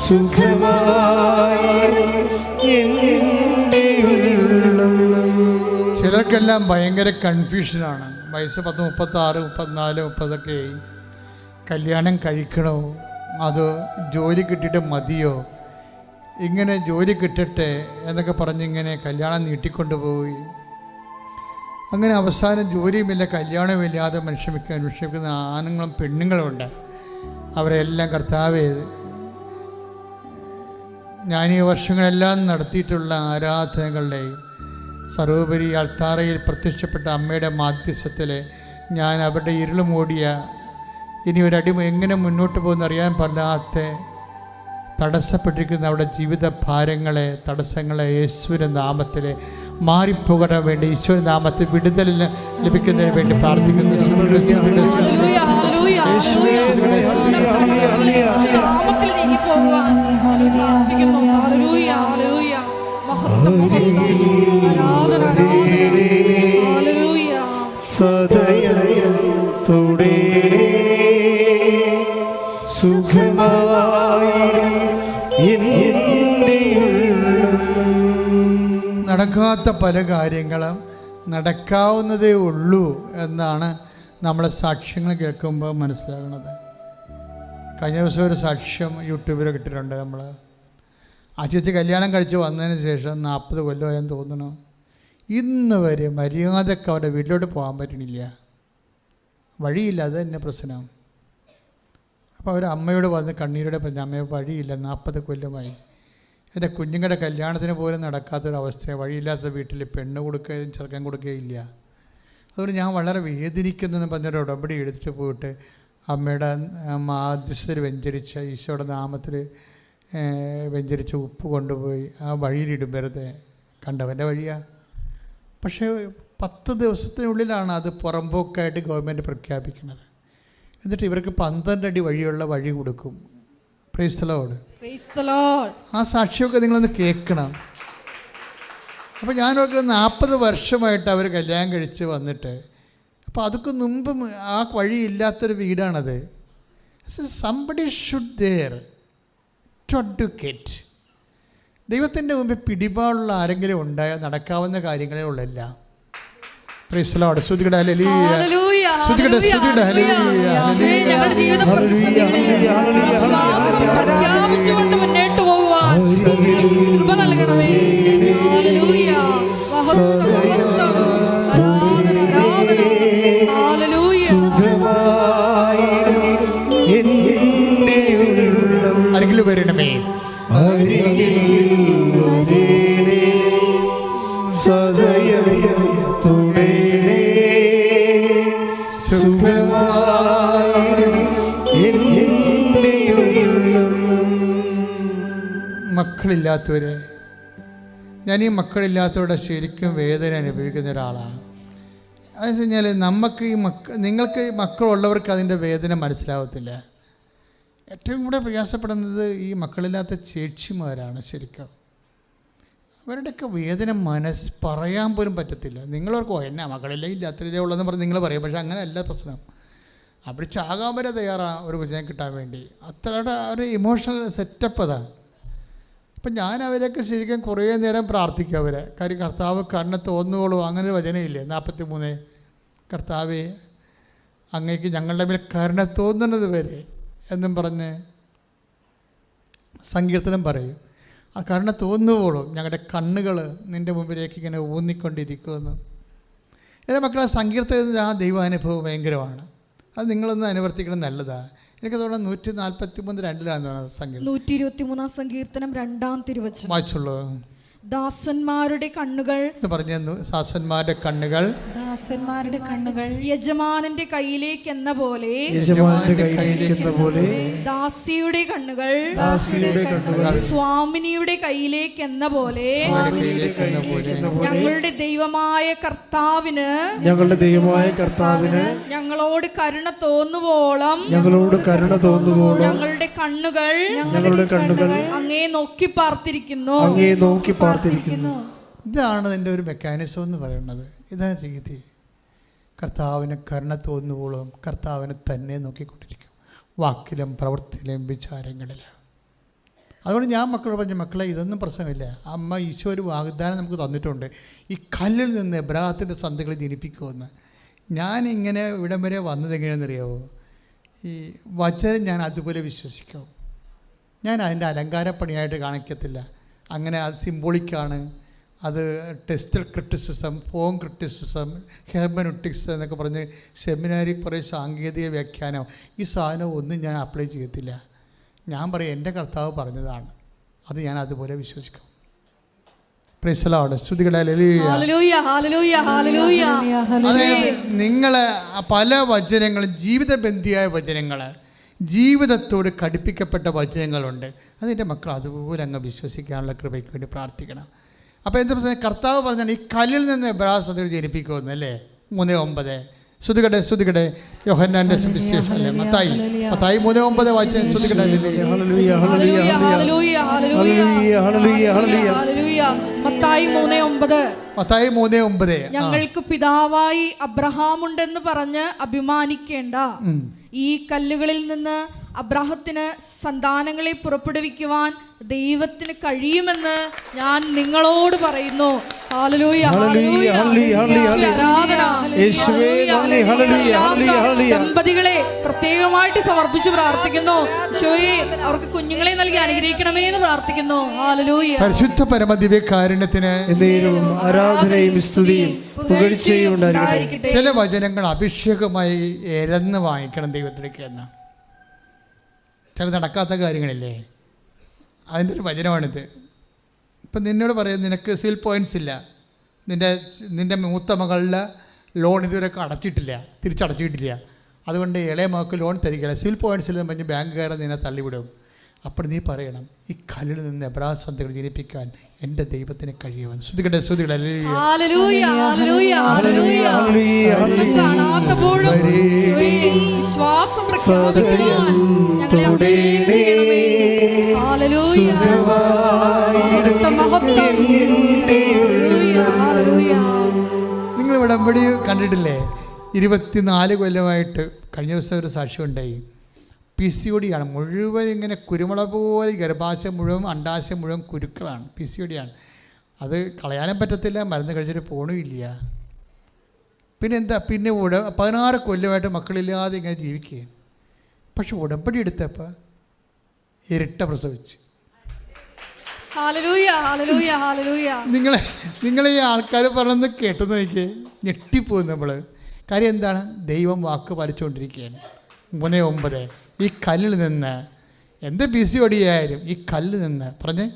C: സുഖമായി എൻ്റെ ഉള്ളം.
A: ചിലർക്കെല്ലാം ഭയങ്കര കൺഫ്യൂഷനാണ്. വയസ്സ് 10, 36, 34, 30 കല്യാണം കഴിക്കണോ, അത് ജോലി കിട്ടിയിട്ട് മതിയോ, ഇങ്ങനെ ജോലി കിട്ടട്ടെ എന്നൊക്കെ പറഞ്ഞിങ്ങനെ കല്യാണം നീട്ടിക്കൊണ്ടുപോയി അങ്ങനെ അവസാനം ജോലിയുമില്ല കല്യാണമില്ലാതെ മനുഷ്യമിക്കുന്ന ആണുങ്ങളും പെണ്ണുങ്ങളുമുണ്ട്. അവരെല്ലാം കർത്താവേ, ഞാൻ ഈ വർഷങ്ങളെല്ലാം നടത്തിയിട്ടുള്ള ആരാധനകളുടെയും സർവോപരി അൾത്താറയിൽ പ്രത്യക്ഷപ്പെട്ട അമ്മയുടെ മാധ്യസ്ഥത്തിൽ ഞാൻ അവരുടെ ഇരുൾ മൂടിയ ഇനി ഒരടി എങ്ങനെ മുന്നോട്ട് പോകുന്ന അറിയാൻ പാടില്ലാത്ത തടസ്സപ്പെട്ടിരിക്കുന്ന അവരുടെ ജീവിത ഭാരങ്ങളെ, തടസ്സങ്ങളെ യേശുവിൻ്റെ നാമത്തിൽ മാറിപ്പോകാൻ വേണ്ടി ഈശോയുടെ നാമത്തിൽ വിടുതൽ ലഭിക്കുന്നതിന് വേണ്ടി പ്രാർത്ഥിക്കുന്നു.
C: സദയം തുടരേ സുഖമായി എൻ്റെ ഉള്ളം.
A: നടക്കാത്ത പല കാര്യങ്ങളും നടക്കാവുന്നതേ ഉള്ളൂ എന്നാണ് നമ്മൾ സാക്ഷ്യങ്ങൾ കേൾക്കുമ്പോൾ മനസ്സിലാകുന്നത്. കഴിഞ്ഞ ദിവസം ഒരു സാക്ഷ്യം യൂട്യൂബിൽ കിട്ടിയിട്ടുണ്ട്. നമ്മൾ ആ ചേച്ചി കല്യാണം കഴിച്ച് വന്നതിന് ശേഷം 40 കൊല്ലമായെന്ന് തോന്നുന്നു, ഇന്ന് വരെ മര്യാദക്ക് അവരുടെ വീട്ടിലോട്ട് പോകാൻ പറ്റണില്ല, വഴിയില്ല. അത് തന്നെ പ്രശ്നം. അപ്പോൾ അവർ അമ്മയോട് വന്ന് കണ്ണീരോടെ പറഞ്ഞു, അമ്മയെ വഴിയില്ല, 40 കൊല്ലമായി എൻ്റെ കുഞ്ഞുങ്ങളുടെ കല്യാണത്തിന് പോലും നടക്കാത്തൊരവസ്ഥ, വഴിയില്ലാത്ത വീട്ടിൽ പെണ്ണ് കൊടുക്കുകയും ചെറുക്കൻ കൊടുക്കുകയില്ല. അതുകൊണ്ട് ഞാൻ വളരെ വേദനിക്കുന്നെന്ന് പറഞ്ഞൊരു ഉടമ്പടി എടുത്തിട്ട് പോയിട്ട് അമ്മയുടെ മാധ്യസ്ഥർ വെഞ്ചരിച്ച ഈശോയുടെ നാമത്തിൽ വെഞ്ചരിച്ച ഉപ്പ് കൊണ്ടുപോയി ആ വഴിയിലിടും. വെറുതെ കണ്ടവൻ്റെ വഴിയാണ്. പക്ഷേ 10 ദിവസത്തിനുള്ളിലാണ് അത് പുറമ്പോക്കായിട്ട് ഗവൺമെൻറ് പ്രഖ്യാപിക്കുന്നത്. എന്നിട്ട് ഇവർക്ക് 12 അടി വഴിയുള്ള വഴി കൊടുക്കും. Price the Lord. ആ സാക്ഷിയൊക്കെ നിങ്ങളൊന്ന് കേൾക്കണം. അപ്പോൾ ഞാൻ ഓർക്കുന്നത് 40 വർഷമായിട്ട് അവർ കല്യാണം കഴിച്ച് വന്നിട്ട്, അപ്പോൾ അതൊക്കെ മുമ്പ് ആ വഴിയില്ലാത്തൊരു വീടാണത്. Somebody should there to advocate. ദൈവത്തിൻ്റെ മുമ്പിൽ പിടിപാടുള്ള ആരെങ്കിലും ഉണ്ടായാൽ നടക്കാവുന്ന കാര്യങ്ങളേ ഉള്ളല്ല. Praise the lord. സ്തുതിക്കട്ടെ. ഹല്ലേലൂയ. സ്തുതിക്കട്ടെ. സ്തുതിക്കട്ടെ. ഹല്ലേലൂയ.
B: ഞങ്ങളുടെ ജീവിത പ്രഖ്യാപിച്ചുകൊണ്ട് മുന്നോട്ട് പോകുവാൻ കൃപ നൽകണമേ. ഹല്ലേലൂയ.
A: അരികിൽ വരണമേ.
C: സദയം തുടരേ
A: മക്കളില്ലാത്തവരെ, ഞാൻ ഈ മക്കളില്ലാത്തവരുടെ ശരിക്കും വേദന അനുഭവിക്കുന്ന ഒരാളാണ്. അതെന്ന് വെച്ച് കഴിഞ്ഞാൽ നമുക്ക് നിങ്ങൾക്ക് മക്കളുള്ളവർക്ക് അതിൻ്റെ വേദന മനസ്സിലാവത്തില്ല. ഏറ്റവും കൂടെ പ്രയാസപ്പെടുന്നത് ഈ മക്കളില്ലാത്ത ചേച്ചിമാരാണ്. ശരിക്കും അവരുടെയൊക്കെ വേദന പറയാൻ പോലും പറ്റത്തില്ല. നിങ്ങളോർക്കോ എന്നാ മക്കളില്ല ഇല്ലാത്തതിലേ ഉള്ളതെന്ന് പറഞ്ഞ് നിങ്ങൾ പറയും. പക്ഷേ അങ്ങനെയല്ല പ്രശ്നം. അവർ ചാകാൻ വരെ തയ്യാറാണ് ഒരു കുഞ്ഞിനെ കിട്ടാൻ വേണ്ടി. അത്രയുടെ ഒരു ഇമോഷണൽ സെറ്റപ്പ് അതാണ്. അപ്പം ഞാൻ അവരെയൊക്കെ ശരിക്കും കുറേ നേരം പ്രാർത്ഥിക്കും അവരെ. കാര്യം കർത്താവ് കണ്ണ് തോന്നുകയുള്ളൂ, അങ്ങനെ ഒരു വചനമില്ലേ 43, കർത്താവേ അങ്ങേക്ക് ഞങ്ങളുടെ മേൽ കരുണ തോന്നുന്നത് വരെ എന്നും പറഞ്ഞ് സങ്കീർത്തനം പറയും. ആ കരുണ തോന്നുവോളും ഞങ്ങളുടെ കണ്ണുകൾ നിൻ്റെ മുമ്പിലേക്ക് ഇങ്ങനെ ഊന്നിക്കൊണ്ടിരിക്കുമെന്ന്. എൻ്റെ മക്കളെ സങ്കീർത്തനത്തിൽ ആ ദൈവാനുഭവം ഭയങ്കരമാണ്. അത് നിങ്ങളൊന്ന് അനുവർത്തിക്കണം, നല്ലതാണ്. എനിക്ക് തോന്നുന്നു 143:2 സങ്കീർത്തനം.
B: 123 സങ്കീർത്തനം 2-ാം തിരുവചനം
A: വായിച്ചുള്ളൂ.
B: ദാസന്മാരുടെ കണ്ണുകൾ
A: എന്ന് പറഞ്ഞു. ദാസന്മാരുടെ കണ്ണുകൾ
B: യജമാനന്റെ കയ്യിലേക്കെന്ന പോലെ ദാസിയുടെ കണ്ണുകൾ സ്വാമിനിയുടെ കയ്യിലേക്കെന്ന പോലെ ഞങ്ങളുടെ ദൈവമായ കർത്താവിന് ഞങ്ങളോട് കരുണ തോന്നുവോളം ഞങ്ങളുടെ കണ്ണുകൾ അങ്ങേ നോക്കി പാർത്തിരിക്കുന്നു.
A: ഇതാണ് എൻ്റെ ഒരു മെക്കാനിസം എന്ന് പറയുന്നത്. ഇതാണ് രീതി. കർത്താവിന് കരുണ തോന്നുവോളും കർത്താവിനെ തന്നെ നോക്കിക്കൊണ്ടിരിക്കും, വാക്കിലും പ്രവൃത്തിയിലും വിചാരങ്ങളിലും. അതുകൊണ്ട് ഞാൻ മക്കളോട് പറഞ്ഞു, മക്കളെ ഇതൊന്നും പ്രശ്നമില്ല. അമ്മ ഈശോ ഒരു വാഗ്ദാനം നമുക്ക് തന്നിട്ടുണ്ട്, ഈ കല്ലിൽ നിന്ന് എബ്രാഹത്തിൻ്റെ സന്തതികളെ ജനിപ്പിക്കുമെന്ന്. ഞാനിങ്ങനെ ഇവിടം വരെ വന്നത് എങ്ങനെയാണെന്നറിയാമോ? ഈ വചനം ഞാൻ അതുപോലെ വിശ്വസിക്കും. ഞാൻ അതിൻ്റെ അലങ്കാരപ്പണിയായിട്ട് കാണിക്കത്തില്ല. അങ്ങനെ അത് സിംബോളിക്കാണ്. അത് textual criticism, form criticism, hermeneutics എന്നൊക്കെ പറഞ്ഞ് സെമിനാരി കുറേ സാങ്കേതിക വ്യാഖ്യാനം, ഈ സാധനം ഒന്നും ഞാൻ അപ്ലൈ ചെയ്യത്തില്ല. ഞാൻ പറയും എൻ്റെ കർത്താവ് പറഞ്ഞതാണ്, അത് ഞാൻ അതുപോലെ വിശ്വസിക്കും. Praise the lord. സ്തുതികളെ. അതായത് നിങ്ങളെ പല വചനങ്ങളും ജീവിതബന്ധിയായ വചനങ്ങൾ, ജീവിതത്തോട് ഘടിപ്പിക്കപ്പെട്ട വചനങ്ങളുണ്ട്. അതിൻ്റെ മക്കൾ അതുപോലെ അങ്ങ് വിശ്വസിക്കാനുള്ള കൃപയ്ക്ക് വേണ്ടി പ്രാർത്ഥിക്കണം. അപ്പോൾ എന്താ പ്രശ്നം? കർത്താവ് പറഞ്ഞാൽ ഈ കല്ലിൽ നിന്ന് എബ്രായ സന്തതികളെ ജനിപ്പിക്കുമെന്ന് അല്ലേ? 3:9. ശ്രുതികടെ യോഹന്നാന്റെ സുവിശേഷം അല്ലേ? മത്തായി 3:9 വായിച്ച ശ്രുതികടെ. മത്തായി 3:9.
B: ഞങ്ങൾക്ക് പിതാവായി അബ്രഹാമുണ്ടെന്ന് പറഞ്ഞ് അഭിമാനിക്കേണ്ട. ഈ കല്ലുകളിൽ നിന്ന് അബ്രാഹത്തിന് സന്താനങ്ങളെ പുറപ്പെടുവിക്കുവാൻ ദൈവത്തിന് കഴിയുമെന്ന് ഞാൻ നിങ്ങളോട് പറയുന്നു. ദമ്പതികളെ പ്രത്യേകമായിട്ട് സമർപ്പിച്ച് പ്രാർത്ഥിക്കുന്നു. ഈശോയെ അവർക്ക് കുഞ്ഞുങ്ങളെ നൽകി അനുഗ്രഹിക്കണമേ എന്ന് പ്രാർത്ഥിക്കുന്നു. ഹല്ലേലൂയ.
A: പരിശുദ്ധ പരമദിവ്യകാരുണ്യത്തിന്
C: ആരാധനയും സ്തുതിയും പുകഴ്ചയും ഉണ്ടായിരിക്കട്ടെ.
A: ചില വചനങ്ങൾ അഭിഷേകമായി എരന്ന് വാങ്ങിക്കണം ദൈവത്തിലേക്ക് എന്ന്. ചില നടക്കാത്ത കാര്യങ്ങളില്ലേ, അതിൻ്റെ ഒരു വചനമാണിത്. ഇപ്പം നിന്നോട് പറയുന്നത് നിനക്ക് സിൽ പോയിൻറ്റ്സ് ഇല്ല, നിൻ്റെ മൂത്ത മകളുടെ ലോൺ ഇതുവരെ അടച്ചിട്ടില്ല, തിരിച്ചടച്ചിട്ടില്ല, അതുകൊണ്ട് ഇളയ മകൾക്ക് ലോൺ തരികയില്ല, സിൽ പോയിൻറ്റ്സ് ഇല്ലെന്ന് പറഞ്ഞ് ബാങ്കുകാരെ നിന്നെ തള്ളിവിടും. അപ്പോൾ നീ പറയണം, ഈ കല്ലിൽ നിന്ന് എബ്രായ സന്തതികളെ ജനിപ്പിക്കാൻ എൻ്റെ ദൈവത്തിന് കഴിയുമെന്ന്. ശ്രുതികട്ടെ. നിങ്ങൾ ഉടമ്പടി കണ്ടിട്ടില്ലേ? 24 കൊല്ലമായിട്ട്. കഴിഞ്ഞ ദിവസം ഒരു സാക്ഷ്യം ഉണ്ടായി. PCOD ആണ് മുഴുവൻ. ഇങ്ങനെ കുരുമുളക് പോലെ ഗർഭാശയം മുഴുവൻ, അണ്ടാശയം മുഴുവൻ കുരുക്കളാണ്. PCOD ആണ്. അത് കളയാനും പറ്റത്തില്ല, മരുന്ന് കഴിച്ചിട്ട് പോകണമില്ല. പിന്നെ എന്താ, പിന്നെ 16 കൊല്ലമായിട്ട് മക്കളില്ലാതെ ഇങ്ങനെ ജീവിക്കുക. പക്ഷെ ഉടമ്പടി എടുത്തപ്പോൾ ഇരട്ട പ്രസവിച്ച്. നിങ്ങളെ ഈ ആൾക്കാർ പറഞ്ഞത് കേട്ടെന്ന് നോക്കിയേ, ഞെട്ടിപ്പോകും നമ്മൾ. കാര്യം എന്താണ്? ദൈവം വാക്ക് പാലിച്ചുകൊണ്ടിരിക്കുകയാണ്. 3:9. ഈ കല്ലിൽ നിന്ന് എന്ത് PCOD ആയാലും ഈ കല്ലിൽ നിന്ന് പറഞ്ഞേ,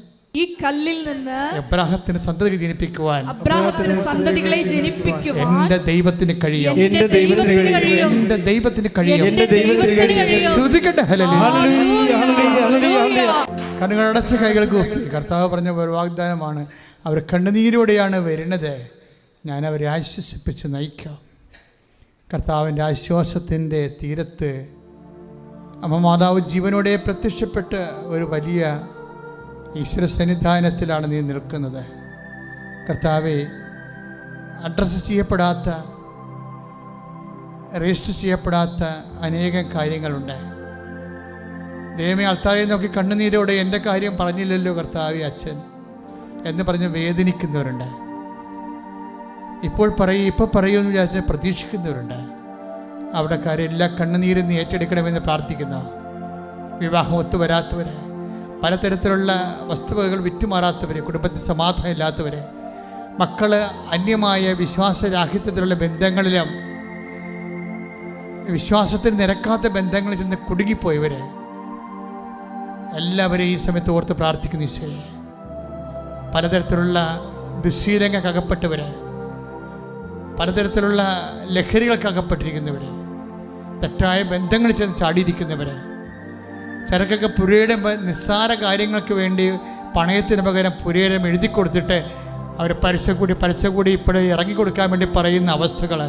B: ഈ കല്ലിൽ നിന്ന്
A: എബ്രാഹത്തിന് സന്തതികളെ ജനിപ്പിക്കുവാൻ
B: എന്റെ
A: ദൈവത്തിന് കഴിയും. കണ്ണുകളടച്ച് കൈകൾ കൂപ്പി കർത്താവ് പറഞ്ഞ ഒരു വാഗ്ദാനമാണ്. അവർ കണ്ണുനീരോടെയാണ് വരുന്നത്, ഞാൻ അവരെ ആശ്വസിപ്പിച്ച് നയിക്കാം. കർത്താവിൻ്റെ ആശ്വാസത്തിൻ്റെ തീരത്ത് അമ്മ മാതാവ് ജീവനോടെ പ്രത്യക്ഷപ്പെട്ട് ഒരു വലിയ ഈശ്വര സന്നിധാനത്തിലാണ് നീ നിൽക്കുന്നത്. കർത്താവെ, അഡ്രസ്സ് ചെയ്യപ്പെടാത്ത, രജിസ്റ്റർ ചെയ്യപ്പെടാത്ത അനേകം കാര്യങ്ങളുണ്ട്. ദൈവമേ, ആൾക്കാരെ നോക്കി കണ്ണുനീരോടെ എൻ്റെ കാര്യം പറഞ്ഞില്ലല്ലോ കർത്താവെ അച്ഛൻ എന്ന് പറഞ്ഞ് വേദനിക്കുന്നവരുണ്ട്. ഇപ്പോൾ പറയുമെന്ന് വിചാരിച്ച് പ്രതീക്ഷിക്കുന്നവരുണ്ട്. അവിടെ കാര്യം എല്ലാ കണ്ണുനീരും നീ ഏറ്റെടുക്കണമെന്ന് പ്രാർത്ഥിക്കുന്ന, വിവാഹം ഒത്തുവരാത്തവർ, പലതരത്തിലുള്ള വസ്തുവകകൾ വിറ്റുമാറാത്തവർ, കുടുംബത്തിൽ സമാധാനം ഇല്ലാത്തവർ, മക്കൾ അന്യമായ വിശ്വാസരാഹിത്യത്തിലുള്ള ബന്ധങ്ങളിലും വിശ്വാസത്തിൽ നിരക്കാത്ത ബന്ധങ്ങളിൽ ചെന്ന് കുടുങ്ങിപ്പോയവർ എല്ലാവരെയും ഈ സമയത്ത് ഓർത്ത് പ്രാർത്ഥിക്കുന്നു. ഈശോയെ, പലതരത്തിലുള്ള ദുശ്ശീലങ്ങൾക്കകപ്പെട്ടവർ, പലതരത്തിലുള്ള ലഹരികൾക്കകപ്പെട്ടിരിക്കുന്നവർ, തെറ്റായ ബന്ധങ്ങളിൽ ചെന്ന് ചാടിയിരിക്കുന്നവർ, ചിലക്കൊക്കെ പുരയുടെ നിസ്സാര കാര്യങ്ങൾക്ക് വേണ്ടി പണയത്തിന് പകരം പുരയിടം എഴുതി കൊടുത്തിട്ട് അവർ പലിശ കൂടി ഇപ്പോഴും ഇറങ്ങിക്കൊടുക്കാൻ വേണ്ടി പറയുന്ന അവസ്ഥകൾ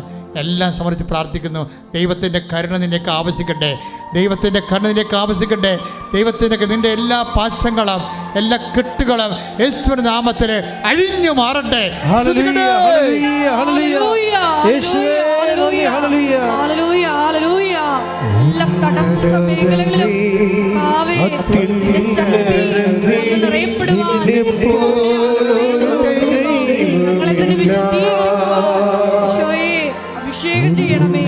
A: എല്ലാം സമർപ്പിച്ച് പ്രാർത്ഥിക്കുന്നു. ദൈവത്തിൻ്റെ കരുണ നിന്നേക്ക് ആവശ്യിക്കട്ടെ, ദൈവത്തിൻ്റെ കരുണ നിന്നേക്ക് ആവശ്യിക്കട്ടെ. ദൈവത്തിൻ്റെ നിൻ്റെ എല്ലാ പാശങ്ങളും എല്ലാ കെട്ടുകളും യേശുവിന്റെ നാമത്തിൽ അഴിഞ്ഞു മാറട്ടെ.
B: എല്ലാ തടസ്സ മേഖലകളിലും അഭിഷേകം ചെയ്യണമേ.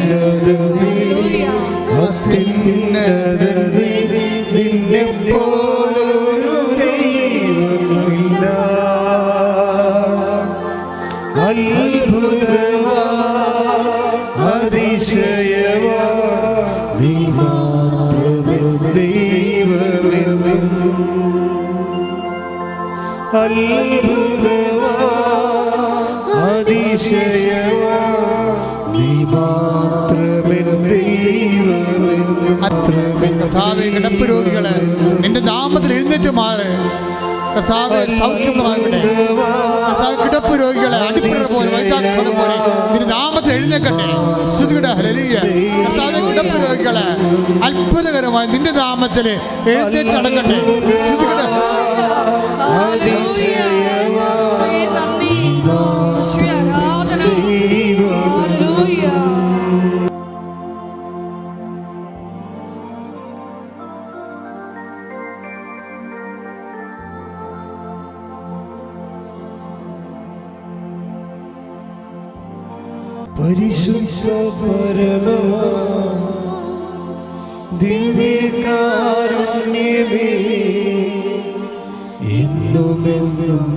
A: കിടപ്പ് രോഗികളെ നിന്റെ നാമത്തിൽ എഴുന്നേറ്റ് മാറ്. കർത്താവേ, സൗഖ്യമാകട്ടെ. കർത്താവ്, കിടപ്പ് രോഗികളെ അടിപ്പിട പോലെ വൈദ്യാക്ഷരം പോലെ നിന്റെ നാമത്തിൽ എഴുന്നേക്കട്ടെ. ശ്രുതിയുടെ ഹല്ലേലൂയ. കർത്താവേ, കിടപ്പ് രോഗികളെ അത്ഭുതകരമായി നിന്റെ നാമത്തിൽ എഴുന്നേറ്റ് നടക്കട്ടെ. ശ്രുതിയുടെ
C: പരിശുദ്ധ പരമ ദിവ്യകാരുണ്യമേ, എന്നുമെന്നും